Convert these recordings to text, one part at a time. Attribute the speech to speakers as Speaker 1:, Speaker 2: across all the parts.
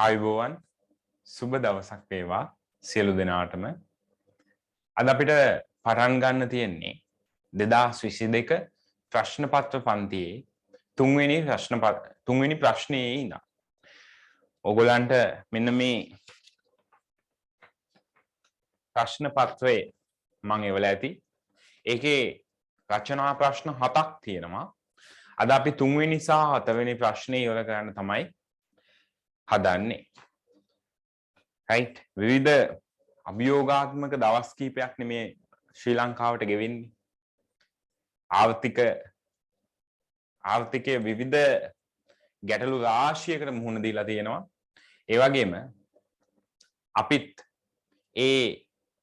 Speaker 1: ආයුබෝවන් සුබ දවසක් වේවා සියලු දෙනාටම. අද අපිට පටන් ගන්න තියෙන්නේ 2022 ප්‍රශ්න පත්‍ර පන්තියේ තුන්වෙනි ප්‍රශ්නයේ ඉඳන්. ඔයගොල්ලන්ට මෙන්න මේ ප්‍රශ්න පත්‍රය මම එවලා ඇති. ඒකේ රචනා ප්‍රශ්න 7ක් තියෙනවා. අද අපි තුන්වෙනි සහ හතරවෙනි ප්‍රශ්නේ ඉවර කරන්න තමයි හදන්නේ. right විවිධ අභියෝගාත්මක දවස් කීපයක් නෙමේ ශ්‍රී ලංකාවට ගෙවෙන්නේ. ආර්ථිකයේ විවිධ ගැටලු රාශියකට මුහුණ දීලා තියෙනවා. ඒ වගේම අපිත් ඒ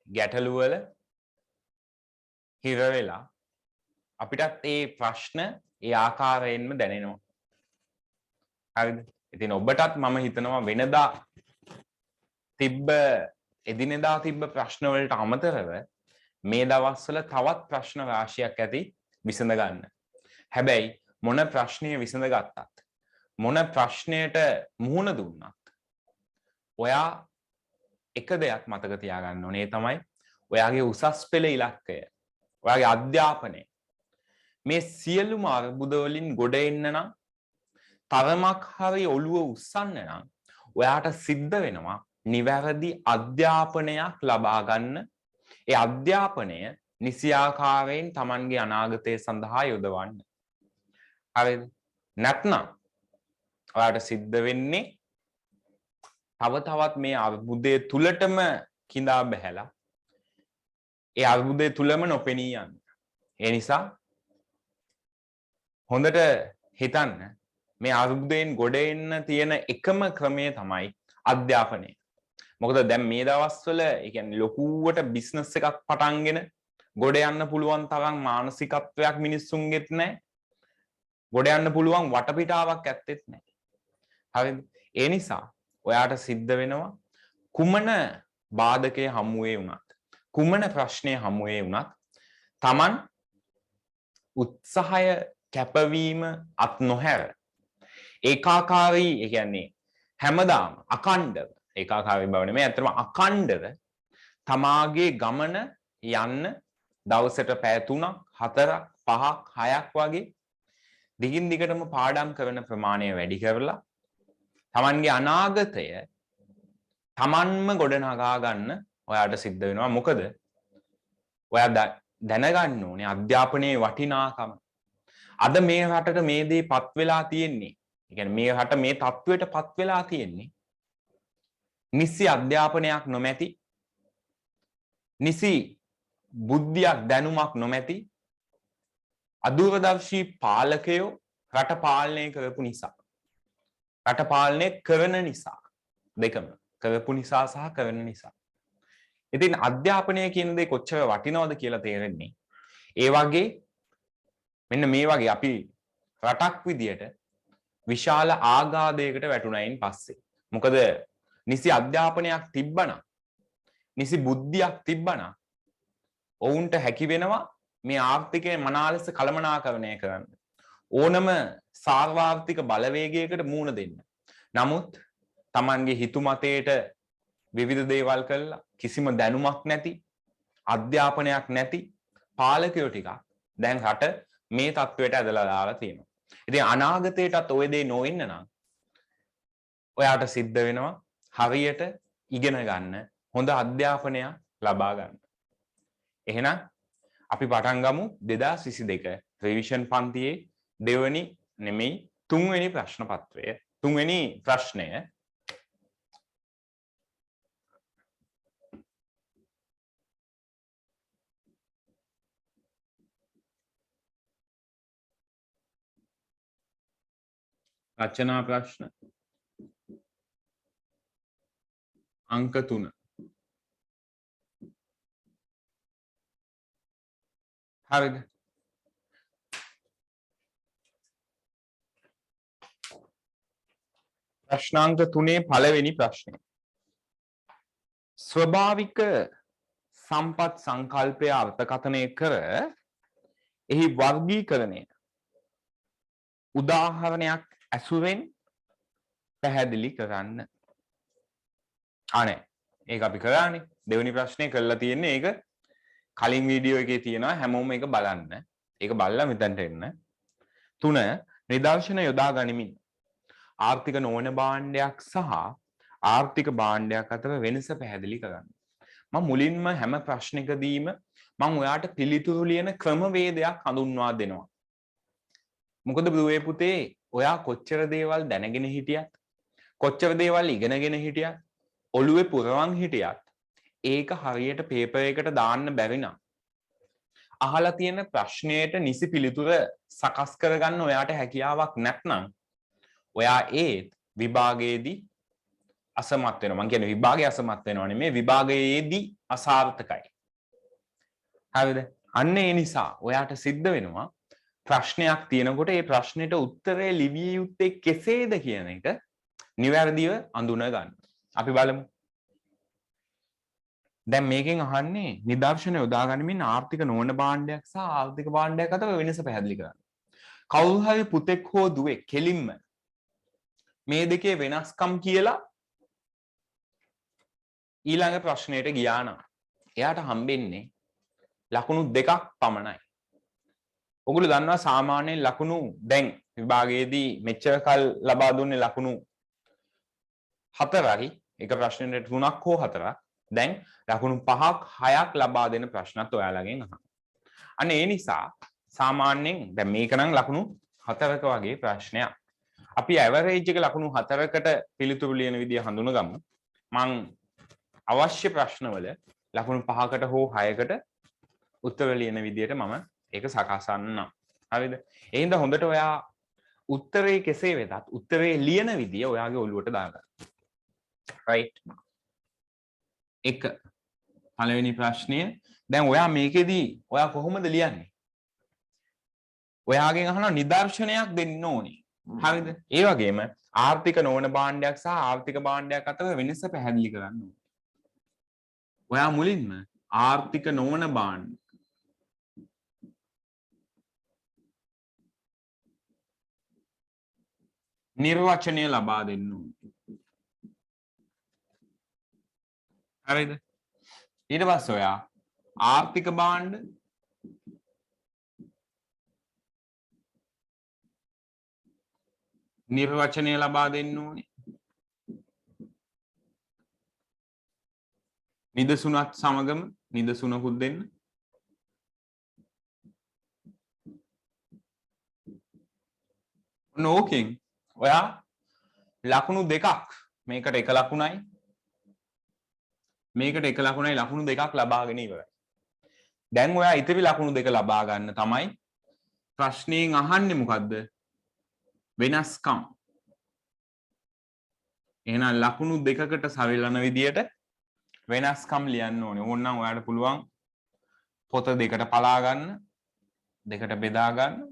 Speaker 1: ගැටලු වල හිර වෙලා අපිටත් ඒ ප්‍රශ්න ඒ ආකාරයෙන්ම දැනෙනවා. හරිද? ඉතින් ඔබටත් මම හිතනවා වෙනදා එදිනෙදා තිබ්බ ප්‍රශ්න වලට අමතරව මේ දවස්වල තවත් ප්‍රශ්න රාශියක් ඇති විසඳ ගන්න. හැබැයි මොන ප්‍රශ්නය විසඳ ගත්තත් මොන ප්‍රශ්නයට මුහුණ දුන්නත් ඔයා එක දෙයක් මතක තියාගන්න ඕනේ. තමයි ඔයාගේ උසස් පෙළ ඉලක්කය, ඔයාගේ අධ්‍යාපනය. මේ සියලුම අර්බුද වලින් ගොඩ එන්න නම්, තරමක් හරි ඔළුව උස්සන්න නම් ඔයාට සිද්ධ වෙනවා නිවැරදි අධ්‍යාපනයක් ලබා ගන්න. ඒ අධ්‍යාපනය නිසියාකාරයෙන් Tamanගේ අනාගතය සඳහා යොදවන්න. හරිද? නැත්නම් ඔයාට සිද්ධ වෙන්නේ තව තවත් මේ අර්බුදයේ තුලටම කිඳා බහැලා ඒ අර්බුදයේ තුලම නොපෙනී යන්න. ඒ නිසා හොඳට හිතන්න, මේ අර්බුදයෙන් ගොඩ එන්න තියෙන එකම ක්‍රමය තමයි අධ්‍යාපනය. මොකද දැන් මේ දවස්වල ඒ කියන්නේ ලොකුවට බිස්නස් එකක් පටන්ගෙන ගොඩ යන්න පුළුවන් තරම් මානසිකත්වයක් මිනිස්සුන්ගෙත් නැහැ. ගොඩ යන්න පුළුවන් වටපිටාවක් ඇත්තෙත් නැහැ. හරිද? ඒ නිසා ඔයාට සිද්ධ වෙනවා කුමන බාධකයේ හමුවේ වුණත්, කුමන ප්‍රශ්නයේ හමුවේ වුණත් Taman උත්සාහය කැපවීම අත් නොහැර ඒකාකාරී, ඒ කියන්නේ හැමදාම අඛණ්ඩව, ඒකාකාරී බව නෙමෙයි අතරම අඛණ්ඩව තමාගේ ගමන යන්න දවසට පැය 3ක් 4ක් 5ක් 6ක් වගේ දිගින් දිගටම පාඩම් කරන ප්‍රමාණය වැඩි කරලා Tamanගේ අනාගතය Tamanම ගොඩනගා ගන්න ඔයාට සිද්ධ වෙනවා. මොකද ඔයා දැනගන්න ඕනේ අධ්‍යාපනයේ වටිනාකම. අද මේ රටට මේ දේපත් වෙලා තියෙන්නේ, ඒ කියන්නේ මේ රට මේ තත්වයටපත් වෙලා තියෙන්නේ නිසි අධ්‍යාපනයක් නොමැති, නිසි බුද්ධියක් දැනුමක් නොමැති අදූරදර්ශී පාලකයෝ රට පාලනය කරපු නිසා. රට පාලනය කරන නිසා, දෙකම කරපු නිසා සහ කරන නිසා. ඉතින් අධ්‍යාපනය කියන දේ කොච්චර වටිනවද කියලා තේරෙන්නේ ඒ වගේ මෙන්න මේ වගේ අපි රටක් විදියට විශාල ආඝාතයකට වැටුණයින් පස්සේ. මොකද නිසි අධ්‍යාපනයක් තිබ්බනම්, නිසි බුද්ධියක් තිබ්බනම් ඔවුන්ට හැකි වෙනවා මේ ආර්ථිකය මනා ලෙස කළමනාකරණය කරන්න, ඕනම සාර්වාර්ථික බලවේගයකට මුහුණ දෙන්න. නමුත් Tamanගේ හිතුමතේට විවිධ දේවල් කළා, කිසිම දැනුමක් නැති, අධ්‍යාපනයක් නැති පාලකයෝ ටිකක් දැන් රට මේ තත්වයට ඇදලා දාලා තියෙනවා. ඉතින් අනාගතයටත් ওই දේ නොවෙන්න නම් ඔයාට සිද්ධ වෙනවා හරියට ඉගෙන ගන්න, හොඳ අධ්‍යාපනයක් ලබා ගන්න. එහෙනම් අපි පටන් ගමු 2022 රිවිෂන් පන්තියේ තුන්වෙනි ප්‍රශ්න පත්‍රය. තුන්වෙනි ප්‍රශ්නය. රචනා ප්‍රශ්න අංක 3. හරිද? ප්‍රශ්නාංක 3 පළවෙනි ප්‍රශ්නය. ස්වභාවික සම්පත් සංකල්පය අර්ථකථනය කර එහි වර්ගීකරණය උදාහරණයක් ඇසුරෙන් පැහැදිලි කරන්න. අනේ ඒක අපි කරානේ. දෙවෙනි ප්‍රශ්නේ කරලා තියෙන්නේ ඒක කලින් වීඩියෝ එකේ තියෙනවා හැමෝම ඒක බලන්න. ඒක බලලා මෙතනට එන්න. 3 නිදර්ශන යොදා ගනිමින් ආර්ථික නොවන භාණ්ඩයක් සහ ආර්ථික භාණ්ඩයක් අතර වෙනස පැහැදිලි කරන්න. මම මුලින්ම හැම ප්‍රශ්නකදීම මම ඔයාට පිළිතුරු ලියන ක්‍රමවේදයක් හඳුන්වා දෙනවා. මොකද දුවේ පුතේ ඔයා කොච්චර දේවල් දැනගෙන හිටියත් කොච්චර දේවල් ඉගෙනගෙන හිටියත් ඔළුවේ පුරවන් හිටියත් ඒක හරියට පේපර් එකට දාන්න බැරි නම් අහලා තියෙන ප්‍රශ්නයට නිසි පිළිතුර සකස් කරගන්න ඔයාට හැකියාවක් නැත්නම් ඔයා ඒත් විභාගයේදී අසමත් වෙනවා. මම කියන්නේ විභාගයේ අසමත් වෙනවා නෙමෙයි විභාගයේදී අසාර්ථකයි. හරිද? අන්න ඒ නිසා ඔයාට සිද්ධ වෙනවා ප්‍රශ්නයක් තියෙනකොට ඒ ප්‍රශ්නෙට උත්තරය ලිවිය යුත්තේ කෙසේද කියන එක නිවැරදිව අඳුන ගන්න. අපි බලමු. දැන් මේකෙන් අහන්නේ නිදර්ශන යොදා ගනිමින් ආර්ථික නොවන භාණ්ඩයක් සහ ආර්ථික භාණ්ඩයක් අතර වෙනස පැහැදිලි කරන්න. කවුරු හරි පුතෙක් හෝ දුවෙක් කෙලින්ම මේ දෙකේ වෙනස්කම් කියලා ඊළඟ ප්‍රශ්නයට ගියා නම් එයාට හම්බෙන්නේ ලකුණු දෙකක් පමණයි. ඔගොල්ලෝ දන්නවා සාමාන්‍යයෙන් ලකුණු දැන් විභාගයේදී මෙච්චර කල් ලබා දුන්නේ ලකුණු 4යි. එක ප්‍රශ්නෙට 3ක් හෝ 4ක්. දැන් ලකුණු 5ක් 6ක් ලබා දෙන ප්‍රශ්නත් ඔයාලගෙන් අහනවා. අන්න ඒ නිසා සාමාන්‍යයෙන් දැන් මේක නම් ලකුණු 4ක වගේ ප්‍රශ්නයක්. අපි ඇවරේජ් එක ලකුණු 4කට පිළිතුරු ලියන විදිය හඳුනගමු. මං අවශ්‍ය ප්‍රශ්නවල ලකුණු 5කට හෝ 6කට උත්තර ලියන විදියට මම ඒක සකසන්නම්. හරිද? ඒ හින්දා හොඳට ඔයා උත්තරේ කෙසේ වෙතත් උත්තරේ ලියන විදිය ඔයාගේ ඔළුවට දාගන්න. right? එක පළවෙනි ප්‍රශ්නය. දැන් ඔයා මේකෙදී ඔයා කොහොමද ලියන්නේ? ඔයාගෙන් අහනවා නිදර්ශනයක් දෙන්න ඕනේ. හරිද? ඒ වගේම ආර්ථික නොවන භාණ්ඩයක් සහ ආර්ථික භාණ්ඩයක් අතර වෙනස පැහැදිලි කරන්න ඕනේ. ඔයා මුලින්ම ආර්ථික නොවන භාණ්ඩ නිර්වචනය ලබා දෙන්න ඕනේ. හරිද? ඊට පස්සේ ඔයා ආර්ථික භාණ්ඩ නිර්වචනය ලබා දෙන්න ඕනේ. නිදසුනත් සමගම නිදසුනකුත් දෙන්න. ඕකෙන් ඔයා ලකුණු දෙකක් මේකට එක ලකුණයි මේකට එක ලකුණයි ලකුණු දෙකක් ලබාගෙන ඉවරයි. දැන් ඔයා ඉතිරි ලකුණු දෙක ලබා ගන්න තමයි ප්‍රශ්නයෙන් අහන්නේ මොකද්ද? වෙනස්කම්. එහෙනම් ලකුණු දෙකකට සවිලන විදියට වෙනස්කම් ලියන්න ඕනේ. ඕනනම් ඔයාලට පුළුවන් පොත දෙකට පලා ගන්න, දෙකට බෙදා ගන්න.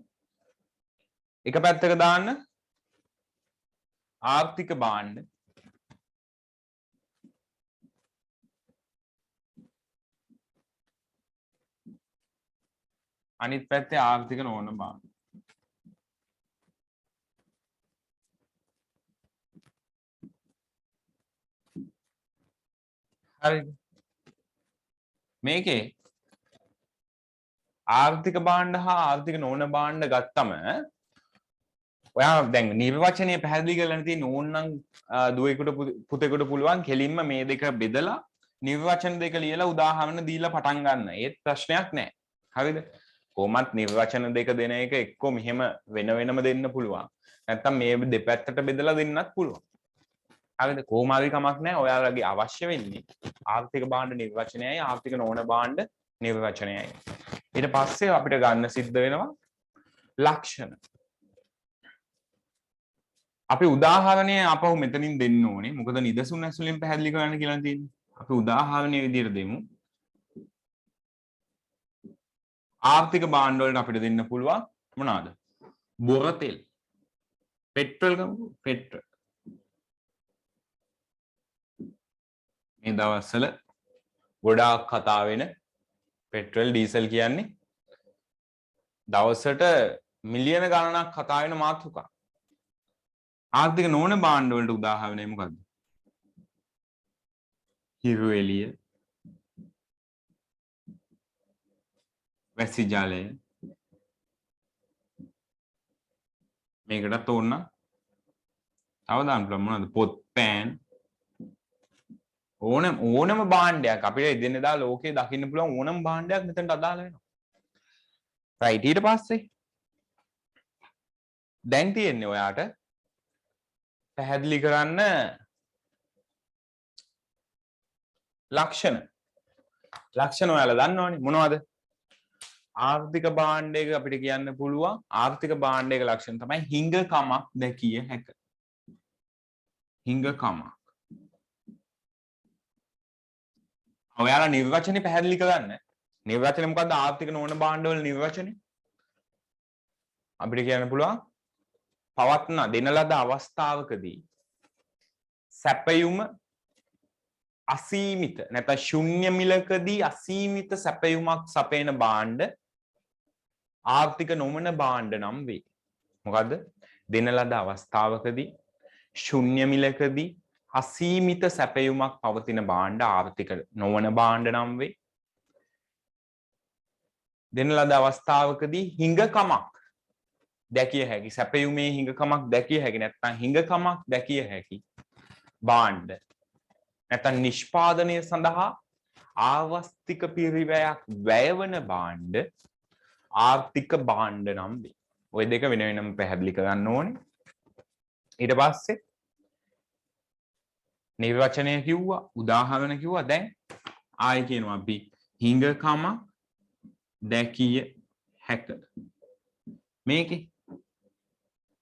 Speaker 1: එක පැත්තක දාන්න ආර්ථික භාණ්ඩ අනිත් පැත්තේ ආර්ථික නොවන භාණ්ඩ. හරිද? මේකේ ආර්ථික භාණ්ඩ හා ආර්ථික නොවන භාණ්ඩ ගත්තම ඔයා දැන් නිර්වචනය පැහැදිලි කරලා තියෙන ඕනනම් දුවෙකුට පුතෙකුට පුළුවන් කෙලින්ම මේ දෙක බෙදලා නිර්වචන දෙක ලියලා උදාහරණ දීලා පටන් ගන්න. ඒත් ප්‍රශ්නයක් නැහැ. හරිද? කොහොමත් නිර්වචන දෙක දෙන එක එක්ක මෙහෙම වෙන වෙනම දෙන්න පුළුවන්. නැත්තම් මේ දෙපැත්තට බෙදලා දෙන්නත් පුළුවන්. හරිද? කොහොම හරි කමක් නැහැ. ඔයාලගේ අවශ්‍ය වෙන්නේ ආර්ථික භාණ්ඩ නිර්වචනයයි ආර්ථික නොවන භාණ්ඩ නිර්වචනයයි. ඊට පස්සේ අපිට ගන්න සිද්ධ වෙනවා ලක්ෂණ. අපි උදාහරණය අපහු මෙතනින් දෙන්න ඕනේ. මොකද නිදසුන් ඇසුලින් පැහැදිලි කරන්න කියලා තියෙන්නේ. අපි උදාහරණය විදිහට දෙමු. ආර්ථික භාණ්ඩ වලට අපිට දෙන්න පුළුවන් මොනවාද? බොර තෙල්. පෙට්‍රල් ගමු. පෙට්‍රල්. මේ දවස්වල ගොඩාක් කතා වෙන පෙට්‍රල් ඩීසල් කියන්නේ දවසට මිලියන ගණනක් කතා වෙන මාතෘකා. ආර්ථික නොවන භාණ්ඩ වලට උදාහරණය මොකද්ද? හිරු එළිය වැසි ජලය මේකටත් ඕන තව දාන්න පුළුවන් මොනවද පොත් පෑන් ඕනම භාණ්ඩයක් අපිට එදිනෙදා ලෝකේ දකින්න පුළුවන් ඕනම භාණ්ඩයක් මෙතනට අදාළ වෙනවා රයිට් ඊට පස්සේ දැන් තියෙන්නේ ඔයාට පැහැදිලි කරන්න ලක්ෂණ ඔයාලා දන්නවනේ මොනවද ආර්ථික භාණ්ඩයක අපිට කියන්න පුළුවන් ආර්ථික භාණ්ඩයක ලක්ෂණ තමයි හිඟකමක් දැකිය හැක හිඟකමක් ඔයාලා නිර්වචනේ පැහැදිලි කරන්න නිර්වචනේ මොකද්ද ආර්ථික නොවන භාණ්ඩවල නිර්වචනේ අපිට කියන්න පුළුවන් පවත්න දෙන ලද අවස්ථාවකදී සැපයුම අසීමිත නැත්නම් ශුන්‍ය මිලකදී අසීමිත සැපයුමක් සපයන භාණ්ඩ ආර්ථික නොවන භාණ්ඩ නම් වේ. මොකද්ද? දෙන ලද අවස්ථාවකදී ශුන්‍ය මිලකදී අසීමිත සැපයුමක් පවතින භාණ්ඩ ආර්ථික නොවන භාණ්ඩ නම් වේ. දෙන ලද අවස්ථාවකදී හිඟකමක් දැකිය හැකි සැපයුමේ හිඟකමක් දැකිය හැකි නැත්නම් හිඟකමක් දැකිය හැකි භාණ්ඩ නැත්නම් නිෂ්පාදනය සඳහා ආවස්තික පිරිවැයක් වැයවන භාණ්ඩ ආර්ථික භාණ්ඩ නම් වේ. ওই දෙක වෙන වෙනම පැහැදිලි කරගන්න ඕනේ. ඊට පස්සේ නිර්වචනය කිව්වා, උදාහරණ කිව්වා. දැන් ආයෙ කියනවා අපි හිඟකම දැකිය හැක. මේකේ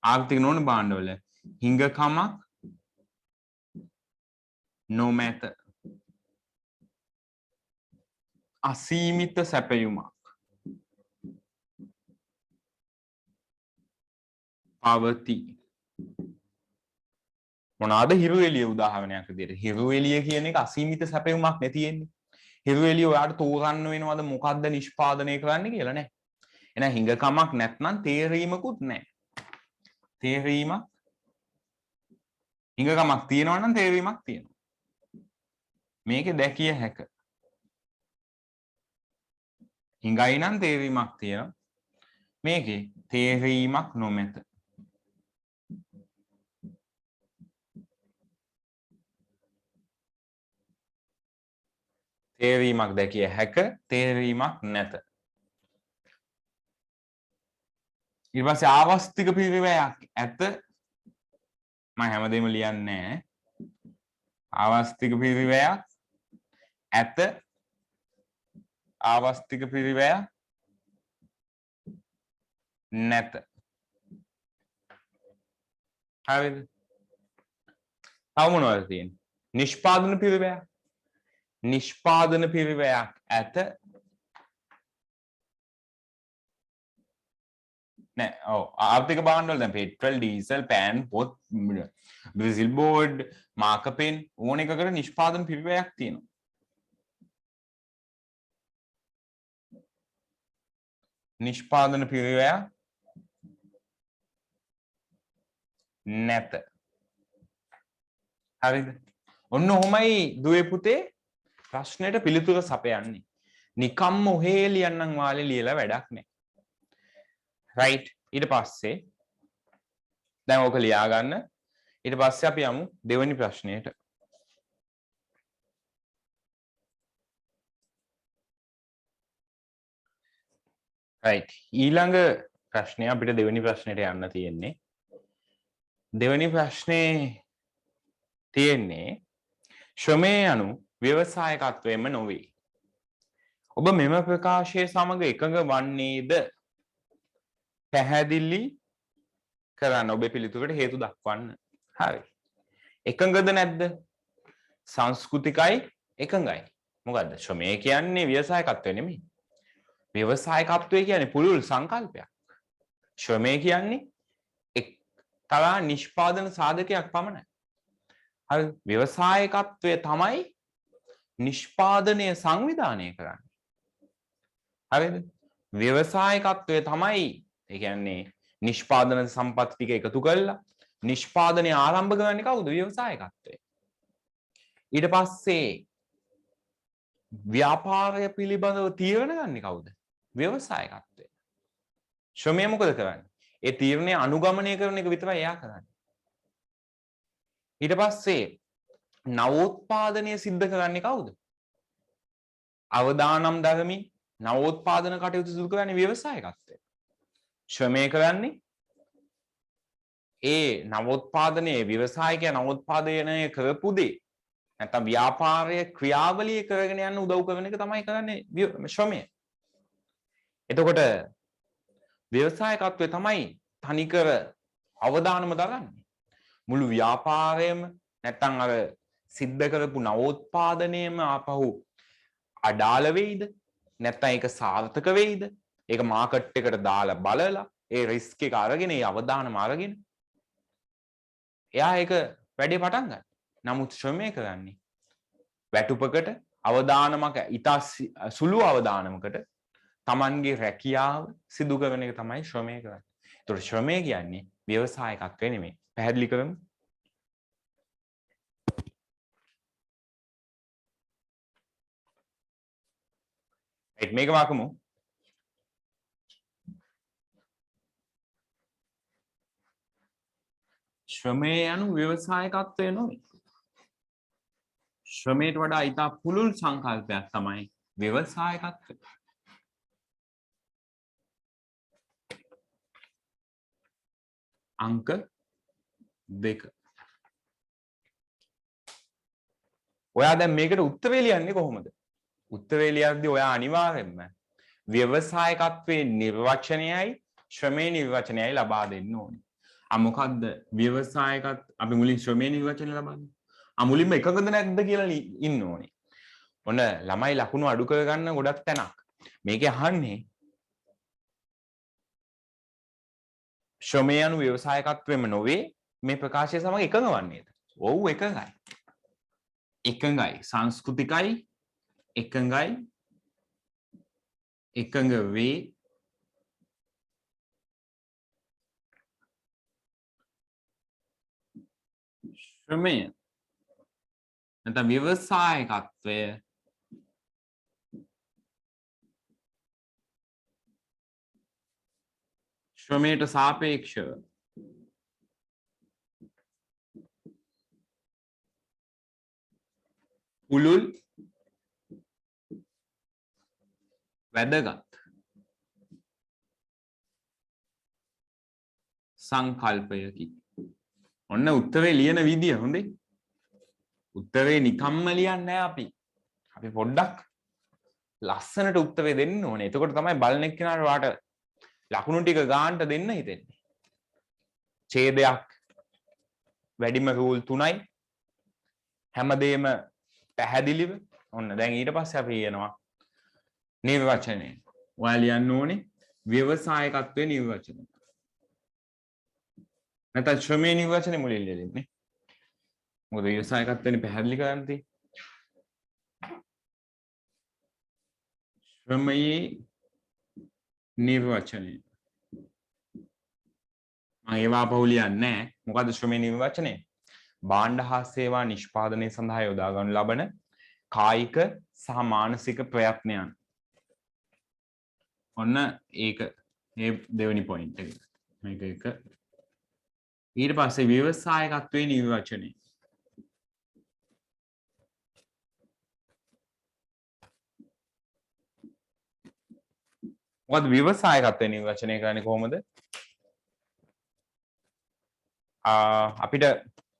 Speaker 1: ආර්ථික නොවන භාණ්ඩවල හිඟකමක් නොමැත. අසීමිත සැපයුමක් පවතී. මොනවාද හිරු එළිය උදාහරණයක් විදිහට. හිරු එළිය කියන එක අසීමිත සැපයුමක් නේ තියෙන්නේ. හිරු එළිය ඔයාලට තෝරන්න වෙනවද මොකද්ද නිෂ්පාදනය කරන්න කියලා නෑ. එහෙනම් හිඟකමක් නැත්නම් තේරීමකුත් නෑ. තේරීමක් හිඟකමක් තියෙනවා නම් තේරීමක් තියෙනවා. මේකේ දැකිය හැක. හිඟයි නම් තේරීමක් තියෙනවා. මේකේ තේරීමක් නොමැත. තේරීමක් දැකිය හැක තේරීමක් නැත. ඊට පස්සේ ආවස්තික පිරිවැයක් ඇත. මම හැමදේම ලියන්නේ නැහැ. ආවස්තික පිරිවැයක් ඇත. ආවස්තික පිරිවැයක් නැත. හරිද? තව මොනවද තියෙන්නේ? නිෂ්පාදන පිරිවැයක්. නිෂ්පාදන පිරිවැයක් ඇත. නෑ ඔව් ආර්ථික භාණ්ඩවල දැන් පෙට්‍රල් ඩීසල් පෑන් පොත් බ්‍රෙසිල් බෝඩ් මාකපෙන් ඕන එකකට නිෂ්පාදන පිරිවැයක් තියෙනවා. නිෂ්පාදන පිරිවැයක් නැත. හරිද? ඔන්න ඔහොමයි දුවේ පුතේ ප්‍රශ්නෙට පිළිතුර සපයන්නේ. නිකම්ම ඔහේ ලියන්නම් වාලේ ලියලා වැඩක් නැහැ. රයිට් ඊට පස්සේ දැන් ඕක ලියා ගන්න. ඊට පස්සේ අපි යමු දෙවෙනි ප්‍රශ්නයට. රයිට් ඊළඟ ප්‍රශ්නය අපිට දෙවෙනි ප්‍රශ්නෙට යන්න තියෙන්නේ. දෙවෙනි ප්‍රශ්නේ තියෙන්නේ ශ්‍රමය යනු ව්‍යවසායකත්වයෙන්ම නොවේ. ඔබ මෙම ප්‍රකාශය සමග එකඟ වන්නේද? පැහැදිලි කරන්න ඔබේ පිළිතුරට හේතු දක්වන්න. හරි. එකඟද නැද්ද? සංස්කෘතිකයි එකඟයි. මොකද්ද? ශ්‍රමය කියන්නේ ව්‍යවසායකත්වය නෙමෙයි. ව්‍යවසායකත්වය කියන්නේ පුළුල් සංකල්පයක්. ශ්‍රමය කියන්නේ එක්තරා නිෂ්පාදන සාධකයක් පමණයි. හරි. ව්‍යවසායකත්වය තමයි නිෂ්පාදනය සංවිධානය කරන්නේ. හරිද? ව්‍යවසායකත්වය තමයි ඒ කියන්නේ නිෂ්පාදන සම්පත් ටික එකතු කරලා නිෂ්පාදනය ආරම්භ කරන්නේ කවුද? ව්‍යවසායකත්වය. ඊට පස්සේ ව්‍යාපාරය පිළිබඳව තීරණ ගන්නේ කවුද? ව්‍යවසායකත්වය. ශ්‍රමය මොකද කරන්නේ? ඒ තීරණය අනුගමනය කරන එක විතරයි එයා කරන්නේ. ඊට පස්සේ නවෝත්පාදනය සිද්ධ කරන්නේ කවුද? අවදානම් දරමින් නවෝත්පාදන කටයුතු සිදු කරන්නේ ව්‍යවසායකත්වය. ශ්‍රමය කරන්නේ ඒ නවෝත්පාදනයේ ව්‍යවසායකයා නවෝත්පාදනය කරපු දේ නැත්නම් ව්‍යාපාරයේ ක්‍රියාවලිය කරගෙන යන්න උදව් කරන එක තමයි කරන්නේ ශ්‍රමය. එතකොට ව්‍යවසායකත්වය තමයි තනිකර අවදානම දරන්නේ. මුළු ව්‍යාපාරයම නැත්නම් අර සිද්ධ කරපු නවෝත්පාදනයම ආපහු අඩාල වෙයිද? නැත්නම් ඒක සාර්ථක වෙයිද? ඒක මාකට් එකට දාලා බලලා ඒ රිස්ක් එක අරගෙන ඒ අවදානම අරගෙන එයා ඒක වැඩේ පටන් ගන්න. නමුත් ශ්‍රමය කරන්නේ වැටුපකට අවදානමක ඉතා සුළු අවදානමකට Tamanගේ රැකියාව සිදු කරන එක තමයි ශ්‍රමය කරන්නේ. ඒතකොට ශ්‍රමය කියන්නේ ව්‍යවසායකත්වය නෙමෙයි. පැහැදිලි කරමු. මේක වාකමු. ශ්‍රමය යනු ව්‍යවසායකත්වය නොවේ. ශ්‍රමයට වඩා ඉතා පුළුල් සංකල්පයක් තමයි ව්‍යවසායකත්වය. අංක 2. ඔයා දැන් මේකට උත්තරේ ලියන්නේ කොහොමද? උත්තරේ ලියද්දී ඔයා අනිවාර්යෙන්ම ව්‍යවසායකත්වයේ නිර්වචනයයි ශ්‍රමයේ නිර්වචනයයි ලබා දෙන්න ඕනේ. මොකක්ද ව්‍යවසායකත් අපි මුලින් ශ්‍රමයේ නිර්වචනය ලබන්නේ. මුලින්ම එකකද නැද්ද කියලා ඉන්න ඕනේ. ඔන්න ළමයි ලකුණු අඩු කරගන්න ගොඩක් තැනක්. මේකේ අහන්නේ ශ්‍රමය යනු ව්‍යවසායකත්වෙම නොවේ මේ ප්‍රකාශය සමග එකඟ වන්නේද? ඔව් එකඟයි. එකඟයි. සංස්කෘතිකයි එකඟයි. එකඟ වේ. ශ්‍රමය නැත්නම් ව්‍යවසායකත්වය ශ්‍රමයට සාපේක්ෂව පුළුල් වැදගත් සංකල්පයකි. ඔන්න උත්තරේ ලියන විදිය හොඳේ. උත්තරේ නිකම්ම ලියන්නේ නැහැ අපි. අපි පොඩ්ඩක් ලස්සනට උත්තරේ දෙන්න ඕනේ. එතකොට තමයි බලන එක්කෙනාට වාට ලකුණු ටික ගන්නට දෙන්න හිතෙන්නේ. ඡේදයක් වැඩිම රූල් 3යි. හැමදේම පැහැදිලිව. ඔන්න දැන් ඊට පස්සේ අපි කියනවා නිර්වචනය. ඔයාලා ලියන්න ඕනේ ව්‍යවසායකත්වයේ නිර්වචනය. නැත්නම් ශ්‍රමයේ නිර්වචනය මුලින් ලියන්නේ. මොකද ව්‍යවසායකත්වයෙන් පැහැදිලි කරන්න තියෙන්නේ. ශ්‍රමයේ නිර්වචනය. මම ඒවා පහුලියන්නේ නැහැ. මොකද ශ්‍රමයේ නිර්වචනය? භාණ්ඩ හා සේවා නිෂ්පාදනය සඳහා යොදා ගන්නු ලබන කායික සහ මානසික ප්‍රයත්නයන්. ඔන්න ඒක මේ දෙවෙනි පොයින්ට් එක. මේක එක. ඊට පස්සේ ව්‍යවසායකත්වයේ නිර්වචනය. මොකද ව්‍යවසායකත්වයේ නිර්වචනය කරන්නේ කොහොමද? අපිට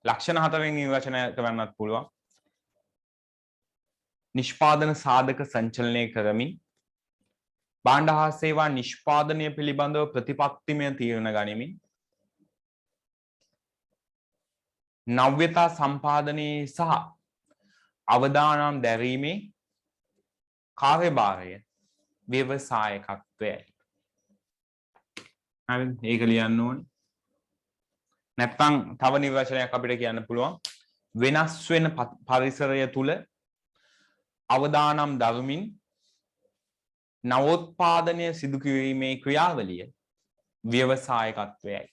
Speaker 1: ලක්ෂණ 4කින් නිර්වචනය කරන්නත් පුළුවන්. නිෂ්පාදන සාධක සංචලනය කරමින් භාණ්ඩ හා සේවා නිෂ්පාදනය පිළිබඳව ප්‍රතිපත්තිමය තීරණ ගනිමින් නව්‍යතා සම්පාදනයේ සහ අවදානම් දැරීමේ කාර්යභාරය ව්‍යවසායකත්වයයි. හරිද? ඒක ලියන්න ඕනේ. නැත්නම් තව නිර්වචනයක් අපිට කියන්න පුළුවන්. වෙනස් වෙන පරිසරය තුල අවදානම් දරමින් නවෝත්පාදනය සිදු කිරීමේ ක්‍රියාවලිය ව්‍යවසායකත්වයයි.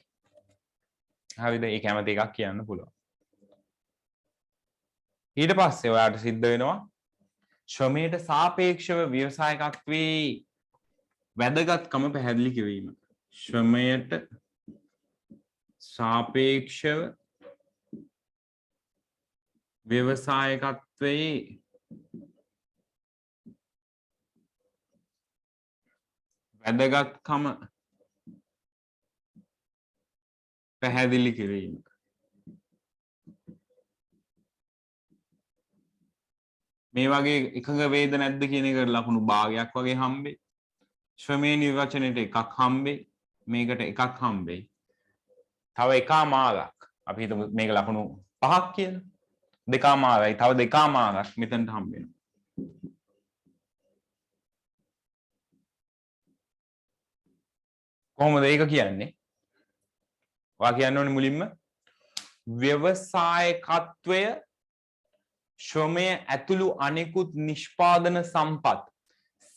Speaker 1: හරිද? ඒ කැමති එකක් කියන්න පුළුවන්. ඊට පස්සේ ඔයාලට සිද්ධ වෙනවා ශ්‍රමයට සාපේක්ෂව ව්‍යවසායකත්වයේ වැදගත්කම පැහැදිලි කිරීම. ශ්‍රමයට සාපේක්ෂව ව්‍යවසායකත්වයේ වැදගත්කම පැහැදිලි කිරීම. මේ වගේ එකඟ වේද නැද්ද කියන එකට ලකුණු භාගයක් වගේ හම්බෙයි. ශ්‍රමයේ නිර්වචනයට එකක් හම්බෙයි. මේකට එකක් හම්බෙයි. තව එකමාරක් අපි හිතමු මේක ලකුණු 5ක් කියලා. දෙකමාරයි තව දෙකමාරක් මෙතනට හම්බ වෙනවා. කොහොමද ඒක කියන්නේ? ඔයා කියන්න ඕනේ මුලින්ම ව්‍යවසායකත්වය ශ්‍රමය ඇතුළු අනෙකුත් නිෂ්පාදන සම්පත්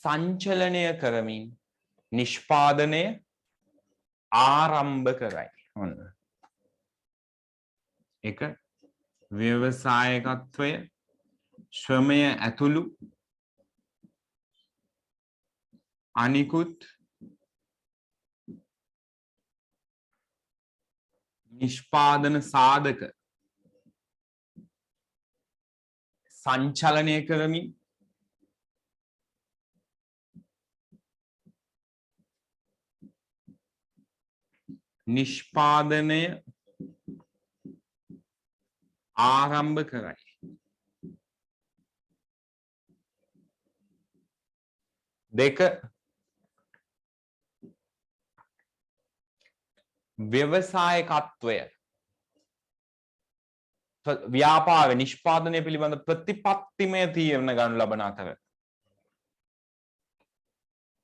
Speaker 1: සංචලනය කරමින් නිෂ්පාදනය ආරම්භ කරයි. ඔන්න. එක ව්‍යවසායකත්වය ශ්‍රමය ඇතුළු අනිකුත් නිෂ්පාදන සාධක සංචලනය කරමින් නිෂ්පාදනය ආරම්භ කරයි. දෙක ව්‍යවසායකත්වය ව්‍යාපාර නිෂ්පාදනය පිළිබඳ ප්‍රතිපත්තිමය තීරණ ගනු ලබන අතර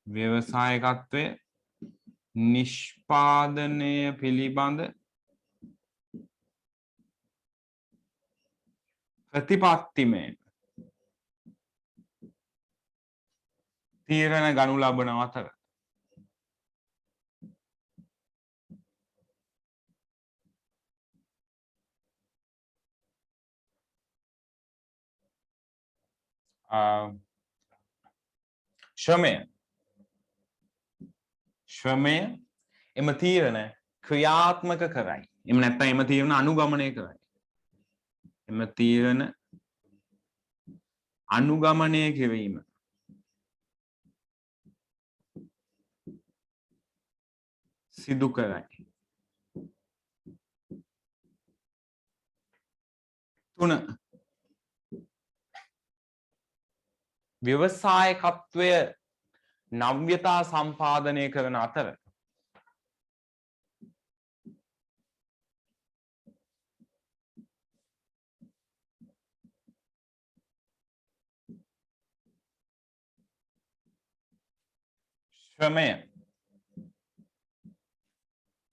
Speaker 1: ව්‍යවසායකත්වය නිෂ්පාදනය පිළිබඳ ප්‍රතිපත්තිමය තීරණ ගනු ලබන අතර ශ්‍රමය එම තීරණ ක්‍රියාත්මක කරයි. එම නැත්නම් එම තීරණ අනුගමනය කරයි. එම තීරණ අනුගමනය කිරීම සිදු කරයි. 3 ව්‍යවසායකත්වය නව්‍යතා සම්පාදනය කරන අතර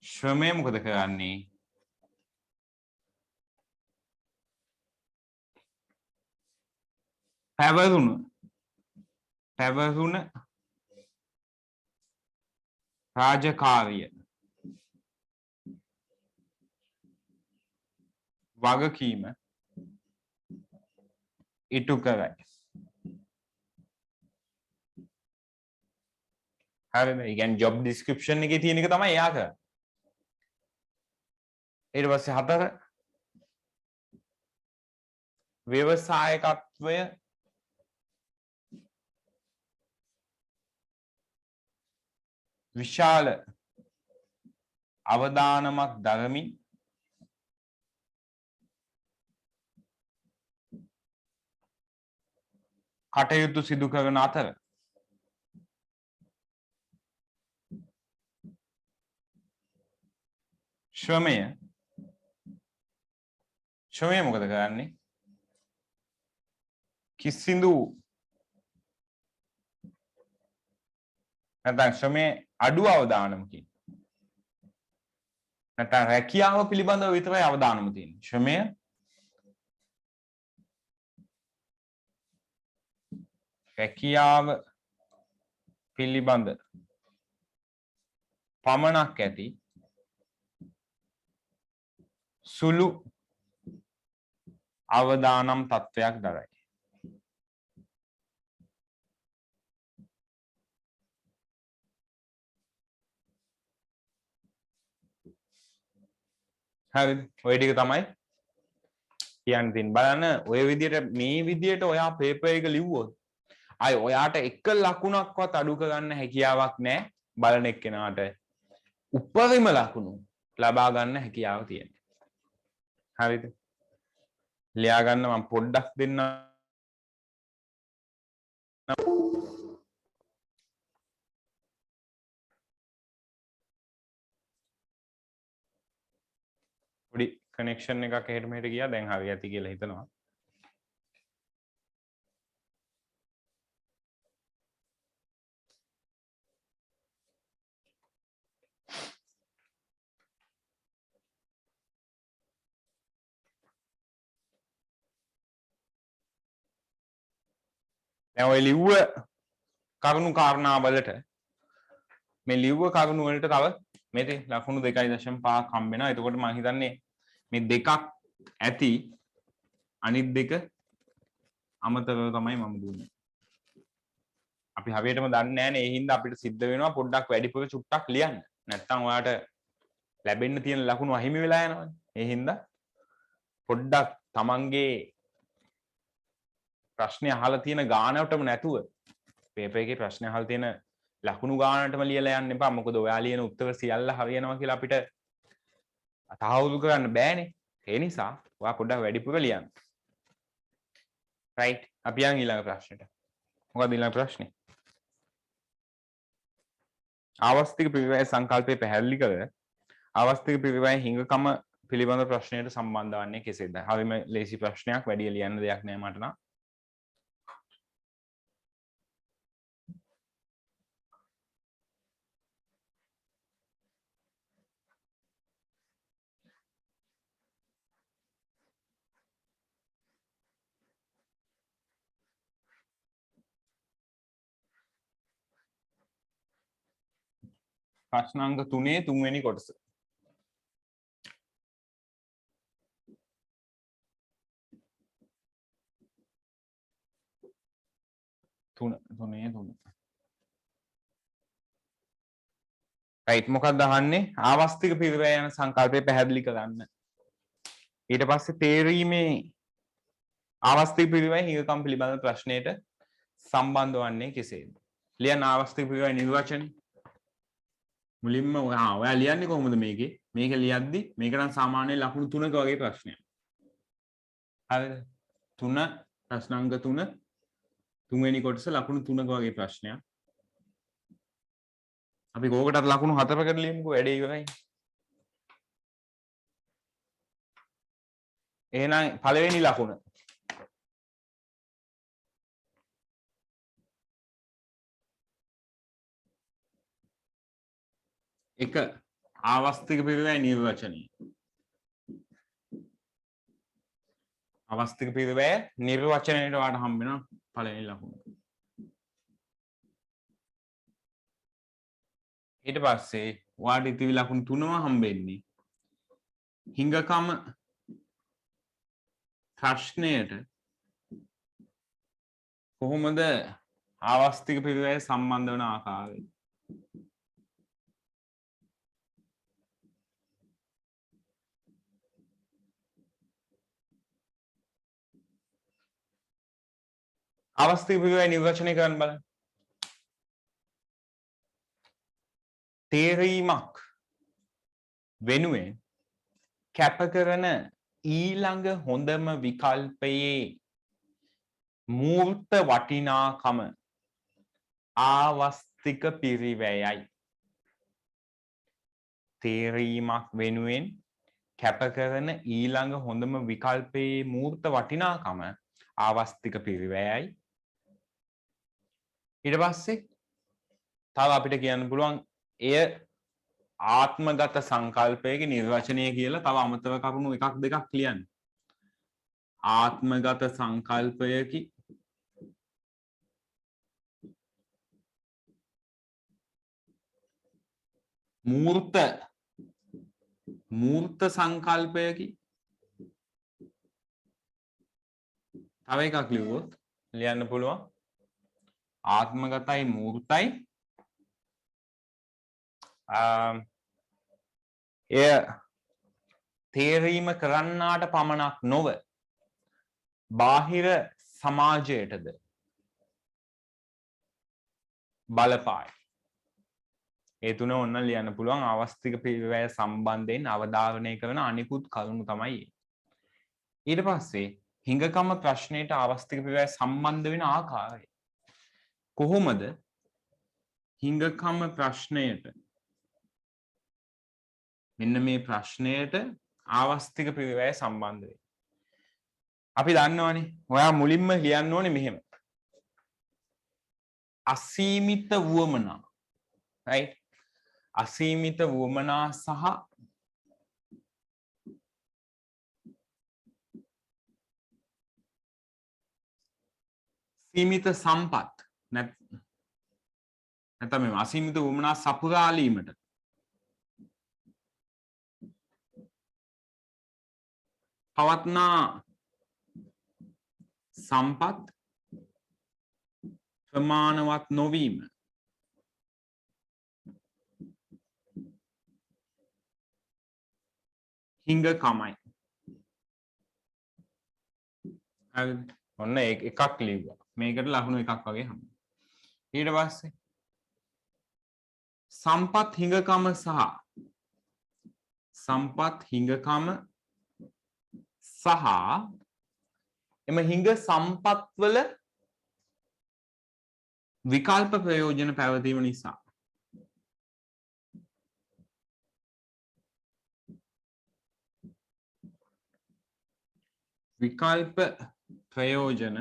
Speaker 1: ශ්‍රමය මොකද කරන්නේ? පැවරුණ රාජකාරිය වගකීම ඉටු කරයි. හරිද? ඒ කියන්නේ ජොබ් ඩිස්ක්‍රිප්ෂන් එකේ තියෙන එක තමයි එයා කරන්නේ. ඊට පස්සේ 4 ව්‍යවසායකත්වය විශාල අවදානමක් දරමින් කටයුතු සිදු කරන අතර ශ්‍රමය මොකද කරන්නේ? කිසිදු නැත්නම් ශ්‍රමයේ අඩු අවදානමකින් නැත්නම් රැකියාව පිළිබඳව විතරයි අවදානම තියෙන්නේ. ශ්‍රමය රැකියාව පිළිබඳ පමණක් ඇති සුළු අවදානම් තත්වයක් දරයි. හරිද? ඔය ටික තමයි කියන්න තියෙන්නේ. බලන්න ඔය විදියට මේ විදියට ඔයා පේපර් එක ලිව්වොත් අය ඔයාට එක ලකුණක්වත් අඩු කරගන්න හැකියාවක් නැහැ. බලන එක්කෙනාට උපරිම ලකුණු ලබා ගන්න හැකියාව තියෙනවා. හරිද? ලියා ගන්න මම පොඩ්ඩක් දෙන්න. පොඩි කනෙක්ෂන් එකක් එහෙට මෙහෙට ගියා. දැන් හරි ඇති කියලා හිතනවා. දැන් ඔය ලිව්ව කරුණු කාරණා වලට මේ ලිව්ව කරුණු වලට තව මේකේ ලකුණු 2.5ක් හම්බ වෙනවා. එතකොට මම හිතන්නේ මේ දෙකක් ඇති අනිත් දෙක අමතරව තමයි මම දුන්නේ. අපි හරියටම දන්නේ නැහැ නේ. ඒ හින්දා අපිට සිද්ධ වෙනවා පොඩ්ඩක් වැඩිපුර චුට්ටක් ලියන්න. නැත්තම් ඔයාට ලැබෙන්න තියෙන ලකුණු අහිමි වෙලා යනවනේ. ඒ හින්දා පොඩ්ඩක් තමන්ගේ ප්‍රශ්නේ අහලා තියෙන ගානටම නැතුව පේපර් එකේ ප්‍රශ්නේ අහලා තියෙන ලකුණු ගානටම ලියලා යන්න එපා. මොකද ඔයා ලියන උත්තර සියල්ල හරියනවා කියලා අපිට තහවුරු කරන්න බෑනේ. ඒ නිසා ඔයා පොඩ්ඩක් වැඩිපුර ලියන්න. රයිට්. අපි යන් ඊළඟ ප්‍රශ්නෙට. මොකක්ද ඊළඟ ප්‍රශ්නේ? ආවස්තික පිරිවැය සංකල්පය පැහැදිලි කර ආවස්තික පිරිවැය හිඟකම පිළිබඳ ප්‍රශ්නයට සම්බන්ධ වන්නේ කෙසේද? හරිම ලේසි ප්‍රශ්නයක්. වැඩි ලියන්න දෙයක් නෑ මට නම්. ප්‍රශ්න අංක 3 තුන්වෙනි කොටස. තුනේ. රයිට්. මොකක්ද අහන්නේ? ආවස්තික පිරිවැය යන සංකල්පය පැහැදිලි කරන්න. ඊට පස්සේ තේරීමේ ආවස්තික පිරිවැය හිඟකම් පිළිබඳ ප්‍රශ්නයට සම්බන්ධ වන්නේ කෙසේද? ලියන ආවස්තික පිරිවැය නිර්වචනය. මුලින්ම ඔයා ලියන්නේ කොහොමද මේකේ? මේක ලියද්දි මේක නම් සාමාන්‍ය ලකුණු 3ක වගේ ප්‍රශ්නයක්. හරිද? 3 ප්‍රශ්න අංක 3 තුන්වෙනි කොටස ලකුණු 3ක වගේ ප්‍රශ්නයක්. අපි කෝකටත් ලකුණු 4කට ලියමුකෝ වැඩේ ඉවරයි. එහෙනම් පළවෙනි ලකුණ. එක ආවස්තික පිරිවැය නිර්වචනය. අවස්තික පිරිවැය නිර්වචනයට වාට හම්බ වෙන පළවෙනි ලකුණ. ඊට පස්සේ වාට ඉතිරි ලකුණු 3ම හම්බෙන්නේ හිඟකම ප්‍රශ්නයට කොහොමද ආවස්තික පිරිවැය සම්බන්ධ වන ආකාරය. අවස්තික පිරිවැය නිර්වචනය කරන්න බලන්න. තේරීමක් වෙනුවෙන් කැප කරන ඊළඟ හොඳම විකල්පයේ මූර්ත වටිනාකම ආවස්තික පිරිවැයයි. තේරීමක් වෙනුවෙන් කැප කරන ඊළඟ හොඳම විකල්පයේ මූර්ත වටිනාකම ආවස්තික පිරිවැයයි. ඊට පස්සේ තව අපිට කියන්න පුළුවන් එය ආත්මගත සංකල්පයක නිර්වචනය කියලා තව අමතර කරුණු එකක් දෙකක් ලියන්න. ආත්මගත සංකල්පයකි මූර්ත සංකල්පයකි තව එකක් ලිව්වොත් ලියන්න පුළුවන් ආත්මගතයි මූර්තයි එය තේරීම කරන්නාට පමණක් නොව බාහිර සමාජයටද බලපායි. ඒ තුන ඔන්න ලියන්න පුළුවන් ආවස්තික පිරිවැය සම්බන්ධයෙන් අවධාරණය කරන අනිකුත් කරුණු තමයි. ඊට පස්සේ හිඟකම ප්‍රශ්නයට ආවස්තික පිරිවැය සම්බන්ධ වෙන ආකාරය. කොහොමද හිඟකම ප්‍රශ්නයට මෙන්න මේ ප්‍රශ්නයට ආවස්තික පිරිවැය සම්බන්ධ වෙන්නේ? අපි දන්නවනේ ඔයා මුලින්ම ලියන්න ඕනේ මෙහෙම. අසීමිත වුවමනා. right? අසීමිත වුවමනා සහ සීමිත සම්පත් නැත්නම් මේ අසීමිත වුවමනා සපුරාලීමට පවත්නා සම්පත් ප්‍රමාණවත් නොවීම හිඟකමයි. ඔන්න එකක් ලිව්වා. මේකට ලකුණු එකක් වගේ හම්බ. ඊට පස්සේ සම්පත් හිඟකම සහ එම හිඟ සම්පත් වල විකල්ප ප්‍රයෝජන පැවතීම නිසා විකල්ප ප්‍රයෝජන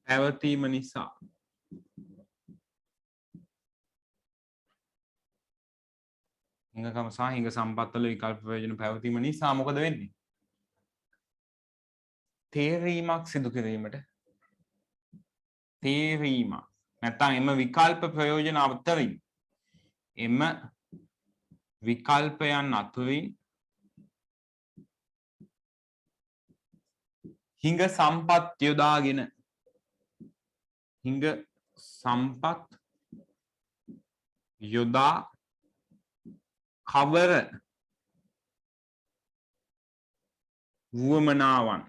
Speaker 1: පැවතීම නිසා හිඟකම සහ හිඟ සම්පත් වල විකල්ප ප්‍රයෝජන පැවතීම නිසා මොකද වෙන්නේ? තේරීමක් සිදු කිරීමට තේරීමක් නැත්නම් එම විකල්ප ප්‍රයෝජන අතරින් එම විකල්පයන් අතුරින් හිඟ සම්පත් යොදාගෙන හිඟ සම්පත් යොදා කවර වුවමනාවන්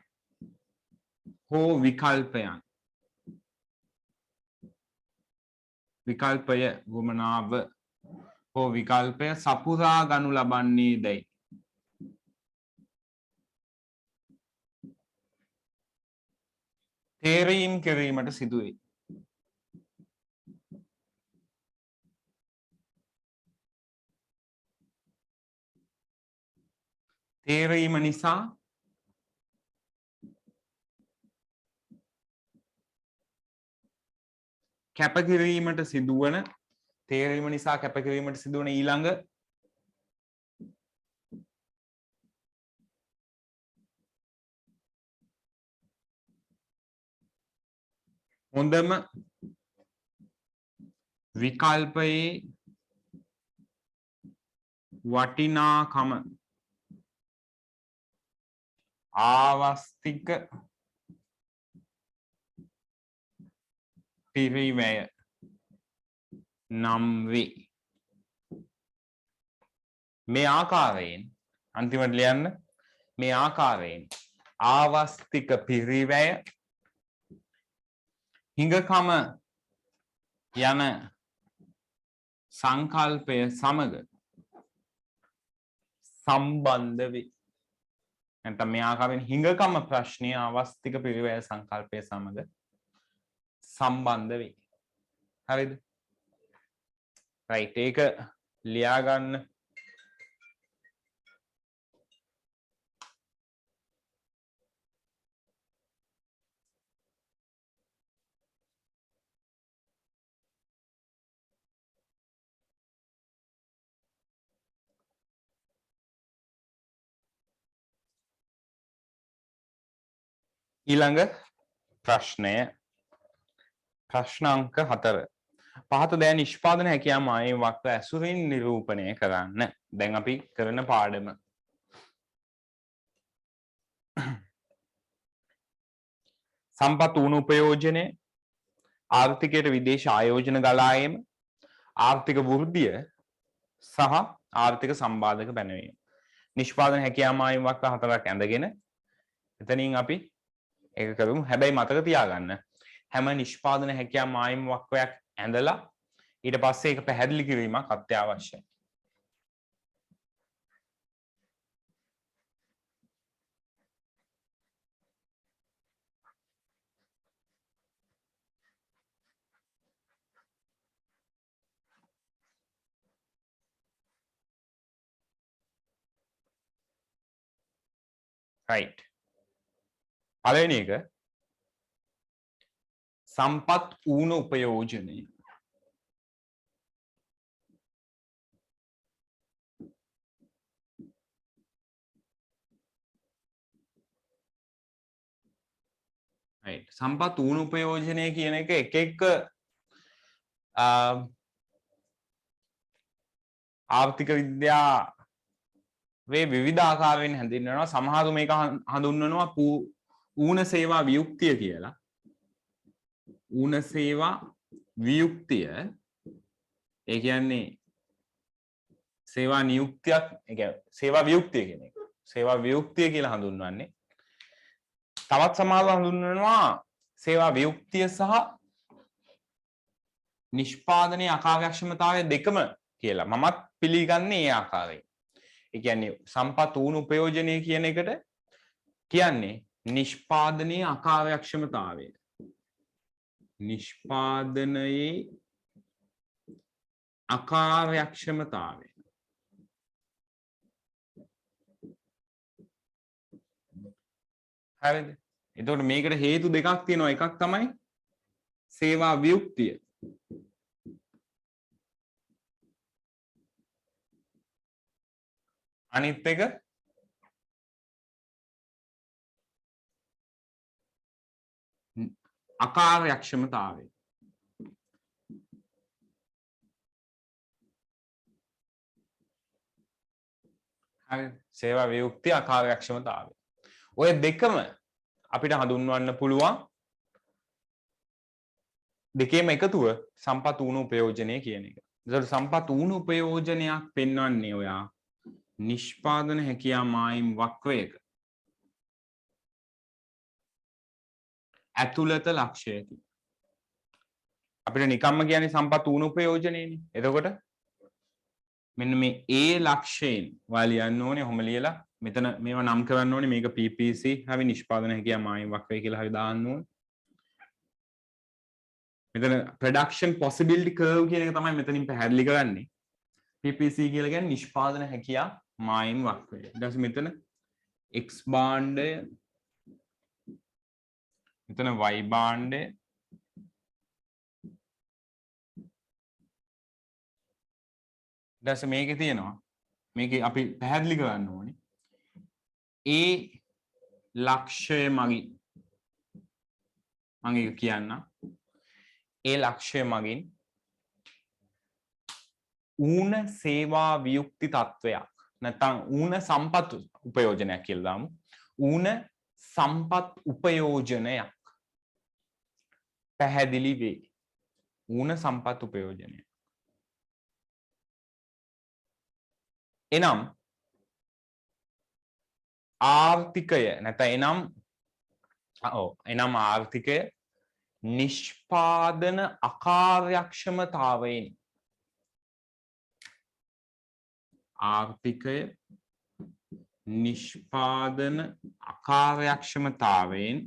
Speaker 1: හෝ විකල්පයන් විකල්පය වුවමනාව හෝ විකල්පය සපුරා ගනු ලබන්නේ දැයි තේරීම් කිරීමට සිදුවේ. තේරීම නිසා කැපකිරීමට සිදුවන තේරීම නිසා කැපකිරීමට සිදුවන ඊළඟ හොඳම විකල්පයේ වටිනාකම ආවස්තික පිරිවැය නම් වේ. මේ ආකාරයෙන් අන්තිමට ලියන්න මේ ආකාරයෙන් ආවස්තික පිරිවැය හිඟකම යන සංකල්පය සමග සම්බන්ධ වේ. නැත්නම් මේ ආකාරයෙන් හිඟකම ප්‍රශ්නය ආවස්තික පිරිවැය සංකල්පය සමග සම්බන්ධ වේ. හරිද? රයිට් ඒක ලියා ගන්න. ඊළඟ ප්‍රශ්නය ප්‍රශ්න අංක 4. පහත දෑ නිෂ්පාදන හැකියාව මානව වක්‍ර ඇසුරින් නිරූපණය කරන්න. දැන් අපි කරන පාඩම. සම්පත් වුණු උපයෝජනය, ආර්ථිකයට විදේශ ආයෝජන ගලා ඒම, ආර්ථික වෘද්ධිය සහ ආර්ථික සම්බාධක පැනවීම. නිෂ්පාදන හැකියාව මායිම් වක්‍ර 4ක් ඇඳගෙන එතනින් අපි ඒක කරමු. හැබැයි මතක තියාගන්න හැම නිෂ්පාදන හැකියාව මායිම් වක්‍රයක් ඇඳලා ඊට පස්සේ ඒක පැහැදිලි කිරීමක් අත්‍යවශ්‍යයි. right. පළවෙනි එක සම්පත් ඌන උපයෝජනය. right. සම්පත් ඌන උපයෝජනය කියන එක එක ආර්ථික විද්‍යාවේ විවිධ ආකාරයෙන් හැඳින්වෙනවා. සමහරු මේක හඳුන්වනවා ඌන සේවා වියුක්තිය කියලා. ඌන සේවා වියුක්තිය ඒ කියන්නේ සේවා නියුක්තියක්, ඒ කියන්නේ සේවා වියුක්තිය කියන එක. සේවා වියුක්තිය කියලා හඳුන්වන්නේ. තවත් සමහරව හඳුන්වනවා සේවා වියුක්තිය සහ නිෂ්පාදනයේ අකාර්යක්ෂමතාවය දෙකම කියලා. මමත් පිළිගන්නේ ඒ ආකාරයෙන්. ඒ කියන්නේ සම්පත් ඌන උපයෝජනය කියන එකට කියන්නේ නිෂ්පාදනයේ අකාර්යක්ෂමතාවය. නිෂ්පාදනයේ අකාර්යක්ෂමතාවය. හරිද? එතකොට මේකට හේතු දෙකක් තියෙනවා. එකක් තමයි සේවා වියුක්තිය. අනිත් එක අකාර්යක්ෂමතාවය. හරි. සේවා වියුක්තිය අකාර්යක්ෂමතාවය. ඔය දෙකම අපිට හඳුන්වන්න පුළුවන් දෙකේම එකතුව සම්පත් ඌන උපයෝජනය කියන එක. ඒතකොට සම්පත් ඌන උපයෝජනයක් පෙන්වන්නේ ඔයා නිෂ්පාදන හැකියාව මායිම් වක්‍රයක ඇතුළත ලක්ෂයකි. අපිට නිකම්ම කියන්නේ සම්පත් ඌන උපයෝජනයනේ. එතකොට මෙන්න මේ A ලක්ෂයෙන් ඔයාලා ලියන්න ඕනේ. ඔහොම ලියලා මෙතන මේවා නම් කරන්න ඕනේ. මේක PPC හරි නිෂ්පාදන හැකියාව මායිම් වක්‍රය කියලා හරි දාන්න ඕනේ. මෙතන production possibility curve කියන එක තමයි මෙතනින් පැහැදිලි කරන්නේ. PPC කියලා කියන්නේ නිෂ්පාදන හැකියාව මායිම් වක්‍රය. ඊට පස්සේ මෙතන x භාණ්ඩය, මෙතන y භාණ්ඩය, ඊට පස්සේ මේකේ තියෙනවා. මේකේ අපි පැහැදිලි කරන්න ඕනේ. A ලක්ෂය මගින් මම ඒක කියන්නම්. A ලක්ෂය මගින් ඌන සේවා වියුක්ති තත්වයක් නැත්නම් ඌන සම්පත් උපයෝජනයක් කියලා දාමු. ඌන සම්පත් උපයෝජනයක් පැහැදිලි වේ. ඌන සම්පත් උපයෝජනය. එනම් ආර්ථිකය නැත්නම් එනම් ආර්ථිකය නිෂ්පාදන අකාර්යක්ෂමතාවයෙන් ආර්ථිකය නිෂ්පාදන අකාර්යක්ෂමතාවයෙන්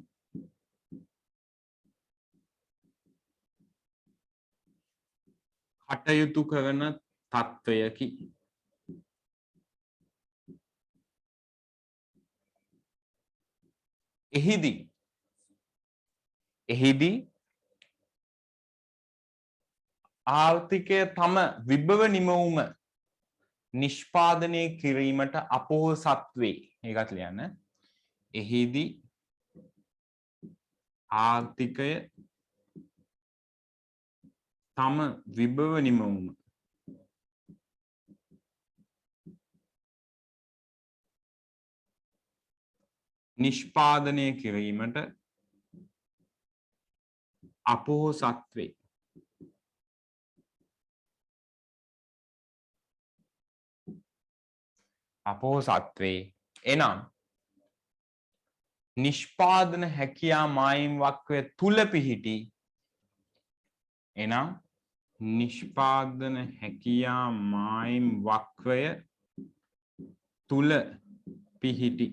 Speaker 1: කටයුතු කරන තත්වයකි. එහිදී ආර්ථිකය තම විභව නිමවුම නිෂ්පාදනය කිරීමට අපොහොසත් වේ. ඒකත් ලියන්න. එහිදී ආර්ථිකය තම විභව නිමවුම නිෂ්පාදනය කිරීමට අපොහොසත් වේ. අපොහොසත්වේ. එනම් නිෂ්පාදන හැකියා මායිම් වක්වය තුල පිහිටි එනම් නිෂ්පාදන හැකියා මායිම් වක්වය තුල පිහිටි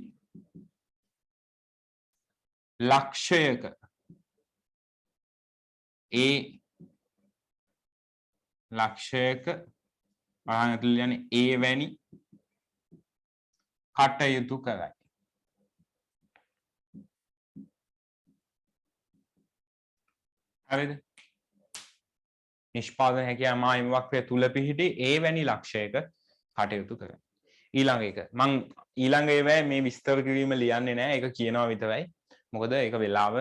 Speaker 1: ලක්ෂයක ඒ ලක්ෂයක බලන්න ඇතුළේ යන්නේ ඒ වැනි කටයුතු කරයි. හරිද? නිෂ්පාදන හැකියා මායිම් වක්‍රය තුල පිහිටි ඒ වැනි ලක්ෂයක කටයුතු කරයි. ඊළඟ එක මම ඊළඟ ඒවායේ මේ විස්තර කිරීම ලියන්නේ නැහැ. ඒක කියනවා විතරයි. මොකද ඒක වෙලාව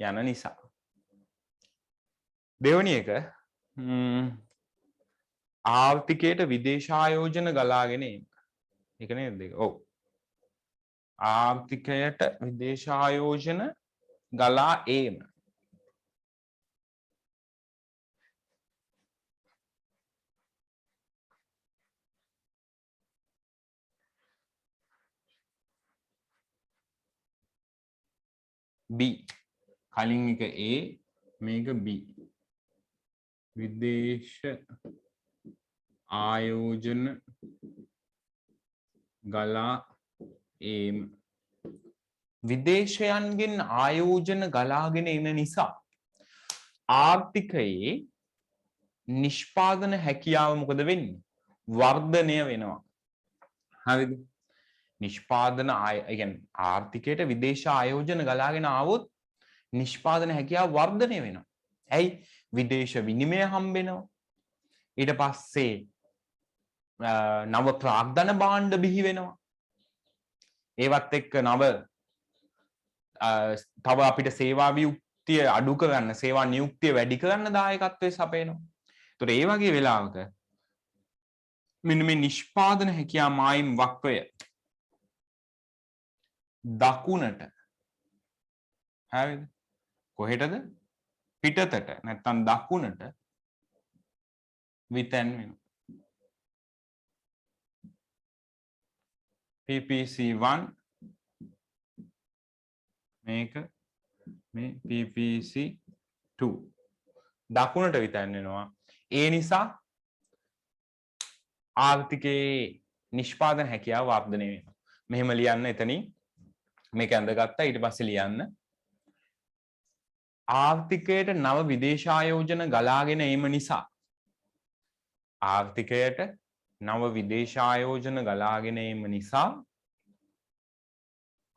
Speaker 1: යන නිසා. දෙවෙනි එක ආර්ථිකයට විදේශායෝජන ගලාගෙන ඒම. ඒක නේද? ඔව්. ආර්ථිකයට විදේශායෝජන ගලා ඒම. B කලින් එක A මේක B විදේශ ආයෝජන ගලා ඒම විදේශයන්ගෙන් ආයෝජන ගලාගෙන එන නිසා ආර්ථිකයේ නිෂ්පාදන හැකියාව මොකද වෙන්නේ? වර්ධනය වෙනවා. හරිද? නිෂ්පාදන කියන්නේ ආර්ථිකයට විදේශ ආයෝජන ගලාගෙන ආවොත් නිෂ්පාදන හැකියාව වර්ධනය වෙනවා. ඇයි? විදේශ විනිමය හම්බ වෙනවා. ඊට පස්සේ නව ප්‍රාග්ධන භාණ්ඩ බිහි වෙනවා. ඒවත් එක්ක නව තව අපිට සේවා වියුක්තිය අඩු කරන්න, සේවා නියුක්තිය වැඩි කරන්න දායකත්වයේ සපයනවා. ඒතකොට ඒ වගේ වෙලාවක මෙන්න මේ නිෂ්පාදන හැකියා මායිම් වක්‍රය දකුණට හරිද? කොහෙටද? පිටතට නැත්තම් දකුණට විතැන් වෙනවා. PPC1 මේක මේ PPC2 දකුණට විතැන් වෙනවා. ඒ නිසා ආර්ථිකයේ නිෂ්පාදන හැකියාව වර්ධනය වෙනවා. මෙහෙම ලියන්න එතනින් මේක ඇඳගත්තා. ඊට පස්සේ ලියන්න ආර්ථිකයට නව විදේශායෝජන ගලාගෙන ඒම නිසා ආර්ථිකයට නව විදේශායෝජන ගලාගෙන ඒම නිසා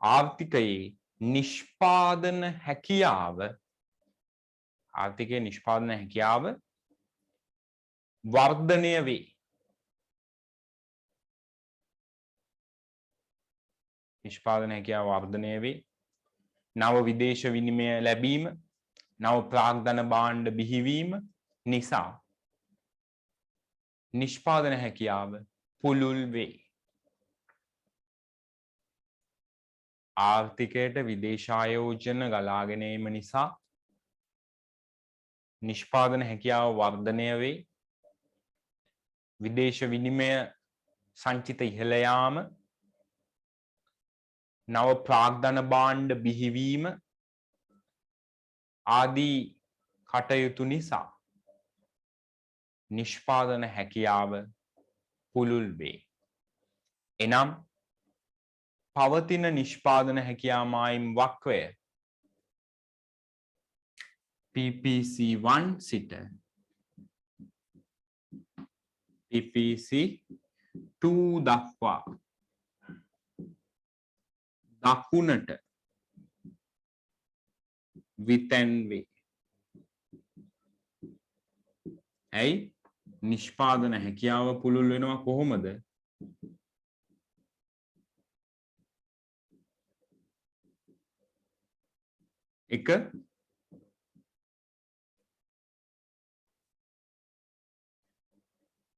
Speaker 1: ආර්ථිකයේ නිෂ්පාදන හැකියාව වර්ධනය වේ. නිෂ්පාදන හැකියාව වර්ධනය වේ. නව විදේශ විනිමය ලැබීම, නව ප්‍රාග්ධන භාණ්ඩ බිහිවීම නිසා නිෂ්පාදන හැකියාව පුළුල් වේ. ආර්ථිකයට විදේශායෝජන ගලාගෙන ඒම නිසා නිෂ්පාදන හැකියාව වර්ධනය වේ. විදේශ විනිමය සංචිත ඉහළ යාම, නව ප්‍රාග්ධන භාණ්ඩ බිහිවීම ආදී කටයුතු නිසා නිෂ්පාදන හැකියාව පුළුල් වේ. එනම් පවතින නිෂ්පාදන හැකියා මායිම් වක්‍රය PPC1 සිට PPC2 දක්වා දකුණට විතැන් වේ. ඇයි? නිෂ්පාදන හැකියාව පුළුල් වෙනවා කොහොමද? එක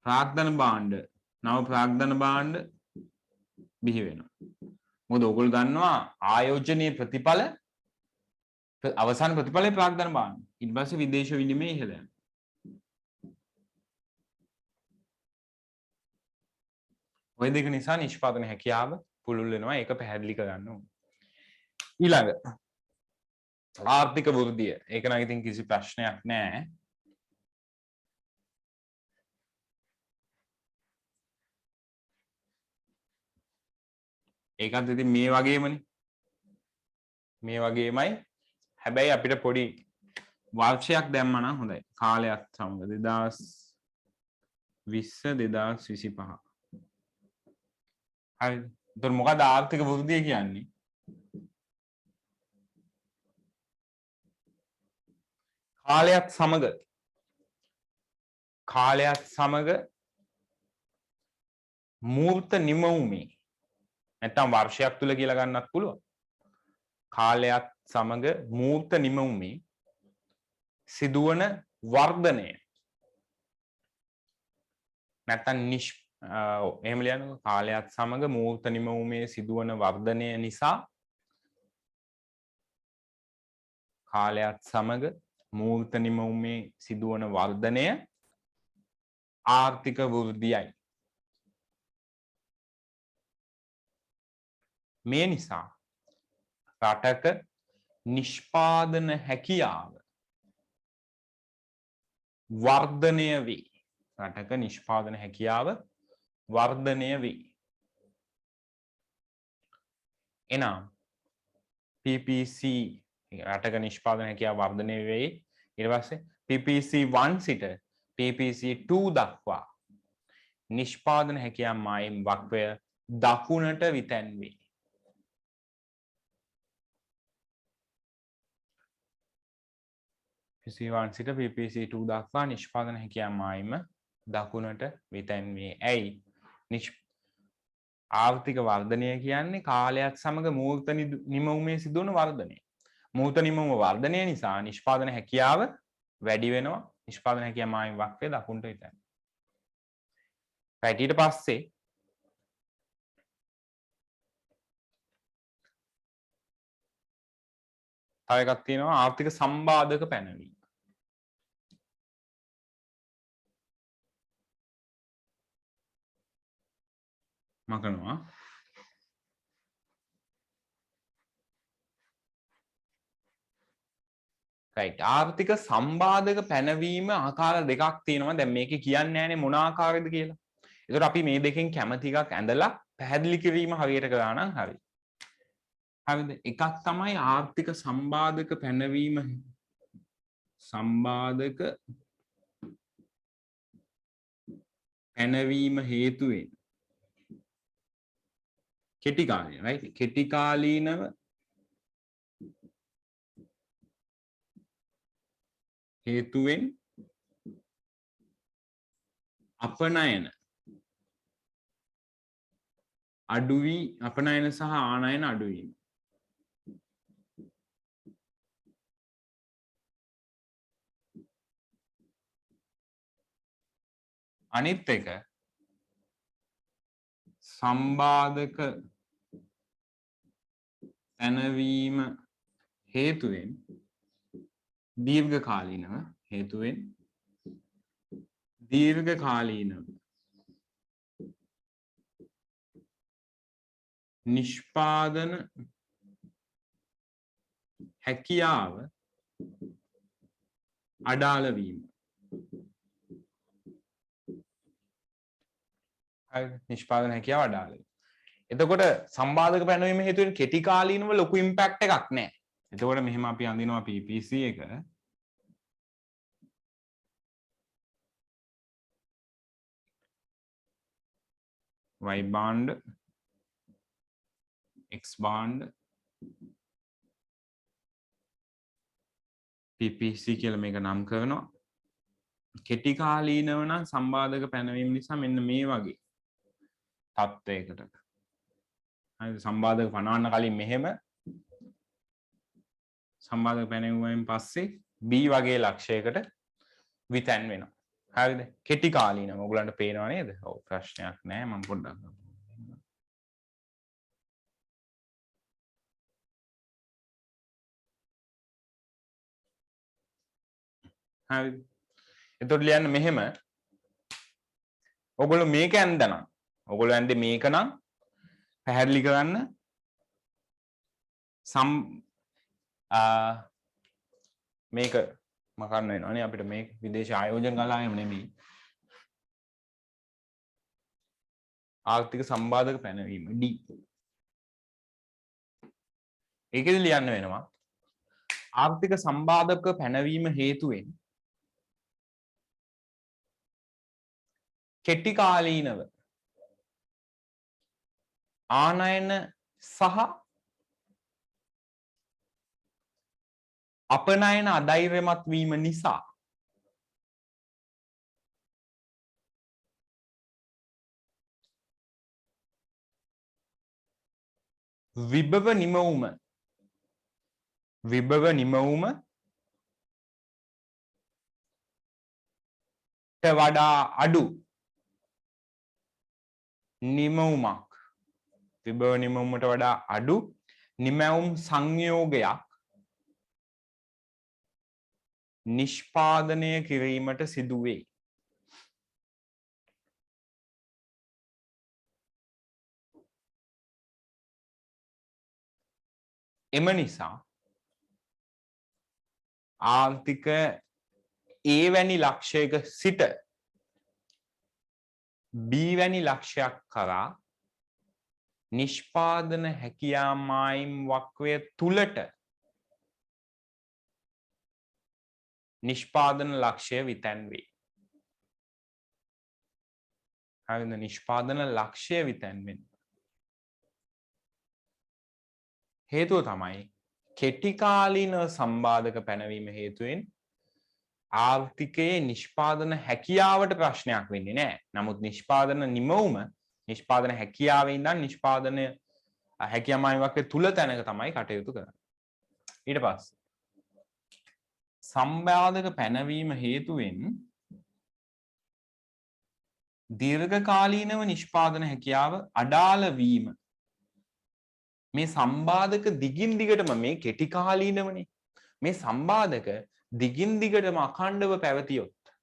Speaker 1: ප්‍රාග්ධන භාණ්ඩ, නව ප්‍රාග්ධන භාණ්ඩ බිහි වෙනවා. මොකද ඔයගොල්ලෝ දන්නවා ආයෝජනයේ ප්‍රතිඵල අවසාන ප්‍රතිඵලයේ ප්‍රාග්ධන භාණ්ඩ. ඊට පස්සේ විදේශ විනිමය ඉහළ යනවා. ඔය දෙක නිසා නිෂ්පාදන හැකියාව පුළුල් වෙනවා. ඒක පැහැදිලි කරගන්න ඕනේ. ඊළඟ ආර්ථික වෘද්ධිය. ඒක නම් ඉතින් කිසි ප්‍රශ්නයක් නැහැ. ඒකත් ඉතින් මේ වගේමනේ. මේ වගේමයි. හැබැයි අපිට පොඩි වර්ෂයක් දැම්මා නම් හොඳයි. කාලයක් සමග 2020 2025. හරිද? එතකොට මොකද ආර්ථික වෘද්ධිය කියන්නේ? කාලයක් සමග මූර්ත නිමවුමේ නැත්නම් වර්ෂයක් තුල කියලා ගන්නත් පුළුවන්. කාලයක් සමග මූර්ත නිමවුමේ සිදුවන වර්ධනය නැත්නම් එහෙම ලියන්නකෝ. කාලයක් සමග මූර්ත නිමවුමේ සිදුවන වර්ධනය නිසා කාලයක් සමග මූර්ත නිමවුමේ සිදුවන වර්ධනය ආර්ථික වෘද්ධියයි. මේ නිසා රටක නිෂ්පාදන හැකියාව වර්ධනය වේ. රටක නිෂ්පාදන හැකියාව වර්ධනය වේ. එනම් PPC රටක නිෂ්පාදන හැකියාව වර්ධනය වේ. ඊට පස්සේ PPC 1 සිට PPC 2 දක්වා නිෂ්පාදන හැකියාව මායිම් වක්‍රය දකුණට විතැන්වේ. PPC 1 සිට PPC 2 දක්වා නිෂ්පාදන හැකියාව මායිම දකුණට විතැන්වේ. ඇයි? ආර්ථික වර්ධනය කියන්නේ කාලයක් සමග මූර්ත නිමවුමේ සිදුවන වර්ධනය. මූර්ත නිමවුම වර්ධනය නිසා නිෂ්පාදන හැකියාව වැඩි වෙනවා. නිෂ්පාදන හැකියාව මායිම වක්‍රය දකුණට විතැන්වේ. ඊට පස්සේ තව එකක් තියෙනවා ආර්ථික සම්බාධක පැනවීම. මකනවා රයිට්. ආර්ථික සම්බාධක පැනවීම ආකාර දෙකක් තියෙනවා. දැන් මේකේ කියන්නේ නැහැනේ මොන ආකාරයකද කියලා. ඒතකොට අපි මේ දෙකෙන් කැමති එකක් ඇඳලා පැහැදිලි කිරීම හරියට කරා නම් හරි. හරිද? එකක් තමයි ආර්ථික සම්බාධක පැනවීම. සම්බාධක පැනවීම හේතුවෙන් කෙටි කාලීන රයිට්. කෙටි කාලීනව හේතුවෙන් අපනයන අඩුවී අපනයන සහ ආනයන අඩුවීම. අනිත් එක සම්බාධක පැනවීම හේතුවෙන් දීර්ඝකාලීනව නිෂ්පාදන හැකියාව අඩාල වීම. නිෂ්පාදන හැකියාව අඩාල වීම. එතකොට සම්බාධක පැනවීම හේතුවෙන් කෙටි කාලීනව ලොකු ඉම්පැක්ට් එකක් නැහැ. එතකොට මෙහෙම අපි අඳිනවා PPC එක y band x band PPC කියලා මේක නම් කරනවා. කෙටි කාලීනව නම් සම්බාධක පැනවීම නිසා මෙන්න මේ වගේ තත්ත්වයකට. හරි සම්බාධක පනවන්න කලින් මෙහෙම සම්බාධක පැනවීමෙන් පස්සේ B වගේ ලක්ෂයකට විතැන් වෙනවා. හරිද? කෙටි කාලීනව ඔයගලන්ට පේනව නේද? ඔව් ප්‍රශ්නයක් නැහැ. මම පොඩ්ඩක් හරිද? එතකොට ලියන්න මෙහෙම ඔයගොල්ලෝ මේක ඇන්දනම් ඔයගොල්ලෝ යන්නේ මේක නම් පැහැදිලි කරන්න මේක මකන්න වෙනවානේ අපිට මේක විදේශ ආයෝජන කලාවෙම නෙමෙයි ආර්ථික සම්බාධක පැනවීම D ඒකෙදි ලියන්න වෙනවා ආර්ථික සම්බාධක පැනවීම හේතුවෙන් කෙටි කාලීනව ආනයන සහ අපනයන අධෛර්යමත් වීම නිසා විභව නිමවුම ට වඩා අඩු නිමවුමක් විභව නිමවුමට වඩා අඩු නිමැවුම් සංයෝගයක් නිෂ්පාදනය කිරීමට සිදුවේ. එම නිසා ආර්ථික A වැනි ලක්ෂයක සිට B වැනි ලක්ෂයක් කරා නිෂ්පාදන හැකියා මායිම් වක්‍රය තුලට නිෂ්පාදන ලක්ෂය විතැන්වේ. හරිද? නිෂ්පාදන ලක්ෂය විතැන්වෙන. හේතුව තමයි කෙටි කාලීන සම්බාධක පැනවීම හේතුවෙන් ආර්ථිකයේ නිෂ්පාදන හැකියාවට ප්‍රශ්නයක් වෙන්නේ නැහැ. නමුත් නිෂ්පාදන නිමවුම නිෂ්පාදන හැකියාවේ ඉඳන් නිෂ්පාදන හැකියා මායිම් වක්‍රය තුල තැනක තමයි කටයුතු කරන්නේ. ඊට පස්සේ සම්බාධක පැනවීම හේතුවෙන් දීර්ඝකාලීනව නිෂ්පාදන හැකියාව අඩාල වීම මේ සම්බාධක දිගින් දිගටම මේ කෙටි කාලීනවනේ මේ සම්බාධක දිගින් දිගටම අඛණ්ඩව පැවතියොත්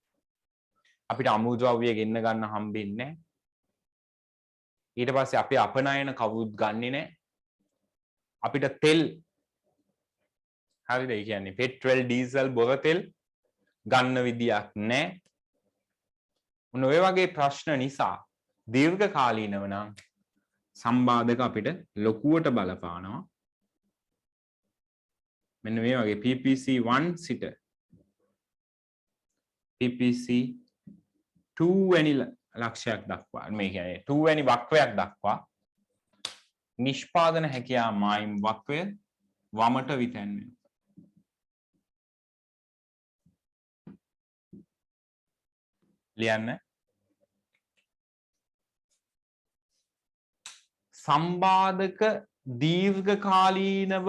Speaker 1: අපිට අමුද්‍රව්‍ය ගෙන්න ගන්න හම්බෙන්නේ නැහැ. ඊට පස්සේ අපි අපනයන කවුරුත් ගන්නෙ නැහැ. අපිට තෙල් හරිද? ඒ කියන්නේ පෙට්‍රල් ඩීසල් බොර තෙල් ගන්න විදියක් නැහැ. මොන ඔය වගේ ප්‍රශ්න නිසා දීර්ඝ කාලීනව නම් සම්බාධක අපිට ලොකුවට බලපානවා. මෙන්න මේ වගේ PPC 1 සිට PPC 2 වැනි ලක්ෂයක් දක්වා මේ කියන්නේ 2 වැනි වක්‍රයක් දක්වා නිෂ්පාදන හැකියා මායිම් වක්‍රය වමට විතැන්වෙනවා. ලියන්න සම්බාධක දීර්ඝකාලීනව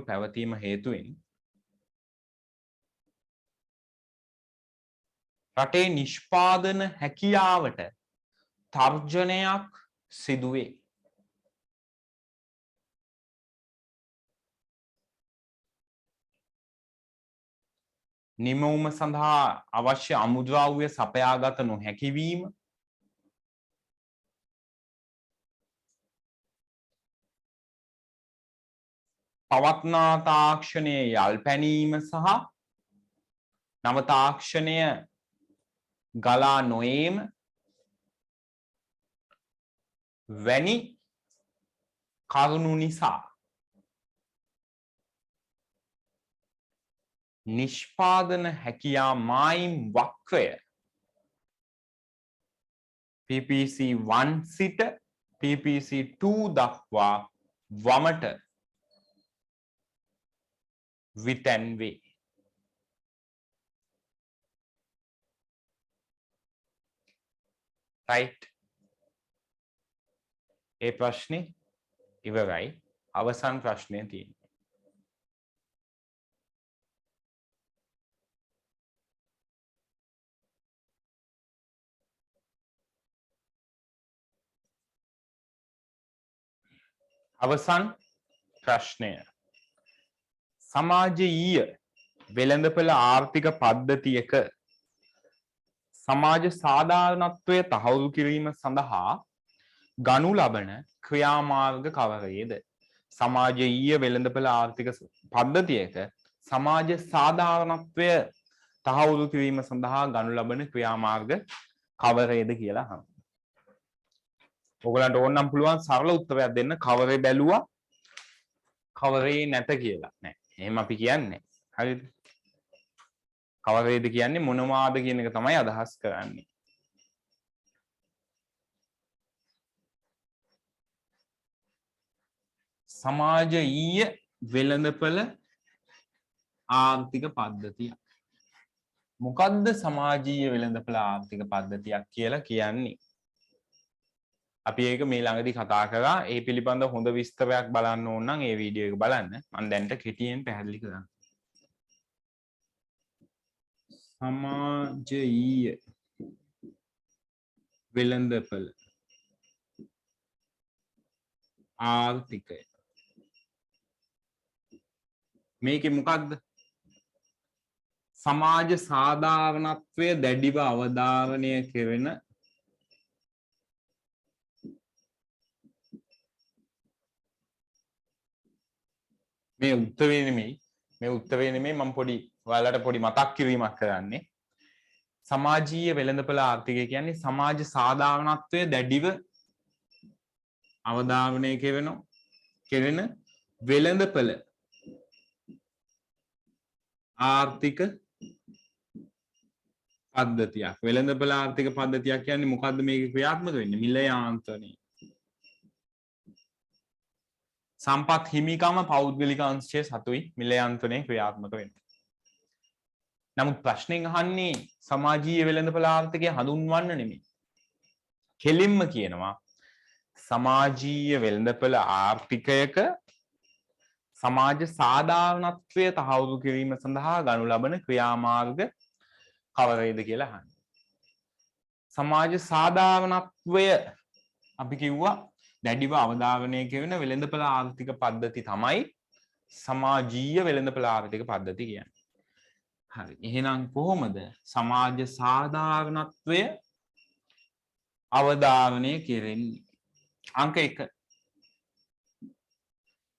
Speaker 1: පැවතීම හේතුවෙන් රටේ නිෂ්පාදන හැකියාවට තර්ජනයක් සිදුවේ. නිමවුම සඳහා අවශ්‍ය අමුද්‍රව්‍ය සපයාගත නොහැකි වීම පවත්නා තාක්ෂණයේ යල් පැනීම සහ නව තාක්ෂණය ගලා නොයීම වැනි කරුණු නිසා නිෂ්පාදන හැකියා මායිම් වක්‍රය PPC 1 සිට PPC 2 දක්වා වමට විතැන්වේ. right? ඒ ප්‍රශ්නේ ඉවරයි. අවසන් ප්‍රශ්නය තියෙනවා. අවසන් ප්‍රශ්නය සමාජීය වෙළඳපොළ ආර්ථික පද්ධතියක සමාජ සාධාරණත්වය තහවුරු කිරීම සඳහා ගනු ලබන ක්‍රියාමාර්ග කවරේද? සමාජීය වෙළඳපළ ආර්ථික පද්ධතියක සමාජ සාධාරණත්වය තහවුරු කිරීම සඳහා ගනු ලබන ක්‍රියාමාර්ග කවරේද කියලා අහනවා. ඔයගලන්ට ඕන නම් පුළුවන් සරල උත්තරයක් දෙන්න. කවරේ බැලුවා කවරේ නැත කියලා. නෑ. එහෙම අපි කියන්නේ. හරිද? කවරේද කියන්නේ මොනවාද කියන එක තමයි අදහස් කරන්නේ. සමාජීය වෙළඳපළ ආර්ථික පද්ධතිය. මොකද්ද සමාජීය වෙළඳපළ ආර්ථික පද්ධතියක් කියලා කියන්නේ? අපි ඒක මේ ළඟදී කතා කරා. ඒ පිළිබඳ හොඳ විස්තරයක් බලන්න ඕන නම් ඒ වීඩියෝ එක බලන්න. මම දැන්ට කෙටියෙන් පැහැදිලි කරන්න. සමාජීය වෙළඳපළ ආර්ථිකය මේකේ මොකක්ද? සමාජ සාධාරණත්වය දැඩිව අවධාරණය කෙරෙන මේ උත්තරේ නෙමෙයි මම පොඩි ඔයාලට පොඩි මතක් කිරීමක් කරන්නේ. සමාජීය වෙළඳපළ ආර්ථිකය කියන්නේ සමාජ සාධාරණත්වය දැඩිව අවධාරණය කෙරෙන වෙළඳපළ ආර්ථික පද්ධතියක්. වෙළඳපළ ආර්ථික පද්ධතියක් කියන්නේ මොකද්ද මේක ක්‍රියාත්මක වෙන්නේ? මිල යාන්ත්‍රණය. සම්පත් හිමිකම පෞද්ගලික අංශය සතුයි මිල යාන්ත්‍රණය ක්‍රියාත්මක වෙන්නේ. නමුත් ප්‍රශ්නෙන් අහන්නේ සමාජීය වෙළඳපළ ආර්ථිකය හඳුන්වන්න නෙමෙයි. කෙලින්ම කියනවා සමාජීය වෙළඳපළ ආර්ථිකයක සමාජ සාධාරණත්වය තහවුරු කිරීම සඳහා ගනු ලබන ක්‍රියාමාර්ග කවරේද කියලා අහන්නේ. සමාජ සාධාරණත්වය අපි කිව්වා දැඩිව අවධාරණය කෙරෙන වෙළඳපළ ආර්ථික පද්ධති තමයි සමාජීය වෙළඳපළ ආර්ථික පද්ධති කියන්නේ. හරි. එහෙනම් කොහොමද සමාජ සාධාරණත්වය අවධාරණය කෙරෙන්නේ? අංක 1.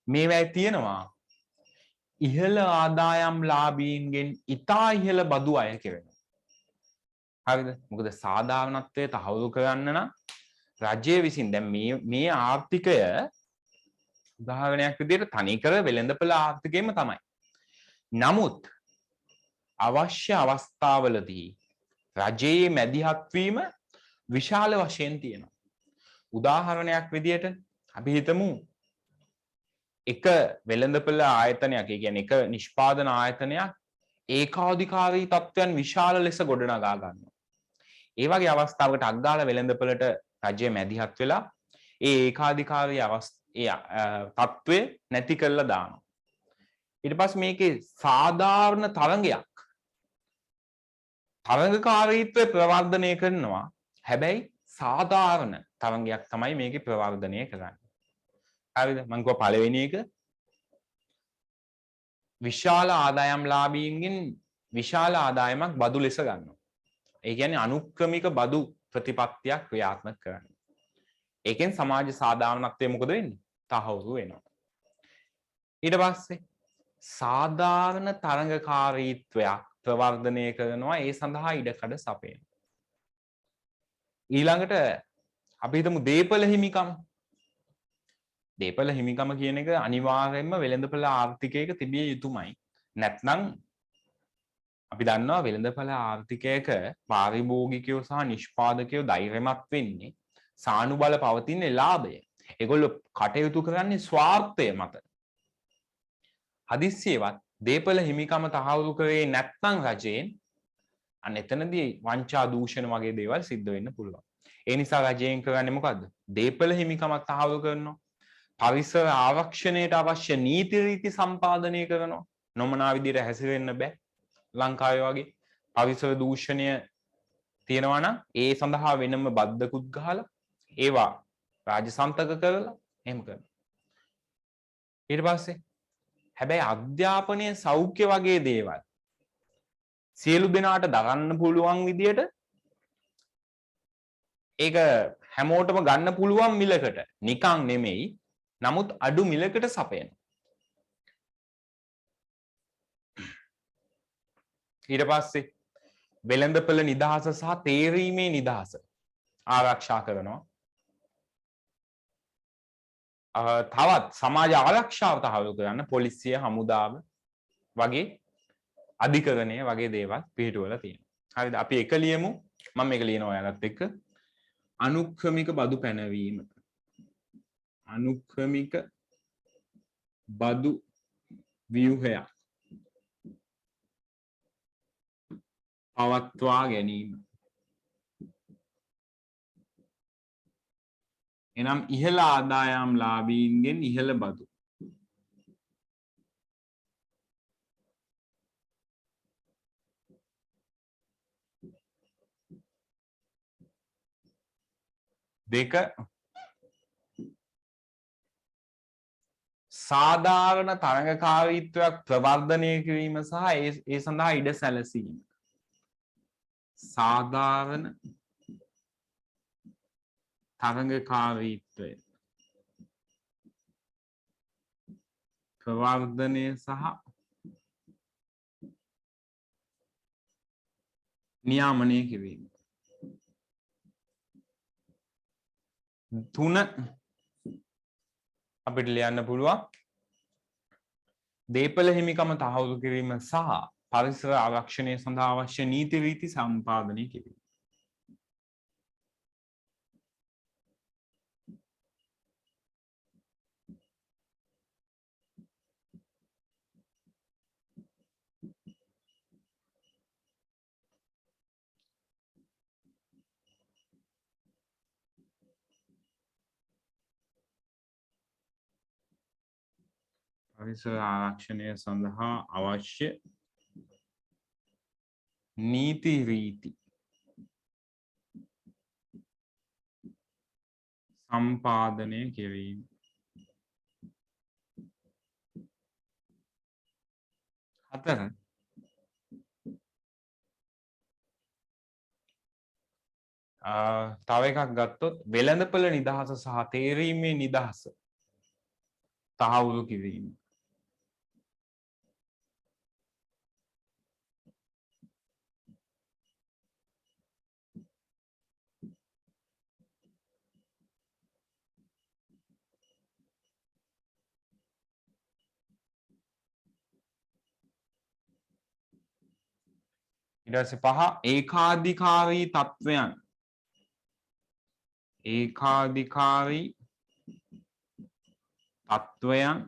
Speaker 1: මේවැයි තියෙනවා ඉහළ ආදායම් ලාභීන්ගෙන් ඉතා ඉහළ බදු අය කෙරෙනවා. හරිද? මොකද සාධාරණත්වය තහවුරු කරන්න නම් රජය විසින් දැන් මේ ආර්ථිකය උදාහරණයක් විදිහට තනිකර වෙළඳපළ ආර්ථිකයම තමයි. නමුත් අවශ්‍ය අවස්ථාවලදී රජයේ මැදිහත් වීම විශාල වශයෙන් තියෙනවා. උදාහරණයක් විදිහට අපි හිතමු එක වෙළඳපළ ආයතනයක්, ඒ කියන්නේ එක නිෂ්පාදන ආයතනයක් ඒකාධිකාරී තත්ත්වයන් විශාල ලෙස ගොඩනගා ගන්නවා. ඒ වගේ අවස්ථාවකට අග්ගාල වෙළඳපළට රජය මැදිහත් වෙලා ඒ ඒකාධිකාරී තත්ත්වය නැති කරලා දානවා. ඊට පස්සේ මේකේ සාධාරණ තරඟකාරීත්වය ප්‍රවර්ධනය කරනවා. හැබැයි සාධාරණ තරඟයක් තමයි මේකේ ප්‍රවර්ධනය කරන්නේ. හරිද? මම කිව්වා පළවෙනි එක විශාල ආදායම් ලාභීන්ගෙන් විශාල ආදායමක් බදු ලෙස ගන්නවා. ඒ කියන්නේ අනුක්‍රමික බදු ප්‍රතිපත්තියක් ක්‍රියාත්මක කරනවා. ඒකෙන් සමාජ සාධාරණත්වය මොකද වෙන්නේ? තහවුරු වෙනවා. ඊට පස්සේ සාධාරණ තරඟකාරීත්වයක් ප්‍රවර්ධනය කරනවා. ඒ සඳහා ඉඩකඩ සපයනවා. ඊළඟට අපි හිතමු දීපල හිමිකම. දීපල හිමිකම කියන එක අනිවාර්යයෙන්ම වෙළඳපළ ආර්ථිකයක තිබිය යුතුමයි. නැත්නම් අපි දන්නවා වෙළඳපළ ආර්ථිකයක පාරිභෝගිකයෝ සහ නිෂ්පාදකයෝ ධෛර්යමත් වෙන්නේ සානුබල පවතින ලාභය. ඒගොල්ලෝ කටයුතු කරන්නේ ස්වාර්ථය මත. හදිස්සියවත් දීපල හිමිකම තහවුරු කරේ නැත්නම් රජයෙන් අන්න එතනදී වංචා දූෂණ වගේ දේවල් සිද්ධ වෙන්න පුළුවන්. ඒ නිසා රජයෙන් කරන්නේ මොකද්ද? දීපල හිමිකමක් තහවුරු කරනවා. පරිසර ආරක්ෂණයට අවශ්‍ය නීති රීති සම්පාදනය කරනවා. නොමනා විදිහට හැසිරෙන්න බෑ. ලංකාවේ වගේ පරිසර දූෂණය තියෙනවා නම් ඒ සඳහා වෙනම බද්දකුත් ගහලා ඒවා රාජසන්තක කරලා එහෙම කරනවා. ඊට පස්සේ හැබැයි අධ්‍යාපනය සෞඛ්‍ය වගේ දේවල් සියලු දෙනාට දරන්න පුළුවන් විදියට ඒක හැමෝටම ගන්න පුළුවන් මිලකට නිකන් නෙමෙයි. නමුත් අඩු මිලකට සපයන. ඊට පස්සේ වෙළඳපොළ නිදහස සහ තේරීමේ නිදහස ආරක්ෂා කරනවා. තවත් සමාජ ආරක්ෂාව තහවුරු කරන්න පොලිසිය හමුදාව වගේ අධිකරණය වගේ දේවල් පිළිටුවලා තියෙනවා. හරිද? අපි එක ලියමු. මම මේක ලියනවා ඔයාලත් එක්ක. අනුක්‍රමික බදු පැනවීම. අනුක්‍රමික බදු ව්‍යුහයක් පවත්වා ගැනීම. එනම් ඉහළ ආදායම් ලාභීන්ගෙන් ඉහළ බදු. දෙක සාධාරණ තරඟකාරීත්වයක් ප්‍රවර්ධනය කිරීම සහ ඒ සඳහා ඉඩ සැලසීම. සාධාරණ තරඟකාරීත්වය ප්‍රවර්ධනය සහ නියාමනය කිරීම. 3 අපිට ලියන්න පුළුවන් දේපල හිමිකම තහවුරු කිරීම සහ පරිසර ආරක්ෂණය සඳහා අවශ්‍ය නීති රීති සම්පාදනය කිරීම. පරිසර ආරක්ෂණය සඳහා අවශ්‍ය නීති රීති සම්පාදනය කිරීම. හතර තව එකක් ගත්තොත් වෙළඳපොළ නිදහස සහ තේරීමේ නිදහස තහවුරු කිරීම. ඊට පස්සේ 5 ඒකාධිකාරී තත්වයන්. ඒකාධිකාරී තත්වයන්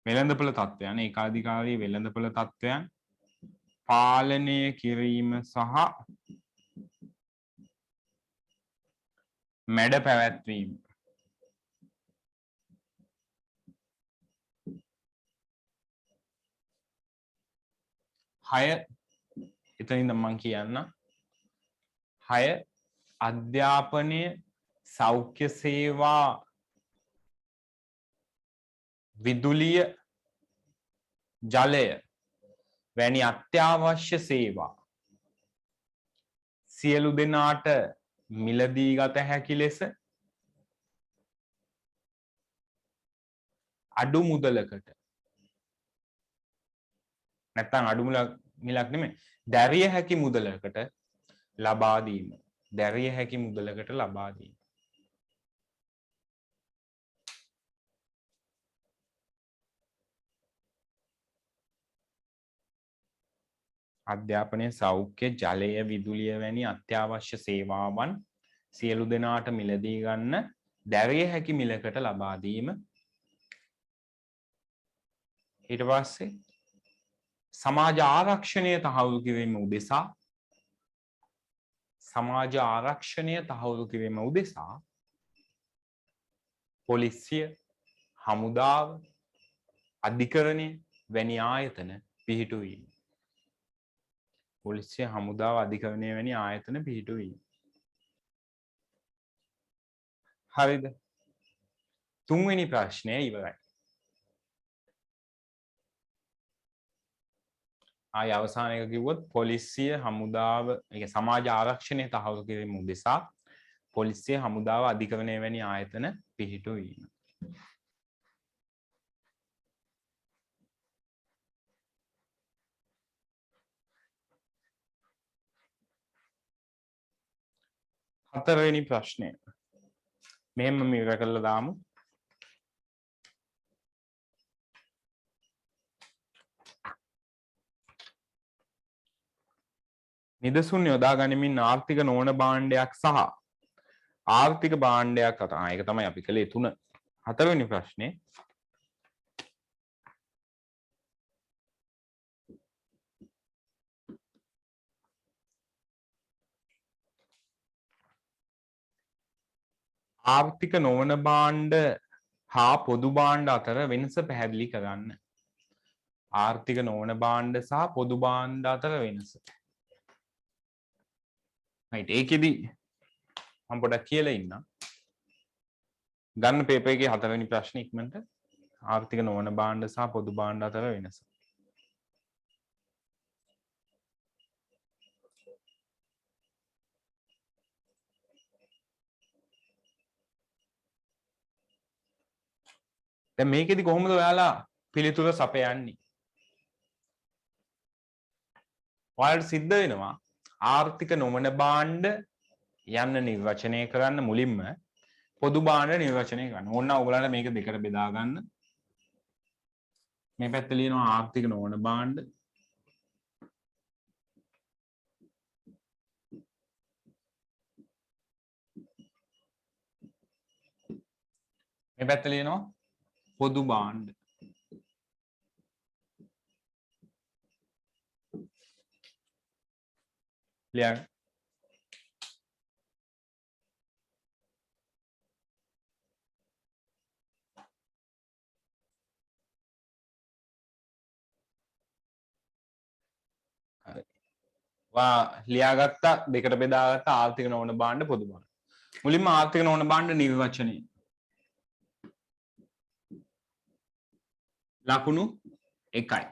Speaker 1: වෙළඳපොළ තත්වයන් ඒකාධිකාරී වෙළඳපොළ තත්වයන් පාලනය කිරීම සහ මැඩ පැවැත්වීම. හය එතනින්ද මම කියන්න. 6 අධ්‍යාපනය සෞඛ්‍ය සේවා විදුලිය ජලය වැනි අත්‍යවශ්‍ය සේවා සියලු දෙනාට මිලදී ගත හැකි ලෙස අඩු මුදලකට නැත්නම් අඩු මිලක් නෙමෙයි දැරිය හැකි මුදලකට ලබා දීම. දැරිය හැකි මුදලකට ලබා දීම. අධ්‍යාපනය සෞඛ්‍ය ජලය විදුලිය වැනි අත්‍යවශ්‍ය සේවාවන් සියලු දෙනාට මිලදී ගන්න දැරිය හැකි මිලකට ලබා දීම. ඊට පස්සේ සමාජ ආරක්ෂණය තහවුරු කිරීම උදෙසා සමාජ ආරක්ෂණය තහවුරු කිරීම උදෙසා පොලිසිය හමුදාව අධිකරණය වැනි ආයතන පිහිටුවීම. පොලිසිය හමුදාව අධිකරණය වැනි ආයතන පිහිටුවීම. හරිද? 3 වෙනි ප්‍රශ්නය ඉවරයි. ආය අවසාන එක කිව්වොත් පොලිසිය හමුදාව ඒ සමාජ ආරක්ෂණය තහවුරු කිරීම උදෙසා පොලිසිය හමුදාව අධිකරණය වැනි ආයතන පිහිටුවීම. හතරවෙනි ප්‍රශ්නය මෙහෙම ඉවර කරලා දාමු. නිදසුන් යොදා ගනිමින් ආර්ථික නොවන භාණ්ඩයක් සහ ආර්ථික භාණ්ඩයක් අතර ඒක තමයි අපි කළේ 3. හතරවෙනි ප්‍රශ්නේ ආර්ථික නොවන භාණ්ඩ හා පොදු භාණ්ඩ අතර වෙනස පැහැදිලි කරන්න. ආර්ථික නොවන භාණ්ඩ සහ පොදු භාණ්ඩ අතර වෙනස. right ඒකෙදි මම පොඩ්ඩක් කියලා ඉන්නම්. ගන්න පේපර් එකේ හතරවෙනි ප්‍රශ්නේ ඉක්මනට ආර්ථික නොවන භාණ්ඩ සහ පොදු භාණ්ඩ අතර වෙනස. දැන් මේකෙදි කොහොමද ඔයාලා පිළිතුර සපයන්නේ? ඔයාලට සිද්ධ වෙනවා ආර්ථික නොවන භාණ්ඩ යන්න නිර්වචනය කරන්න මුලින්ම පොදු භාණ්ඩ නිර්වචනය කරන්න. ඕන්න ඔයගලන්ට මේක දෙකට බෙදා ගන්න. මේ පැත්තේ ලියනවා ආර්ථික නොවන භාණ්ඩ. මේ පැත්තේ ලියනවා පොදු භාණ්ඩ. ලියන්න. ලියාගත්ත දෙකට බෙදාගත්ත ආර්ථික නොවන භාණ්ඩ පොදු භාණ්ඩ. මුලින්ම ආර්ථික නොවන භාණ්ඩ නිර්වචනය. ලකුණු 1යි.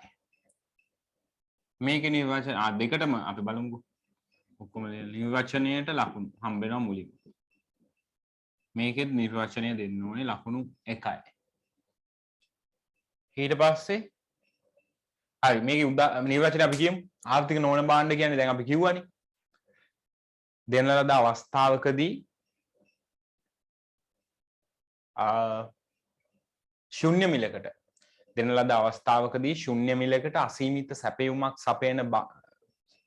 Speaker 1: මේකේ නිර්වචන දෙකටම අපි බලමුකෝ. ඔක්කොම නිර්වචනයේට ලකුණු හම්බ වෙනවා මුලින්ම. මේකෙත් නිර්වචනය දෙන්න ඕනේ ලකුණු 1යි. ඊට පස්සේ හරි මේකේ නිර්වචනය අපි කියමු. ආර්ථික නොවන භාණ්ඩ කියන්නේ දැන් අපි කිව්වනේ. දෙන ලද අවස්ථාවකදී ශුන්‍ය මිලකට දෙන ලද අවස්ථාවකදී ශුන්‍ය මිලකට අසීමිත සැපයුමක් සපයන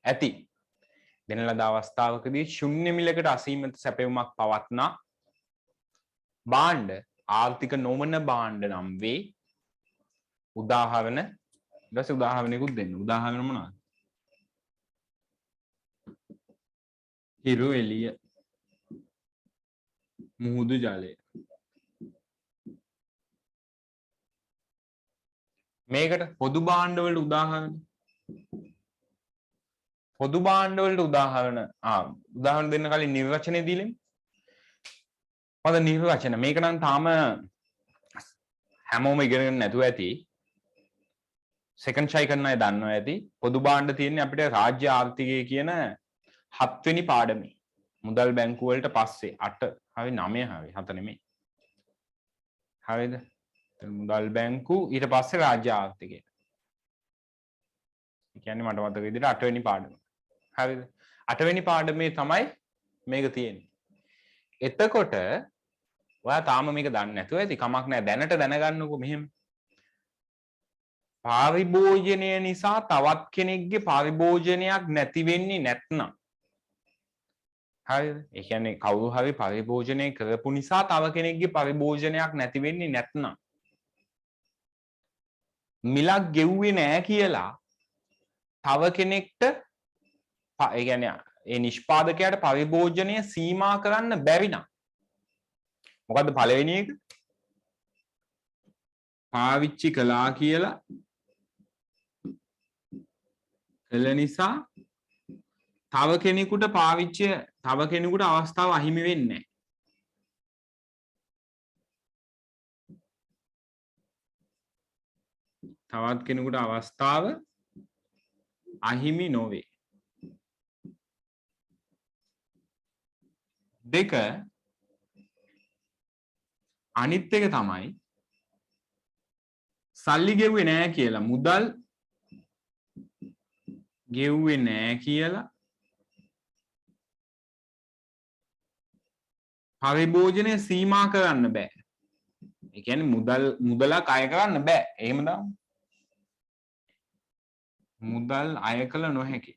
Speaker 1: ඇති. දෙන ලද අවස්ථාවකදී ශුන්‍ය මිලකට අසීමිත සැපයුමක් පවත්නා භාණ්ඩ ආර්ථික නොවන භාණ්ඩ නම් වේ. උදාහරණ ඊට පස්සේ උදාහරණයකුත් දෙන්න. උදාහරණ මොනවාද? හිරු එළිය, මුහුදු ජලය. මේකට පොදු භාණ්ඩ වලට උදාහරණ. පොදු භාණ්ඩ වලට උදාහරණ උදාහරණ දෙන්න කලින් නිර්වචනය දීලෙමු. මොකද නිර්වචන මේක නම් තාම හැමෝම ඉගෙනගෙන නැතුව ඇති. සෙකන්ඩ් ෂයි කරන අය දන්නවා ඇති. පොදු භාණ්ඩ තියෙන්නේ අපිට රාජ්‍ය ආර්ථිකය කියන 7 වෙනි පාඩමේ. මුදල් බැංකුව වලට පස්සේ 8 හරි 9 හරි 7 නෙමෙයි. හරිද? මුදල් බැංකු ඊට පස්සේ රාජ්‍ය ආර්ථිකය. ඒ කියන්නේ මට මතක විදිහට 8 වෙනි පාඩම. හරිද? 8 වෙනි පාඩමේ තමයි මේක තියෙන්නේ. එතකොට ඔයා තාම මේක දන්නේ නැතුව ඇති. කමක් නැහැ දැනට දැනගන්නකො මෙහෙම. පාරිභෝජනය නිසා තවත් කෙනෙක්ගේ පාරිභෝජනයක් නැති වෙන්නේ නැත්නම් හරිද? ඒ කියන්නේ කවුරු හරි පරිභෝජනය කරපු නිසා තව කෙනෙක්ගේ පරිභෝජනයක් නැති වෙන්නේ නැත්නම් මිලක් ගෙව්වේ නැහැ කියලා තව කෙනෙක්ට ඒ කියන්නේ ඒ නිෂ්පාදකයාට පරිභෝජනය සීමා කරන්න බැරි නම් මොකද්ද පළවෙනි එක? පාවිච්චි කළා කියලා කළ නිසා තව කෙනෙකුට තව කෙනෙකුට අවස්ථාව අහිමි වෙන්නේ නැහැ. තවත් කෙනෙකුට අවස්ථාව අහිමි නොවේ. දෙක අනිත් එක තමයි සල්ලි ගෙව්වේ නෑ කියලා මුදල් ගෙව්වේ නෑ කියලා පරිභෝජනය සීමා කරන්න බෑ. ඒ කියන්නේ මුදලක් අය කරන්න බෑ. එහෙම දාමු. මුදල් අය කළ නොහැකි.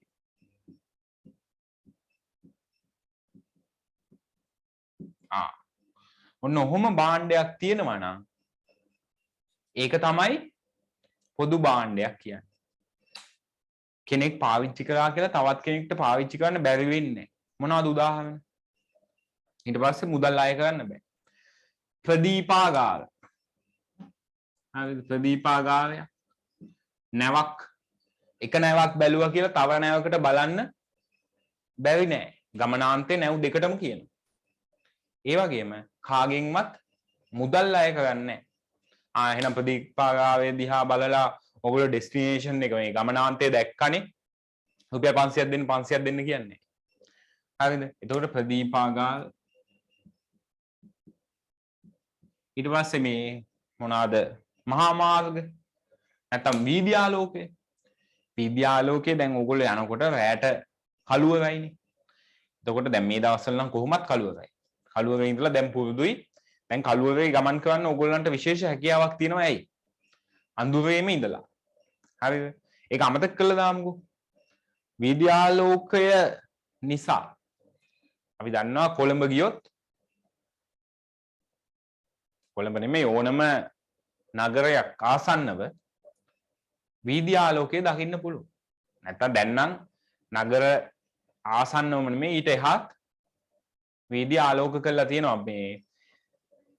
Speaker 1: ඔන්න ඔහොම භාණ්ඩයක් තියෙනවා නම් ඒක තමයි පොදු භාණ්ඩයක් කියන්නේ. කෙනෙක් පාවිච්චි කරා කියලා තවත් කෙනෙක්ට පාවිච්චි කරන්න බැරි වෙන්නේ. මොනවද උදාහරණ? ඊට පස්සේ මුදල් අය කරන්න බෑ. ප්‍රදීපාගාර. හරිද? ප්‍රදීපාගාරය. නැවක් එක නැවක් බැලුවා කියලා තව නැවකට බලන්න බැරි නෑ. ගමනාන්තේ නැව් දෙකටම කියනවා. ඒ වගේම කාගෙන්වත් මුදල් අය කරන්නේ නැහැ. එහෙනම් ප්‍රදීපාගාරය දිහා බලලා ඔයගොල්ලෝ ඩෙස්ටිනේෂන් එක මේ ගමනාන්තය දැක්කනේ. රුපියල් 500ක් දෙන්න 500ක් දෙන්න කියන්නේ. හරිද? එතකොට ප්‍රදීපාගාර ඊට පස්සේ මේ මොනවාද මහා මාර්ග නැත්නම් වීදි ආලෝකය. වීදි ආලෝකය දැන් ඕගොල්ලෝ යනකොට රැයට කළුවරයිනේ. එතකොට දැන් මේ දවස්වල නම් කොහොමත් කළුවරයි. කළුවරේ ඉඳලා දැන් පුරුදුයි. දැන් කළුවරේ ගමන් කරන්න ඕගොල්ලන්ට විශේෂ හැකියාවක් තියෙනවා. ඇයි? අඳුරේම ඉඳලා. හරිද? ඒක අමතක කළා දාමුකෝ. වීදි ආලෝකය නිසා අපි දන්නවා කොළඹ ගියොත් කොළඹ නෙමෙයි ඕනම නගරයක් ආසන්නව වීදි ආලෝකය දකින්න පුළුවන්. නැත්තම් දැන් නම් නගර ආසන්නවම නෙමෙයි ඊට එහාත් වීදි ආලෝක කරලා තියෙනවා. මේ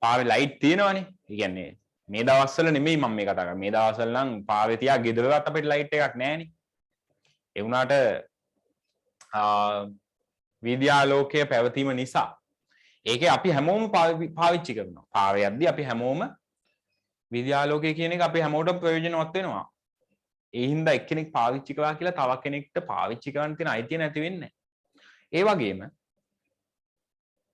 Speaker 1: පාරේ ලයිට් තියෙනවනේ. ඒ කියන්නේ මේ දවස්වල නෙමෙයි මම මේ කතා කරන්නේ. මේ දවස්වල නම් පාරේ තියා ගෙදරවත් අපිට ලයිට් එකක් නැහැනේ. ඒ වුණාට වීදි ආලෝකය පැවතීම නිසා ඒකේ අපි හැමෝම පාවිච්චි කරනවා. පාරේ යද්දී අපි හැමෝම වීදි ආලෝකය කියන එක අපි හැමෝටම ප්‍රයෝජනවත් වෙනවා. ඒ හින්දා එක්කෙනෙක් පාවිච්චි කළා කියලා තව කෙනෙක්ට පාවිච්චි කරන්න තියෙන අයිතිය නැති වෙන්නේ නැහැ. ඒ වගේම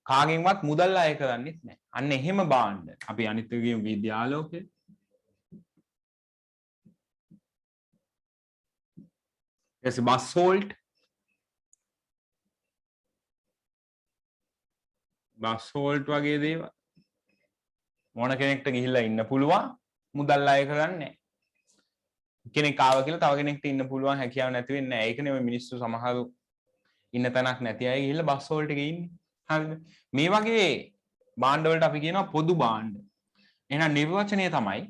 Speaker 1: කාගෙන්වත් මුදල් අය කරන්නේත් නැහැ. අන්න එහෙම බාණ්ඩ. අපි අනිත් එක කියමු වීදි ආලෝකය. S bus halt. Bus halt වගේ දේවල්. මොන කෙනෙක්ට ගිහිල්ලා ඉන්න පුළුවන් මුදල් අය කරන්නේ නැහැ. කෙනෙක් ආව කියලා තව කෙනෙක්ට ඉන්න පුළුවන් හැකියාව නැති වෙන්නේ නැහැ. ඒකනේ ඔය මිනිස්සු සමහරු ඉන්න තැනක් නැති අය ගිහිල්ලා බස් හෝල්ට් එකේ ඉන්නේ. හරිද? මේ වගේ භාණ්ඩ වලට අපි කියනවා පොදු භාණ්ඩ. එහෙනම් නිර්වචනය තමයි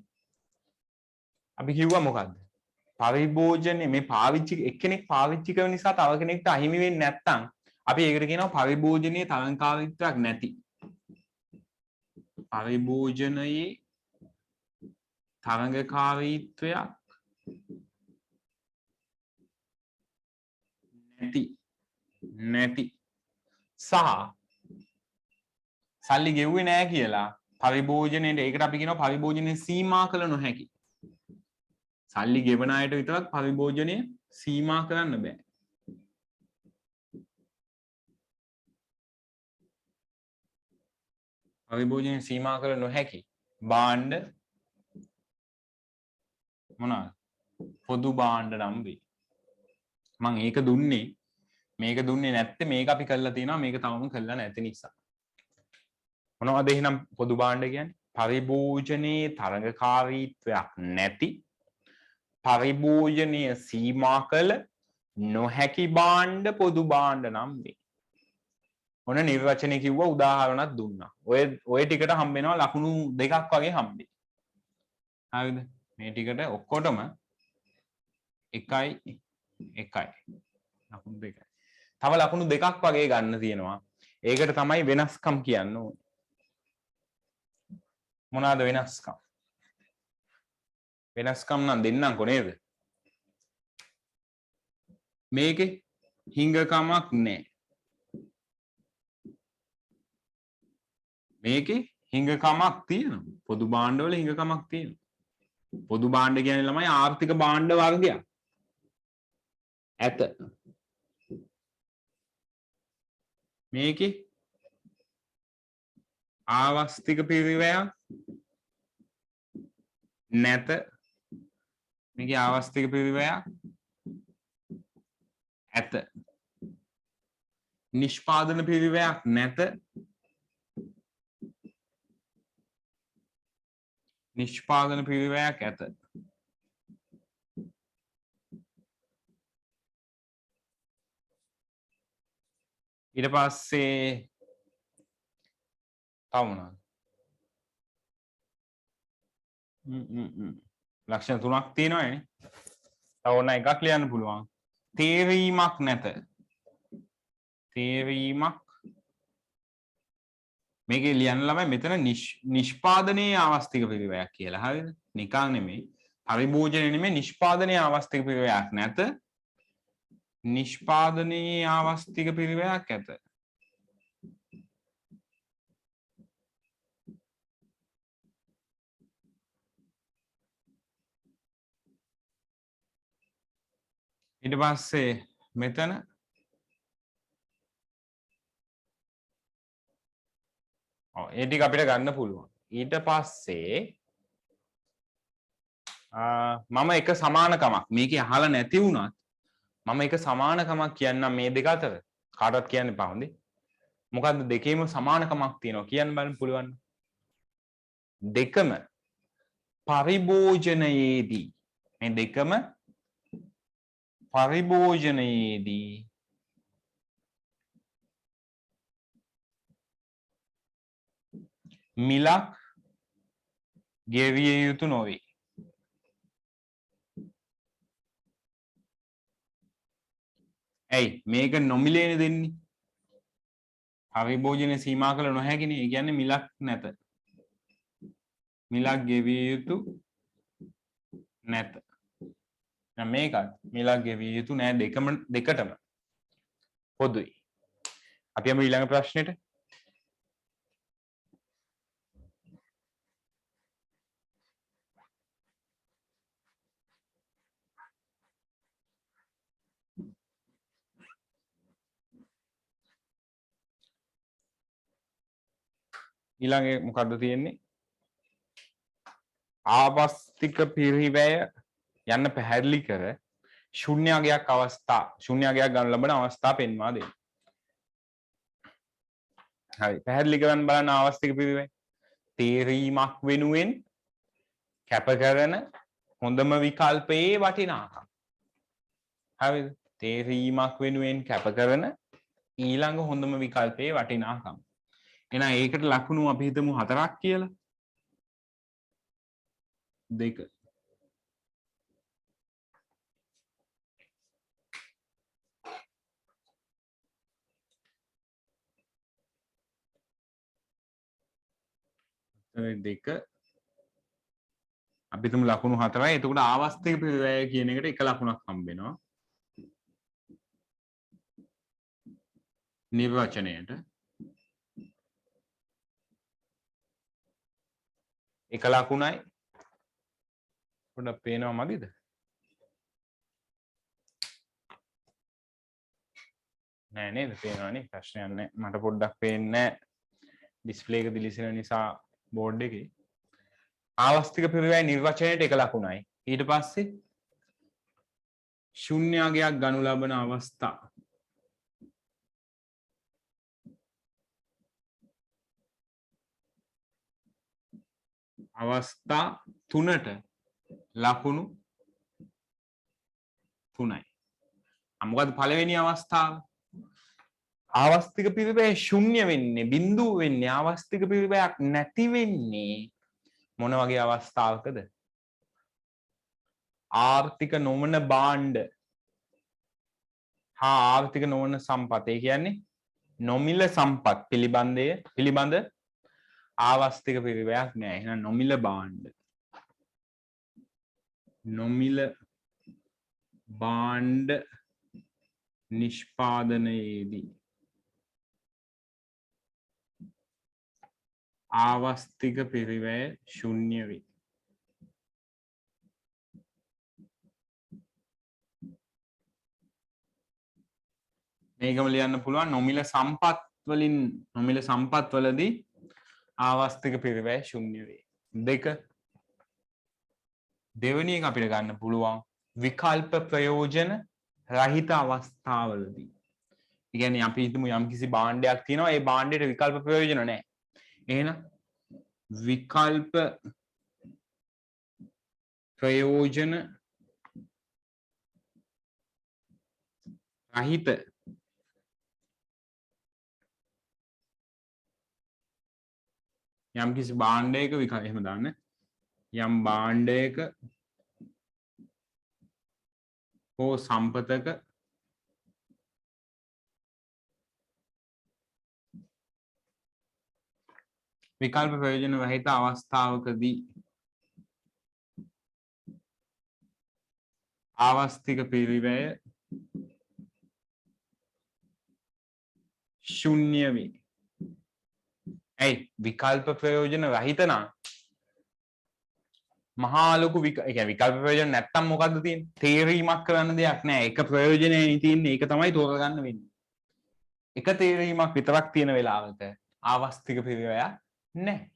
Speaker 1: අපි කිව්වා මොකද්ද? පරිභෝජනයේ මේ පාවිච්චි එක්කෙනෙක් පාවිච්චි කරන නිසා තව කෙනෙක්ට අහිමි වෙන්නේ නැත්නම් අපි ඒකට කියනවා පරිභෝජනයේ තරංකාරීත්වයක් නැති. පරිභෝජනයේ තරංගකාරීත්වයක් නැති සහ සල්ලි ගෙව්වේ නෑ කියලා පරිභෝජනයේට ඒකට අපි කියනවා පරිභෝජනයේ සීමා කළ නොහැකි. සල්ලි ගෙවන අයට විතරක් පරිභෝජනය සීමා කරන්න බෑ. පරිභෝජනය සීමා කළ නොහැකි භාණ්ඩ මොනවාද? පොදු භාණ්ඩ නම් වේ. මම ඒක දුන්නේ මේක දුන්නේ නැත්තේ මේක අපි කරලා තියෙනවා මේක තවම කරලා නැති නිසා. මොනවද එහෙනම් පොදු භාණ්ඩ කියන්නේ? පරිභෝජනයේ තරඟකාරීත්වයක් නැති පරිභෝජනය සීමා කළ නොහැකි භාණ්ඩ පොදු භාණ්ඩ නම් වේ. ඔන්න නිර්වචනය කිව්වා උදාහරණයක් දුන්නා. ඔය ටිකට හම්බ වෙනවා ලකුණු දෙකක් වගේ හම්බෙයි. හරිද? මේ ටිකට ඔක්කොටම 1 ලකුණු දෙකයි. තව ලකුණු දෙකක් වගේ ගන්න තියෙනවා. ඒකට තමයි වෙනස්කම් කියන්න ඕනේ. මොනවාද වෙනස්කම්? වෙනස්කම් නම් දෙන්නම්කො නේද? මේකේ හිඟකමක් නැහැ. මේකේ හිඟකමක් තියෙනවා. පොදු භාණ්ඩවල හිඟකමක් තියෙනවා. පොදු භාණ්ඩ කියන්නේ ළමයි ආර්ථික භාණ්ඩ වර්ගයක්. ඇත මේකේ ආවස්තික පිරිවැයක් නැත මේකේ ආවස්තික පිරිවැයක් ඇත නිෂ්පාදන පිරිවැයක් නැත නිෂ්පාදන පිරිවැයක් ඇත ඊට පස්සේ තව මොනවද ලක්ෂණ තුනක් තියෙනවානේ තව ඕන එකක් ලියන්න පුළුවන් තේරීමක් නැත තේරීමක් මේකේ ලියන්න ළමයි මෙතන නිෂ්පාදනයේ ආවස්තික පිරිවැයක් කියලා හරිද නිකන් නෙමෙයි පරිභෝජනයේ නෙමෙයි නිෂ්පාදනයේ ආවස්තික පිරිවැයක් නැත නිෂ්පාදනයේ ආවස්තික පිරිවැයක් ඇත ඊට පස්සේ මෙතන ඒ ටික අපිට ගන්න පුළුවන් ඊට පස්සේ මම එක සමානකමක් මේකේ අහලා නැති වුණත් මම එක සමානකමක් කියන්නම් මේ දෙක අතර කාටවත් කියන්න එපා හොඳේ මොකද්ද දෙකේම සමානකමක් තියෙනවා කියන්න බලන්න පුළුවන් දෙකම පරිභෝජනයේදී මේ දෙකම පරිභෝජනයේදී මිලක් ගෙවිය යුතු නොවේ ඇයි මේක නොමිලේනේ දෙන්නේ පරිභෝජනය සීමා කළ නොහැකිනේ ඒ කියන්නේ මිලක් නැත මිලක් ගෙවිය යුතු නැත මේකත් මිලක් ගෙවිය යුතු නෑ දෙකටම පොදුයි අපි යමු ඊළඟ ප්‍රශ්නෙට ඊළඟ මොකද්ද තියෙන්නේ ආවස්තික පිරිවැය යන්න පැහැදිලි කර ශුන්‍යාගයක් අවස්ථා ශුන්‍යාගයක් ගන්න ලබන අවස්ථා පෙන්වා දෙන්න. හරි පැහැදිලි කරන්න බලන්න ආවස්තික පිරිවැය තේරීමක් වෙනුවෙන් කැප කරන හොඳම විකල්පයේ වටිනාකම. හරිද? තේරීමක් වෙනුවෙන් කැප කරන ඊළඟ හොඳම විකල්පයේ වටිනාකම. එහෙනම් ඒකට ලකුණු අපි හිතමු 4ක් කියලා. 2 2 අපි තුමු ලකුණු 4යි. එතකොට ආවස්තික පිරිවැය කියන එකට එක ලකුණක් හම්බ වෙනවා. නිර්වචනයට එක ලකුණයි. පොඩ්ඩක් පේනවා මදිද? නෑ නේද? පේනවනේ ප්‍රශ්නයක් නෑ. මට පොඩ්ඩක් පේන්නේ නෑ. ඩිස්ප්ලේ එක දිලිසෙන නිසා බෝඩ් එකේ. ආවස්තික පිරිවැය නිර්වචනයට එක ලකුණයි. ඊට පස්සේ ශුන්‍යාගයක් ගනු ලබන අවස්ථා. අවස්ථා 3ට ලකුණු 3යි. මොකද පළවෙනි අවස්ථාව ආවස්තික පිරිවැය ශුන්‍ය වෙන්නේ බිඳුව වෙන්නේ ආවස්තික පිරිවැයක් නැති වෙන්නේ මොන වගේ අවස්ථාවකද? ආර්ථික නොවන භාණ්ඩ හා ආර්ථික නොවන සම්පත්. ඒ කියන්නේ නොමිල සම්පත් පිළිබඳ ආවස්තික පිරිවැයක් නෑ. එහෙනම් නොමිල භාණ්ඩ. නොමිල භාණ්ඩ නිෂ්පාදනයේදී ආවස්තික පිරිවැය ශුන්‍ය වේ. මේකම ලියන්න පුළුවන් නොමිල සම්පත් වලින් නොමිල සම්පත් වලදී ආවස්තික පිරිවැය ශුන්‍ය වේ. දෙක දෙවෙනි එක අපිට ගන්න පුළුවන් විකල්ප ප්‍රයෝජන රහිත අවස්ථාවලදී. ඒ කියන්නේ අපි හිතමු යම්කිසි භාණ්ඩයක් තියෙනවා ඒ භාණ්ඩයට විකල්ප ප්‍රයෝජන නැහැ. එහෙනම් විකල්ප ප්‍රයෝජන රහිත යම්කිසි භාණ්ඩයක එහෙම දාන්න යම් භාණ්ඩයක හෝ සම්පතක විකල්ප ප්‍රයෝජන රහිත අවස්ථාවකදී ආවස්තික පිරිවැය ශුන්‍ය වේ. ඇයි විකල්ප ප්‍රයෝජන රහිත නම් මහා ලොකු විකල්ප ප්‍රයෝජන නැත්තම් මොකද්ද තියෙන්නේ? තේරීමක් කරන්න දෙයක් නැහැ. එක ප්‍රයෝජනයයි තියෙන්නේ. ඒක තමයි තෝරගන්න වෙන්නේ. එක තේරීමක් විතරක් තියෙන වෙලාවක ආවස්තික පිරිවැයක් නැහැ.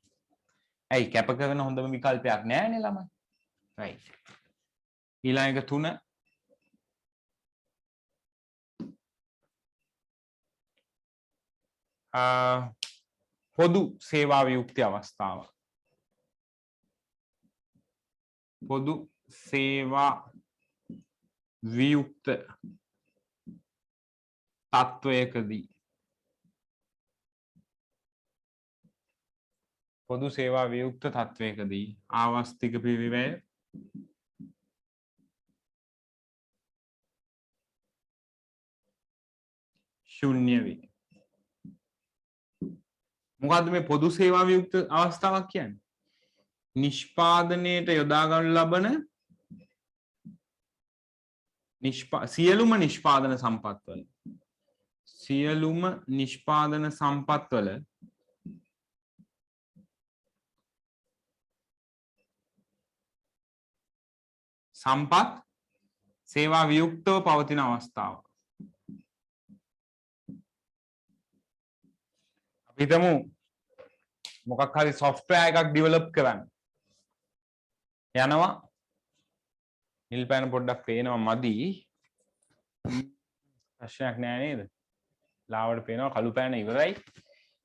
Speaker 1: ඇයි කැප කරන හොඳම විකල්පයක් නැහැනේ ළමයි. right. ඊළඟ එක 3 පොදු සේවා වියුක්ති අවස්ථාව. පොදු සේවා වියුක්ත තත්වයකදී පොදු සේවා වියුක්ත තත්වයකදී ආවස්තික පිරිවැය ශුන්‍ය වේ. මොකද්ද මේ පොදු සේවා වියුක්ත අවස්ථාවක් කියන්නේ? නිෂ්පාදනයට යොදා ගන්න ලබන සියලුම නිෂ්පාදන සම්පත්වල සම්පත් සේවා වියුක්තව පවතින අවස්ථාව. අපි හිතමු මොකක් හරි software එකක් develop කරන්න. යනවා නිල් පෑන පොඩ්ඩක් පේනවා මදි. ප්‍රශ්නයක් නෑ නේද? ලාවට පේනවා කළු පෑන ඉවරයි.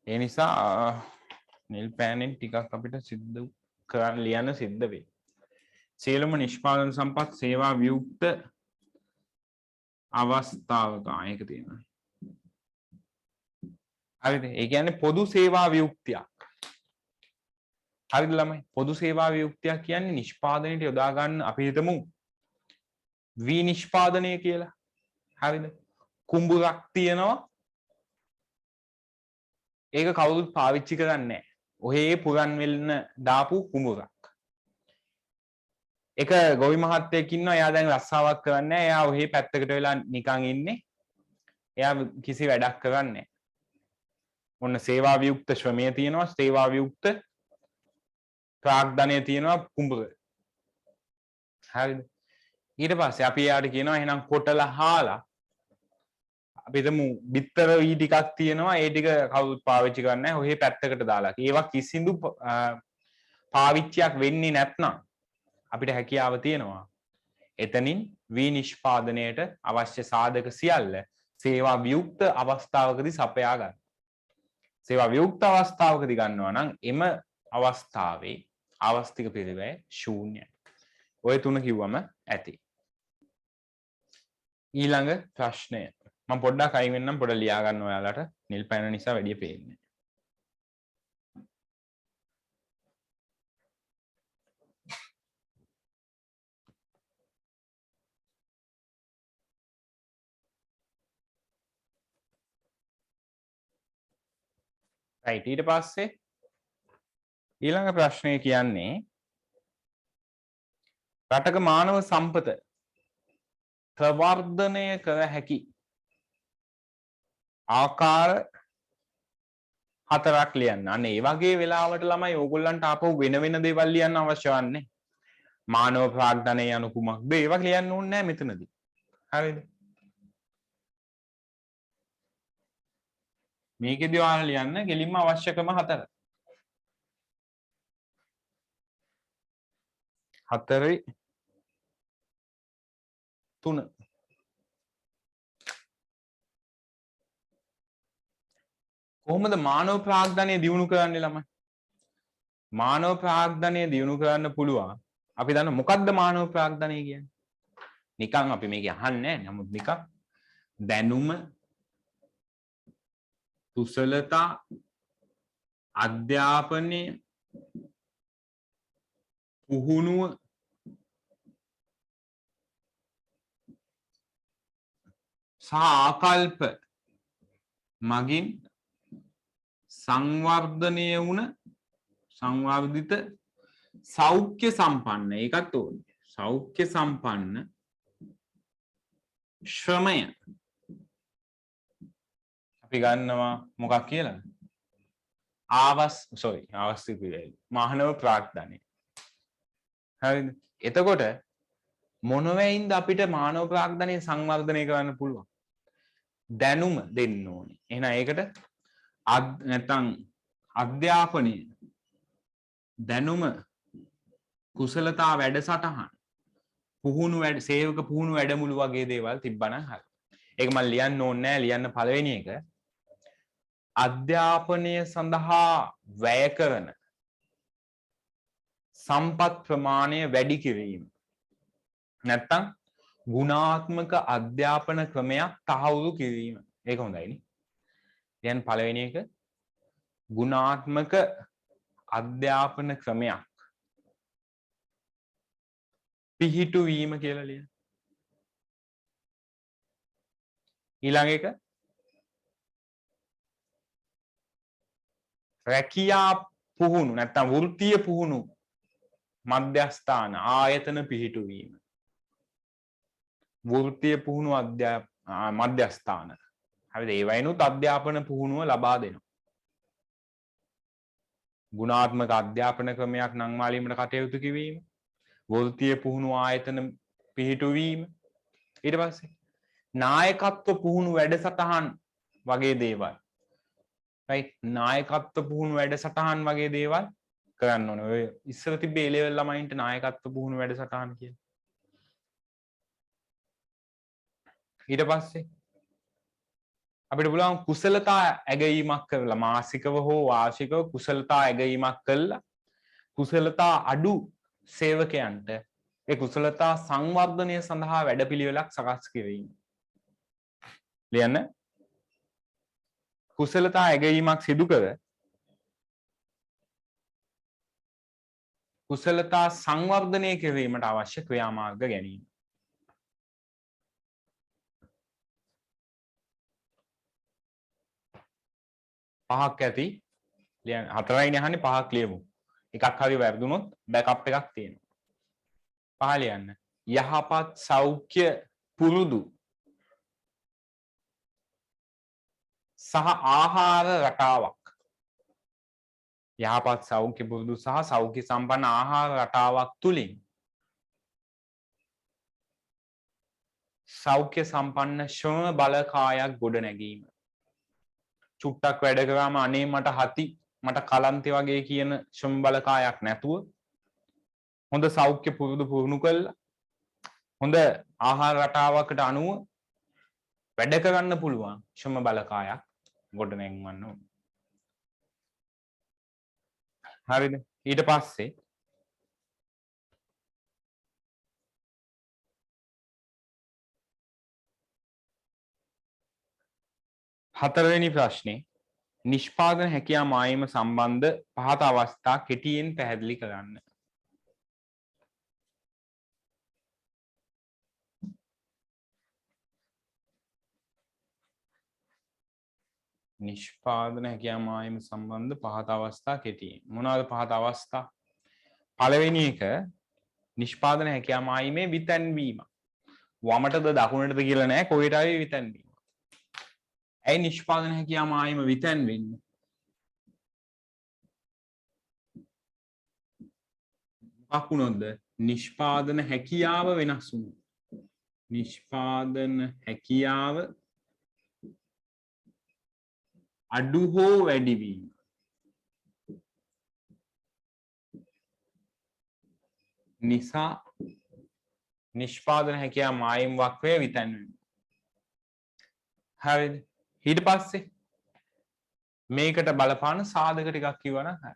Speaker 1: ඒ නිසා නිල් පෑනෙන් ටිකක් අපිට සිද්ධ කරන්න ලියන්න සිද්ධ වෙයි. සියලුම නිෂ්පාදන සම්පත් සේවා වියුක්ත අවස්ථාවක ආයක තියෙනවා. හරිද? ඒ කියන්නේ පොදු සේවා වියුක්තියක්. හරිද ළමයි? පොදු සේවා වියුක්තියක් කියන්නේ නිෂ්පාදනයට යොදා ගන්න අපි හිතමු විනිෂ්පාදනය කියලා. හරිද? කුඹුරක් තියෙනවා. ඒක කවුරුත් පාවිච්චි කරන්නේ නැහැ. ඔහේ පුරන් වෙන්න දාපු කුඹුරක්. එක ගොවි මහත්තයෙක් ඉන්නවා. එයා දැන් රස්සාවක් කරන්නේ නැහැ. එයා ඔහේ පැත්තකට වෙලා නිකන් ඉන්නේ. එයා කිසි වැඩක් කරන්නේ නැහැ. ඔන්න සේවා වියුක්ත ශ්‍රමය තියෙනවා. සේවා වියුක්ත ප්‍රාග්ධනය තියෙනවා කුඹුර. හරිද? ඊට පස්සේ අපි එයාට කියනවා එහෙනම් කොටලා හාලා අපි හිතමු බිත්තර වී ටිකක් තියෙනවා ඒ ටික කවුරුත් පාවිච්චි කරන්නේ නැහැ. ඔහේ පැත්තකට දාලා. ඒවා කිසිදු පාවිච්චියක් වෙන්නේ නැත්නම් අපිට හැකියාව තියෙනවා. එතනින් විනිෂ්පාදනයට අවශ්‍ය සාධක සියල්ල සේවා වියුක්ත අවස්ථාවකදී සපයා ගන්න. සේවා වියුක්ත අවස්ථාවකදී ගන්නවා නම් එම අවස්ථාවේ ආවස්තික පිරිවැය ශූන්‍යයි. ඔය තුන කිව්වම ඇති. ඊළඟ ප්‍රශ්නය. මම පොඩ්ඩක් අයින් වෙන්නම් පොඩ්ඩක් ලියා ගන්න ඔයාලට නිල් පැන නිසා වැඩි පේන්නේ. right ඊට පස්සේ ඊළඟ ප්‍රශ්නය කියන්නේ රටක මානව සම්පත ප්‍රවර්ධනය කර හැකි ආකාර 4ක් ලියන්න. අන්න ඒ වගේ වෙලාවට ළමයි ඕගොල්ලන්ට ආපහු වෙන වෙන දේවල් ලියන්න අවශ්‍ය වන්නේ. මානව ප්‍රාග්ධනය යනු කුමක්ද? ඒවා ලියන්න ඕනේ නැහැ මෙතනදී. හරිද? මේකෙදි ඔයාලා ලියන්න කෙලින්ම අවශ්‍ය ක්‍රම 4. 4 3. කොහොමද මානව ප්‍රාග්ධනය දියුණු කරන්නේ ළමයි? මානව ප්‍රාග්ධනය දියුණු කරන්න පුළුවන්. අපි දන්න මොකක්ද මානව ප්‍රාග්ධනය කියන්නේ? නිකන් අපි මේක අහන්නේ නැහැ. නමුත් නිකන් දැනුම, කුසලතා, අධ්‍යාපනය, පුහුණුව, සහ ආකල්ප මගින් සංවර්ධනය වුණ සංවර්ධිත සෞඛ්‍ය සම්පන්න, ඒකත් ඕනේ, සෞඛ්‍ය සම්පන්න ශ්‍රමය අපි ගන්නවා මොකක් කියලා? මානව ප්‍රාග්ධනය. හරිද? එතකොට මොනවෙයින්ද අපිට මානව ප්‍රාග්ධනය සංවර්ධනය කරන්න පුළුවන්? දැනුම දෙන්න ඕනේ. එහෙනම් ඒකට නැත්නම් අධ්‍යාපනය, දැනුම, කුසලතා වැඩසටහන්, පුහුණු සේවක පුහුණු වැඩමුළු වගේ දේවල් තිබ්බනම් හරි. ඒක මම ලියන්න ඕනේ නැහැ. ලියන්න පළවෙනි එක අධ්‍යාපනය සඳහා වැය කරන සම්පත් ප්‍රමාණය වැඩි කිරීම. නැත්තම් ගුණාත්මක අධ්‍යාපන ක්‍රමයක් තහවුරු කිරීම. ඒක හොඳයිනේ. දැන් පළවෙනි එක ගුණාත්මක අධ්‍යාපන ක්‍රමයක් පිහිටුවීම කියලා ලියන්න. ඊළඟ එක රැකියා පුහුණු නැත්තම් වෘත්තීය පුහුණු මධ්‍යස්ථාන ආයතන පිහිටුවීම. වෘත්තීය පුහුණු මධ්‍යස්ථාන. හරිද? ඒ වයින්ුත් අධ්‍යාපන පුහුණුව ලබා දෙනවා. ගුණාත්මක අධ්‍යාපන ක්‍රමයක් නම් මාලීමට කටයුතු කිරීම, වෘත්තීය පුහුණු ආයතන පිහිටුවීම, ඊට පස්සේ නායකත්ව පුහුණු වැඩසටහන් වගේ දේවල්. right? නායකත්ව පුහුණු වැඩසටහන් වගේ දේවල් කරන්න ඕනේ. ඔය ඉස්සර තිබ්බේ A level ළමයින්ට නායකත්ව පුහුණු වැඩසටහන් කියලා. ඊට පස්සේ අපිට පුළුවන් කුසලතා ඇගයීමක් කරලා මාසිකව හෝ වාර්ෂිකව කුසලතා ඇගයීමක් කළා කුසලතා අඩු සේවකයන්ට ඒ කුසලතා සංවර්ධනය සඳහා වැඩපිළිවෙලක් සකස් කිරීම. ලියන්න. කුසලතා ඇගයීමක් සිදු කර කුසලතා සංවර්ධනය කිරීමට අවශ්‍ය ක්‍රියාමාර්ග ගැනීම. පහක් ඇති. ලියන්න. හතරයිනේ අහන්නේ, පහක් ලියමු. එකක් හරි වැරදුනොත් බෑකප් එකක් තියෙනවා. පහ ලියන්න. යහපත් සෞඛ්‍ය පුරුදු සහ ආහාර රටාවක්. යහපත් සෞඛ්‍ය පුරුදු සහ සෞඛ්‍ය සම්පන්න ආහාර රටාවක් තුලින් සෞඛ්‍ය සම්පන්න ශ්‍රම බලකායක් ගොඩ නැගීම. චුට්ටක් වැඩ කරාම අනේ මට හති මට කලන්තේ වගේ කියන ශ්‍රම බලකායක් නැතුව හොඳ සෞඛ්‍ය පුරුදු පුහුණු කළා හොඳ ආහාර රටාවකට අනුව වැඩ කරන්න පුළුවන් ශ්‍රම බලකායක් ගොඩ නැගවන්න ඕන. හරිද? ඊට පස්සේ හතරවෙනි ප්‍රශ්නේ නිෂ්පාදන හැකියා මායිම සම්බන්ධ පහත අවස්ථා කෙටියෙන් පැහැදිලි කරන්න. නිෂ්පාදන හැකියා මායිම සම්බන්ධ පහත අවස්ථා කෙටියෙන්. මොනවාද පහත අවස්ථා? පළවෙනි එක නිෂ්පාදන හැකියා මායිමේ විතැන්වීම. වමටද දකුණටද කියලා නෑ, කොහෙට ආවේ විතැන්වීම. ඇයි නිෂ්පාදන හැකියා මායිම විතැන්වෙන්නේ? මොකක් වුණොත්ද නිෂ්පාදන හැකියාව වෙනස් වුණොත්? නිෂ්පාදන හැකියාව අඩු හෝ වැඩි වීම නිසා නිෂ්පාදන හැකියාව මායිම් වක්‍රය විතැන්වෙනවා. හරිද? ඊට පස්සේ මේකට බලපාන සාධක ටිකක් කිව්වනම් හරි.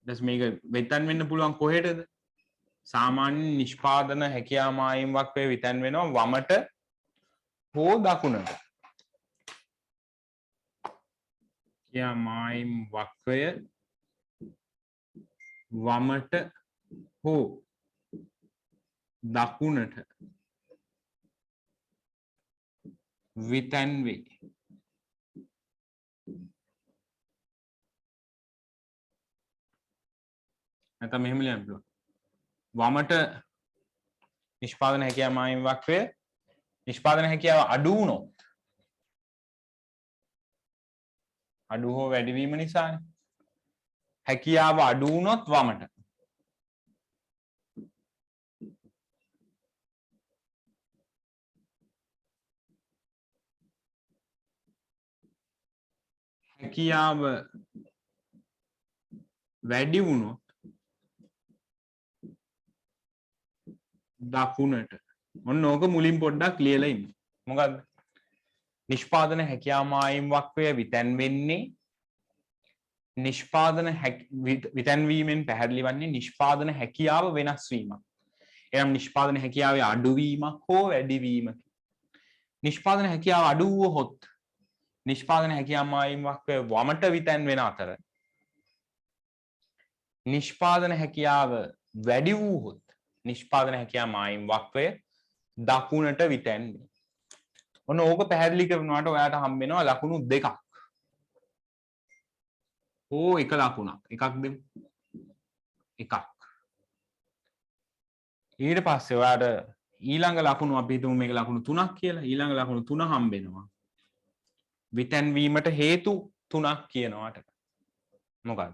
Speaker 1: දැන් මේක විතැන් වෙන්න පුළුවන් කොහෙටද? සාමාන්‍ය නිෂ්පාදන හැකියාව මායිම් වක්‍රය විතැන් වෙනවා වමට හෝ දකුණට. කියා මායිම් වක්‍රය වමට හෝ දකුණට විතැන් වේ. නැත්නම් මෙහෙම ලියන්න පුළුවන්. වමට නිෂ්පාදන හැකියාව මායිම් වක්‍රය නිෂ්පාදන හැකියාව අඩු වුණොත් අඩු හෝ වැඩි වීම නිසානේ. හැකියාව අඩු වුණොත් වමට හැකියාව වැඩි වුණොත් දකුණට. ඔන්න ඕක මුලින් පොඩ්ඩක් ලියලා ඉන්න. මොකද්ද? නිෂ්පාදන හැකියාව මායිම් වක්‍රය විතැන් වෙන්නේ නිෂ්පාදන විතැන් වීමෙන් පැහැදිලි වන්නේ නිෂ්පාදන හැකියාව වෙනස් වීමක්. එනම් නිෂ්පාදන හැකියාවේ අඩුවීමක් හෝ වැඩිවීමක්. නිෂ්පාදන හැකියාව අඩු වුවහොත් නිෂ්පාදන හැකියාව මායිම් වක්‍රය වමට විතැන් වෙන අතර නිෂ්පාදන හැකියාව වැඩි වුවහොත් නිෂ්පාදන හැකියාව මායිම් වක්‍රය දකුණට විතැන් වේ. ඔන්න ඕක පැහැදිලි කරනවාට ඔයාට හම්බ වෙනවා ලකුණු දෙකක්. ඕ එක ලකුණක්. එකක් දෙමු. එකක්. ඊට පස්සේ ඔයාට ඊළඟ ලකුණු අපි හිතමු මේක ලකුණු 3ක් කියලා. ඊළඟ ලකුණු 3 හම්බ වෙනවා. විතැන් වීමට හේතු 3ක් කියනවාට. මොකක්ද?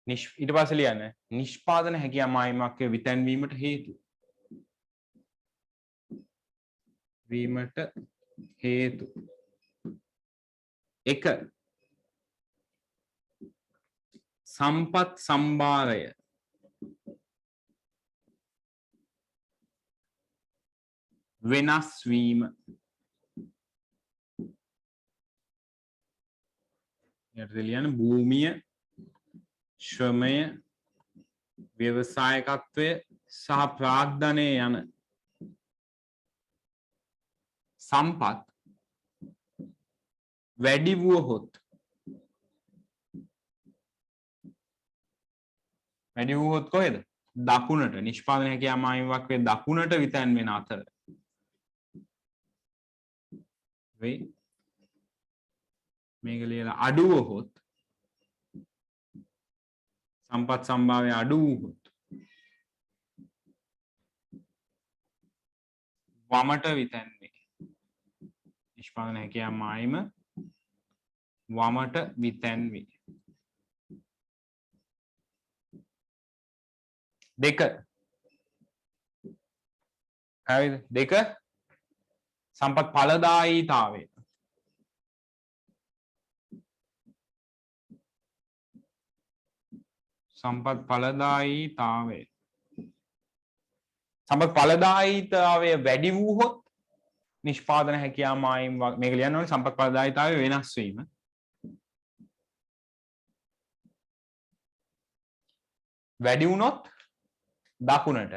Speaker 1: ඊට පස්සේ ලියන්න නිෂ්පාදන හැකියාව මායිම් වක්‍රය විතැන් වීමට හේතු. වීමට හේතු 1 සම්පත් සම්භාරය වෙනස් වීම. ලියන්න භූමිය ශ්‍රමය ව්‍යවසායකත්වය සහ ප්‍රාග්ධනය යන සම්පත් වැඩි වුවහොත් කොහෙද? දකුණට. නිෂ්පාදන හැකියාව මායිම් වක්‍රය දකුණට විතැන් වෙන අතර වෙයි. මේක ලියලා අඩු වුවහොත් සම්පත් සම්භාවය අඩු වුවහොත් වමට විතැන් වේ. නිෂ්පාදන හැකියාව මායිම වමට විතැන් වේ. 2 හරිද? 2 සම්පත් ඵලදායීතාවය. සම්පත් ඵලදායීතාවය. සම්පත් ඵලදායීතාවය වැඩි වුවහොත් නිෂ්පාදන හැකියාව මායිම් මේක ලියන්න ඕනේ සම්පත් ඵලදායීතාවය වෙනස් වීම. වැඩි වුණොත් දකුණට.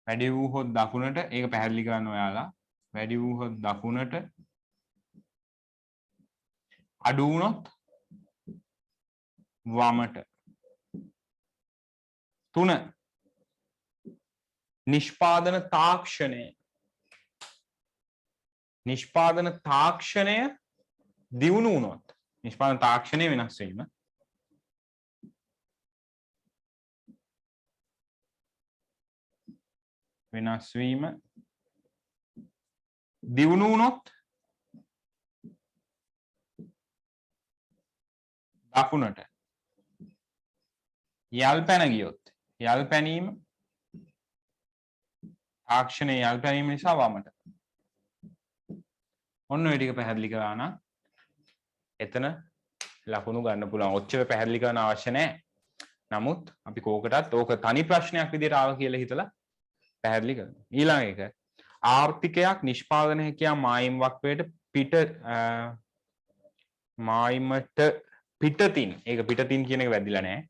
Speaker 1: වැඩි වුවහොත් දකුණට. ඒක පැහැදිලි කරන්න ඔයාලා. වැඩි වුවහොත් දකුණට. අඩු වුණොත් වමට. 3 නිෂ්පාදන තාක්ෂණය. නිෂ්පාදන තාක්ෂණය දියුණු වුණොත් නිෂ්පාදන තාක්ෂණය වෙනස් වීම. වෙනස් වීම දියුණු වුණොත් දකුණට. යල් පැන ගියොත් යල් පැනීම තාක්ෂණයේ යල් පැනීම නිසා වමට. ඔන්න ඔය ටික පැහැදිලි කරා නම් එතන ලකුණු ගන්න පුළුවන්. ඔච්චර පැහැදිලි කරන්න අවශ්‍ය නැහැ. නමුත් අපි කෝකටත් ඕක තනි ප්‍රශ්නයක් විදිහට ආව කියලා හිතලා පැහැදිලි කරනවා. ඊළඟ එක ආර්ථිකයක් නිෂ්පාදන හැකියාව මායිම් වක්වයට මායිමට පිටතින් ඒක පිටතින් කියන එක වැදිලා නැහැ.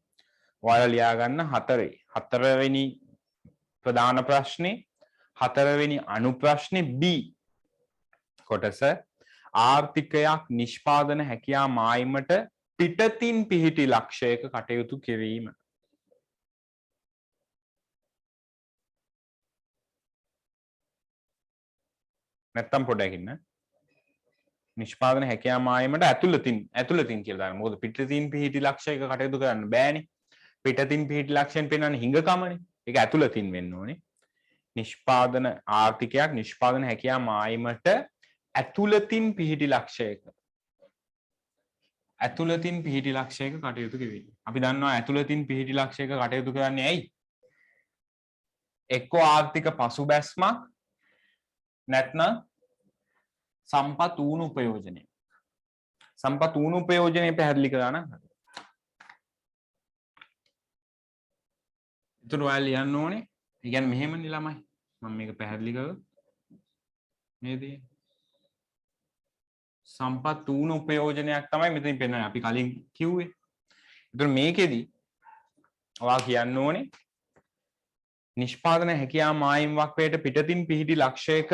Speaker 1: ඔයාලා ලියා ගන්න හතරවෙනි ප්‍රධාන ප්‍රශ්නේ හතරවෙනි අනු ප්‍රශ්නේ B කොටස ආර්ථිකයක් නිෂ්පාදන හැකියාව මායිමට පිටතින් පිහිටි ලක්ෂයක කටයුතු කිරීම. නැත්තම් පොඩ්ඩක් ඉන්න. නිෂ්පාදන හැකියාව මායිමට ඇතුළතින් කියලා දාන්න. මොකද පිටතින් පිහිටි ලක්ෂයක කටයුතු කරන්න බෑනේ. පිටතින් පිහිටි ලක්ෂයෙන් පෙන්වන්නේ හිඟකමනේ. ඒක ඇතුළතින් වෙන්න ඕනේ. නිෂ්පාදන ආර්ථිකයක් නිෂ්පාදන හැකියාව මායිමට ඇතුළතින් පිහිටි ලක්ෂයක කටයුතු කිරීම. අපි දන්නවා ඇතුළතින් පිහිටි ලක්ෂයක කටයුතු කරන්නේ ඇයි? එක්කෝ ආර්ථික පසුබැස්මක් නැත්නම් සම්පත් ඌණු උපයෝජනය. සම්පත් ඌණු උපයෝජනය පැහැදිලි කරා නම් හරි. ඒතර ඔයාලා ලියන්න ඕනේ. ඒ කියන්නේ මෙහෙමනේ ළමයි. මම මේක පැහැදිලි කරලා නේද? සම්පත් ඌණු උපයෝජනයක් තමයි මෙතනින් පෙන්වන්නේ. අපි කලින් කිව්වේ. ඒතර මේකෙදි ඔයා කියන්න ඕනේ නිෂ්පාදන හැකියාව මායිම් වක්වයට පිටතින් පිහිටි ලක්ෂයක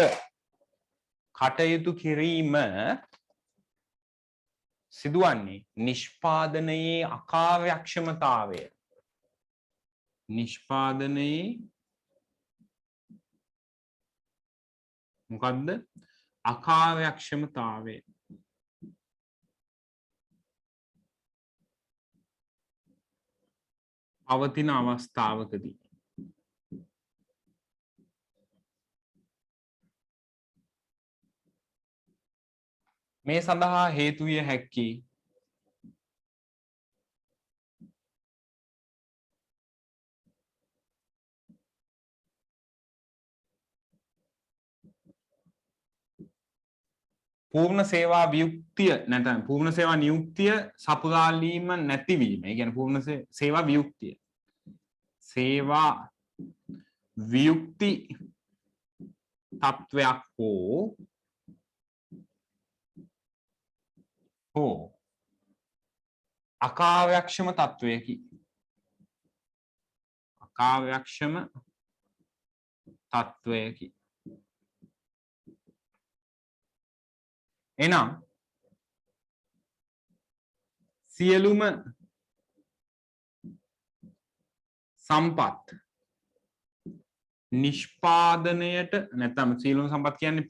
Speaker 1: කටයුතු කිරීම සිදුවන්නේ නිෂ්පාදනයේ අකාර්යක්ෂමතාවය. නිෂ්පාදනයේ මොකද්ද? අකාර්යක්ෂමතාවය. පවතින අවස්ථාවකදී මේ සඳහා හේතු විය හැකි පූර්ණ සේවා වියුක්තිය නැත්නම් පූර්ණ සේවා නියුක්තිය සපුරාලීම නැතිවීම. ඒ කියන්නේ පූර්ණ සේවා වියුක්තිය. සේවා වියුක්ති තත්වයක් හෝ අකාර්යක්ෂම තත්වයකි. අකාර්යක්ෂම තත්වයකි. එනම් සියලුම සම්පත් නිෂ්පාදනයට නැත්නම් සියලුම සම්පත් කියන්නේ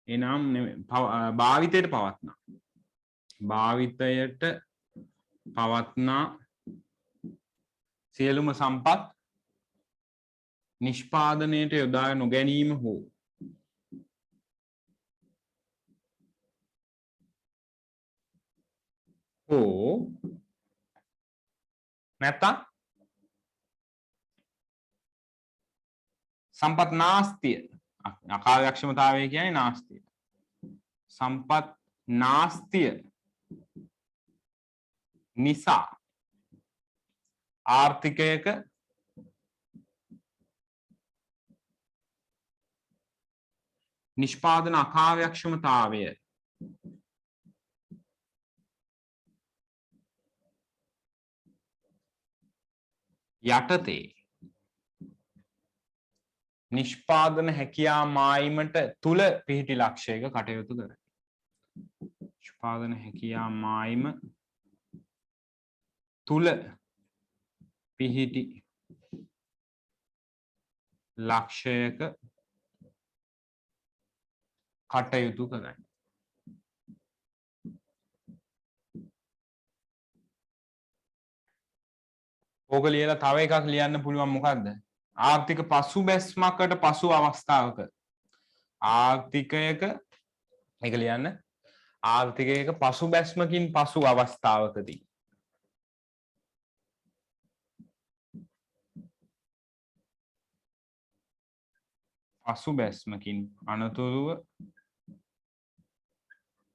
Speaker 1: එනම් භාවිතයට පවත්නා. භාවිතයට පවත්නා සියලුම සම්පත් නිෂ්පාදනයට යොදා නොගැනීම හෝ නැත්නම් සම්පත් නාස්තිය. අකාර්යක්ෂමතාවය කියන්නේ නාස්තිය. සම්පත් නාස්තිය නිසා ආර්ථිකයක නිෂ්පාදන අකාර්යක්ෂමතාවය යටතේ නිෂ්පාදන හැකියාව මායිමට තුල පිහිටි ලක්ෂයක කටයුතු කරයි. නිෂ්පාදන හැකියාව මායිම තුල පිහිටි ලක්ෂයක කටයුතු කරයි. ඕක ලියලා තව එකක් ලියන්න පුළුවන් මොකද්ද? ආර්ථික පසුබැස්මකට පසු අවස්ථාවක ආර්ථිකයක මේක ලියන්න ආර්ථිකයක පසුබැස්මකින් පසු අවස්ථාවකදී පසුබැස්මකින් අනතුරුව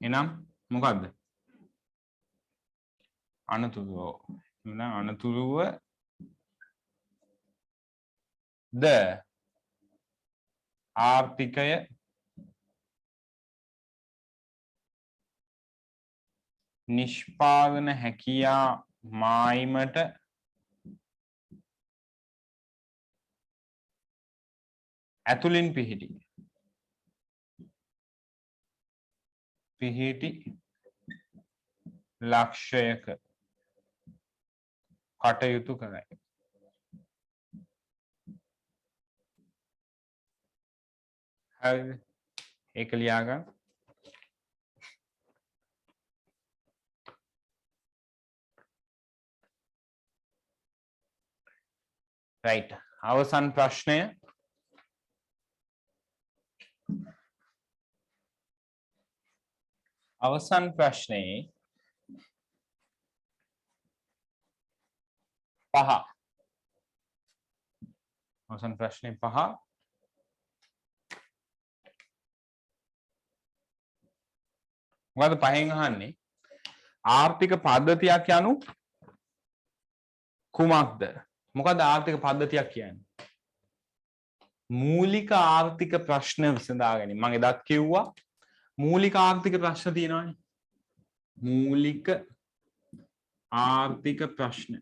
Speaker 1: එනම් මොකද්ද? අනතුරුව. එහෙනම් අනතුරුව ද ආර්ථිකය නිෂ්පාදන හැකියා මායිමට ඇතුළින් පිහිටි ලක්ෂයක කටයුතු කරයි. හරිද? ඒක ලියාගන්න. right. අවසන් ප්‍රශ්නය. අවසන් ප්‍රශ්නයේ 5. අවසන් ප්‍රශ්නේ 5. මොකද පහෙන් අහන්නේ? ආර්ථික පද්ධතියක් යනු කුමක්ද? මොකද ආර්ථික පද්ධතියක් කියන්නේ? මූලික ආර්ථික ප්‍රශ්න විසඳා ගැනීම. මම එදත් කිව්වා මූලික ආර්ථික ප්‍රශ්න තියෙනවානේ. මූලික ආර්ථික ප්‍රශ්න.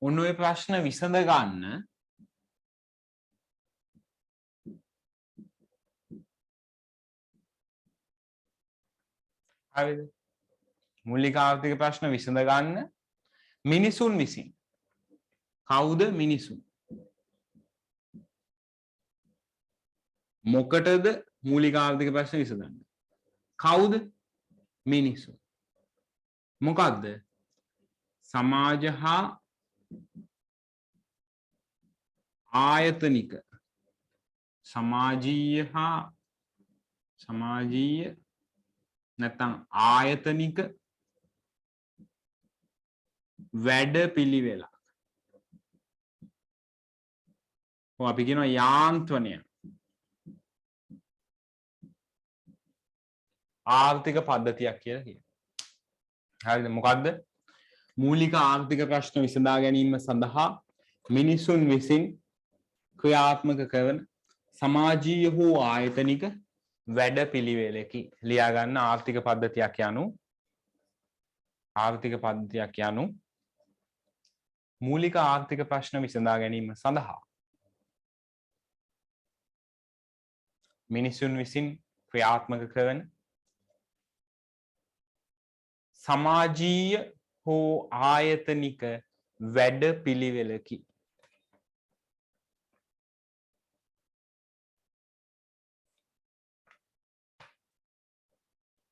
Speaker 1: ඔන්න ඔය ප්‍රශ්න විසඳ ගන්න හරිද? මූලික ආර්ථික ප්‍රශ්න විසඳ ගන්න මිනිසුන් විසින්. කවුද මිනිසුන්? මොකටද මූලික ආර්ථික ප්‍රශ්න විසඳන්නේ? කවුද මිනිසුන්? මොකද්ද? සමාජ හා ආයතනික සමාජීය නැත්නම් ආයතනික වැඩ පිළිවෙලක්. අපි කියනවා යාන්ත්‍රණය. ආර්ථික පද්ධතියක් කියලා කියනවා. හරිද? මොකද්ද? මූලික ආර්ථික ප්‍රශ්න විසඳා ගැනීම සඳහා මිනිසුන් විසින් ක්‍රියාත්මක කරන සමාජීය හෝ ආයතනික වැඩ පිළිවෙලකි. ලියා ගන්න ආර්ථික පද්ධතියක් යනු මූලික ආර්ථික ප්‍රශ්න විසඳා ගැනීම සඳහා මිනිසුන් විසින් ක්‍රියාත්මක කරන සමාජීය හෝ ආයතනික වැඩ පිළිවෙලකි.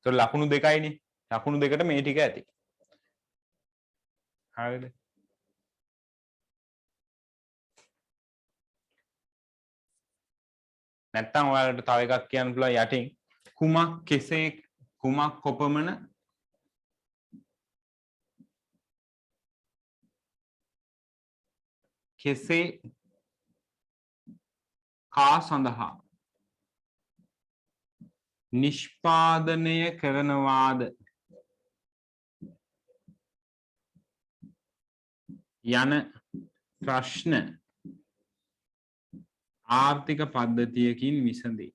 Speaker 1: ලකුණු දෙකයිනේ. ලකුණු දෙකට මේ ටික ඇති. හරිද? නැත්තම් ඔයාලට තව එකක් කියන්න පුළුවන් යටින් කුමක් කෙසේ කුමක් කොපමණ කෙසේ කා සඳහා නිෂ්පාදනය කරනවාද යන ප්‍රශ්න ආර්ථික පද්ධතියකින් විසඳේ.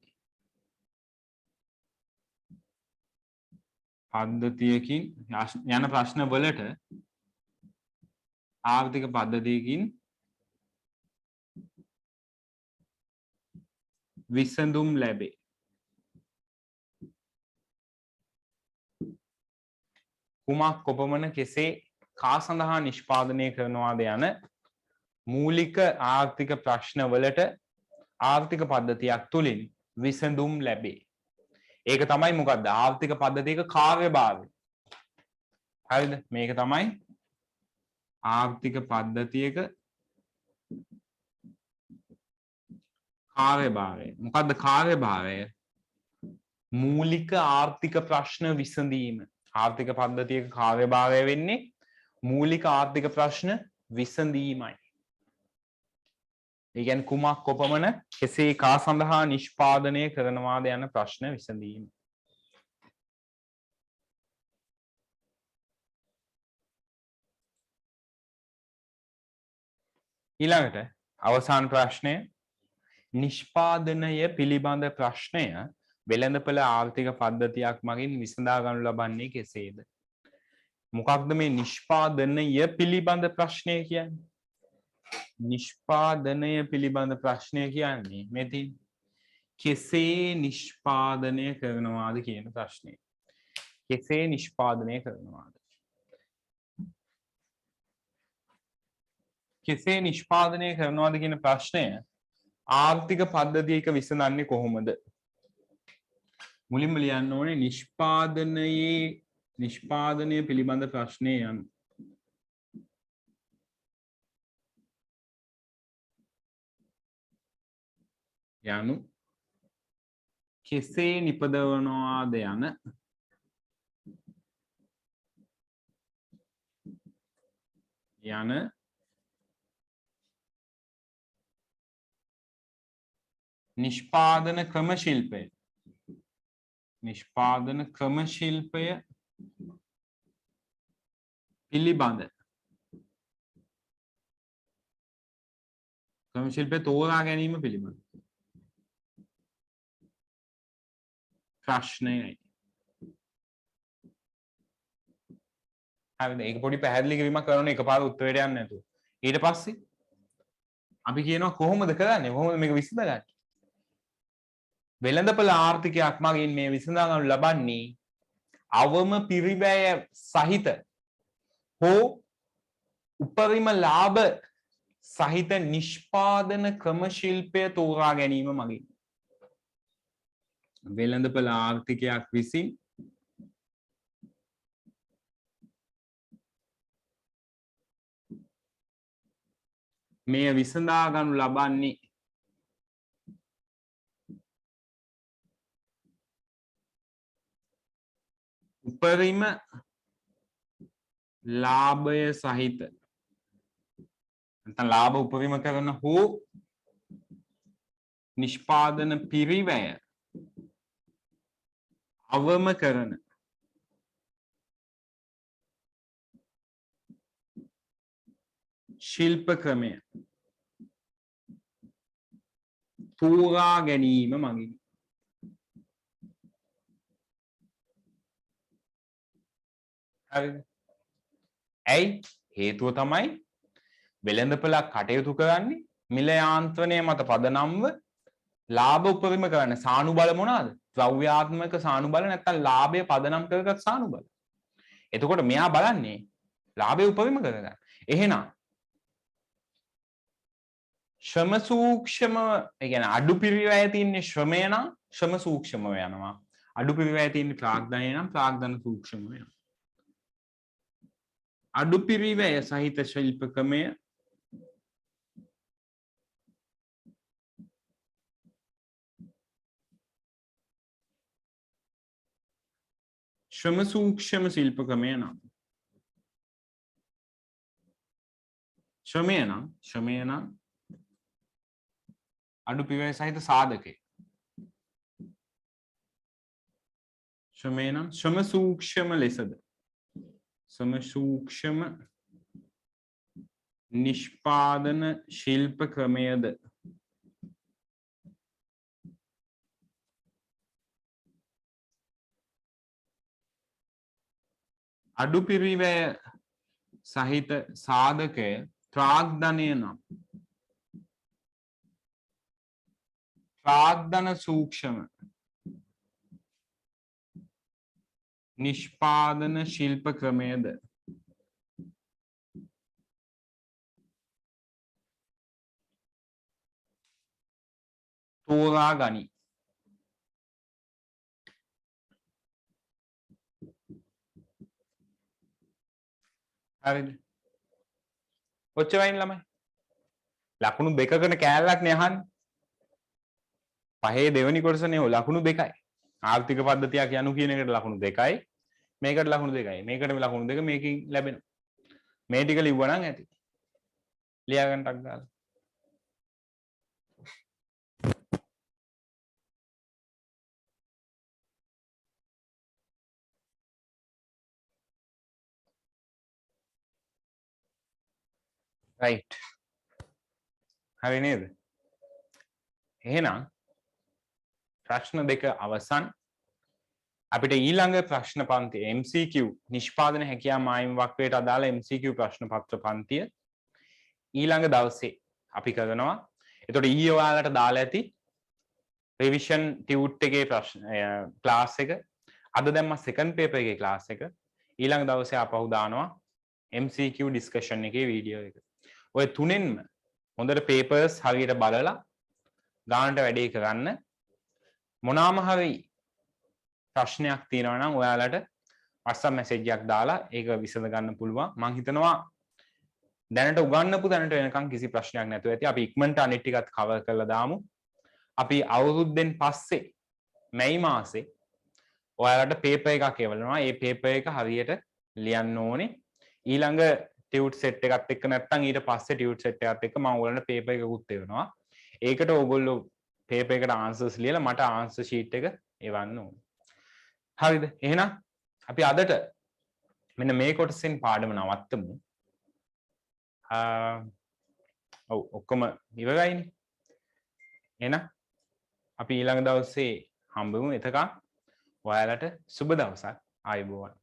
Speaker 1: පද්ධතියකින් යන ප්‍රශ්න වලට ආර්ථික පද්ධතියකින් විසඳුම් ලැබේ. කුමක් කොපමණ කෙසේ කා සඳහා නිෂ්පාදනය කරනවාද යන මූලික ආර්ථික ප්‍රශ්න වලට ආර්ථික පද්ධතියක් තුලින් විසඳුම් ලැබේ. ඒක තමයි මොකද්ද? ආර්ථික පද්ධතියක කාර්යභාරය. හරිද? මේක තමයි ආර්ථික පද්ධතියක කාර්යභාරය. මොකද්ද කාර්යභාරය? මූලික ආර්ථික ප්‍රශ්න විසඳීම. ආර්ථික පද්ධතියක කාර්යභාරය වෙන්නේ මූලික ආර්ථික ප්‍රශ්න විසඳීමයි. ඒ කියන්නේ කුමක් කොපමණ කෙසේ කා සඳහා නිෂ්පාදනය කරනවාද යන ප්‍රශ්න විසඳීම. ඊළඟට අවසාන ප්‍රශ්නය නිෂ්පාදනය පිළිබඳ ප්‍රශ්නය වෙළඳපළ ආර්ථික පද්ධතියක් මගින් විසඳා ගනු ලබන්නේ කෙසේද? මොකක්ද මේ නිෂ්පාදනය පිළිබඳ ප්‍රශ්නය කියන්නේ? නිෂ්පාදනය පිළිබඳ ප්‍රශ්නය කියන්නේ මෙතින් කෙසේ නිෂ්පාදනය කරනවාද කියන ප්‍රශ්නය. කෙසේ නිෂ්පාදනය කරනවාද? කෙසේ නිෂ්පාදනය කරනවාද කියන ප්‍රශ්නය ආර්ථික පද්ධතියක විසඳන්නේ කොහොමද? මුලින්ම ලියන්න ඕනේ නිෂ්පාදනය පිළිබඳ ප්‍රශ්නය යනු කෙසේ නිපදවනවාද යන නිෂ්පාදන ක්‍රම ශිල්පය පිළිබඳ ක්‍රම ශිල්පය තෝරා ගැනීම පිළිබඳ ප්‍රශ්නයයි. හරිද? ඒක පොඩි පැහැදිලි කිරීමක් කරනවා එකපාර උත්තරයට යන්නේ නැතුව. ඊට පස්සේ අපි කියනවා කොහොමද කරන්නේ? කොහොමද මේක විසඳගන්නේ? වෙළඳපළ ආර්ථිකයක් මගින් මේ විසඳා ගන්නු ලබන්නේ අවම පිරිවැය සහිත හෝ උපරිම ලාභ සහිත නිෂ්පාදන ක්‍රම ශිල්පය තෝරා ගැනීම මගින්. වෙළඳපළ ආර්ථිකයක් විසින් මේ විසඳා ගනු ලබන්නේ උපරිම ලාභය සහිත නැත්නම් ලාභ උපරිම කරන හෝ නිෂ්පාදන පිරිවැය අවම කරන ශිල්ප ක්‍රමය තෝරා ගැනීම මගින්. හරිද? ඇයි? හේතුව තමයි වෙළඳපළක් කටයුතු කරන්නේ මිල යාන්ත්‍රණය මත පදනම්ව ලාභ උපරිම කරන්න. සානුබල මොනවාද? ද්‍රව්‍යාත්මක සානුබල නැත්නම් ලාභය පදනම් කරගත් සානුබල. එතකොට මෙයා බලන්නේ ලාභය උපරිම කරගන්න. එහෙනම් ශ්‍රම සූක්ෂම ඒ කියන්නේ අඩු පිරිවැය තියෙන ශ්‍රමය නම් ශ්‍රම සූක්ෂමව යනවා. අඩු පිරිවැය තියෙන ප්‍රාග්ධනය නම් ප්‍රාග්ධන සූක්ෂමව යනවා. අඩු පිරිවැය සහිත ශිල්ප ක්‍රමය ශ්‍රම සූක්ෂම ශිල්ප ක්‍රමය නම් ශ්‍රමය නම් අඩු පිරිවැය සහිත සාධකය. ශ්‍රමය නම් ශ්‍රම සූක්ෂම ලෙසද ශ්‍රම සූක්ෂම නිෂ්පාදන ශිල්ප ක්‍රමයද අඩු පිරිවැය සහිත සාධකය ප්‍රාග්ධනය නම් ප්‍රාග්ධන සූක්ෂම නිෂ්පාදන ශිල්ප ක්‍රමයද තෝරා ගනී. හරිද? ඔච්චරයින් ළමයි. ලකුණු දෙකකට කෑල්ලක් නේ අහන්නේ. පහේ දෙවෙනි කොටසනේ ඔය ලකුණු දෙකයි. ආර්ථික පද්ධතියක් යනු කියන එකට ලකුණු දෙකයි. මේකට ලකුණු දෙකයි. මේකට ලකුණු දෙක මේකෙන් ලැබෙනවා. මේ ටික ලිව්වනම් ඇති. ලියා ගන්න ටක් ගාලා. right හරි නේද? එහෙනම් ප්‍රශ්න දෙක අවසන්. අපිට ඊළඟ ප්‍රශ්න පන්තිය MCQ නිෂ්පාදන හැකියාව මායිම් වක්‍රයට අදාළ MCQ ප්‍රශ්න පත්‍ර පන්තිය ඊළඟ දවසේ අපි කරනවා. එතකොට ඊයේ ඔයාලට දාලා ඇති රිවිෂන් ටියුට් එකේ ප්‍රශ්න ක්ලාස් එක. අද දැම්ම සෙකන්ඩ් පේපර් එකේ ක්ලාස් එක. ඊළඟ දවසේ ආපහු දානවා MCQ ඩිස්කෂන් එකේ වීඩියෝ එක. ඔය තුනෙන්ම හොඳට පේපර්ස් හරියට බලලා ගානට වැඩේ කරන්න. මොනාම හරි ප්‍රශ්නයක් තියෙනවා නම් ඔයාලට WhatsApp message එකක් දාලා ඒක විසඳ ගන්න පුළුවන්. මම හිතනවා දැනට උගන්වපු දැනට වෙනකන් කිසි ප්‍රශ්නයක් නැතුව ඇති. අපි ඉක්මනට අනිත් ටිකත් කවර් කරලා දාමු. අපි අවුරුද්දෙන් පස්සේ මැයි මාසේ ඔයාලට පේපර් එකක් එවලනවා. ඒ පේපර් එක හරියට ලියන්න ඕනේ. ඊළඟ ටියුට් සෙට් එකත් එක්ක නැත්නම් ඊට පස්සේ ටියුට් සෙට් එකත් එක්ක මම ඔයාලට පේපර් එකකුත් එවනවා. ඒකට ඕගොල්ලෝ පේපර් එකට ආන්සර්ස් ලියලා මට ආන්සර් ෂීට් එක එවන්න ඕනේ. හරිද? එහෙනම් අපි අදට මෙන්න මේ කොටසෙන් පාඩම නවත්තමු. ඔව් ඔක්කොම ඉවරයිනේ. එහෙනම් අපි ඊළඟ දවසේ හම්බෙමු. එතකන් ඔයාලට සුබ දවසක්. ආයුබෝවන්.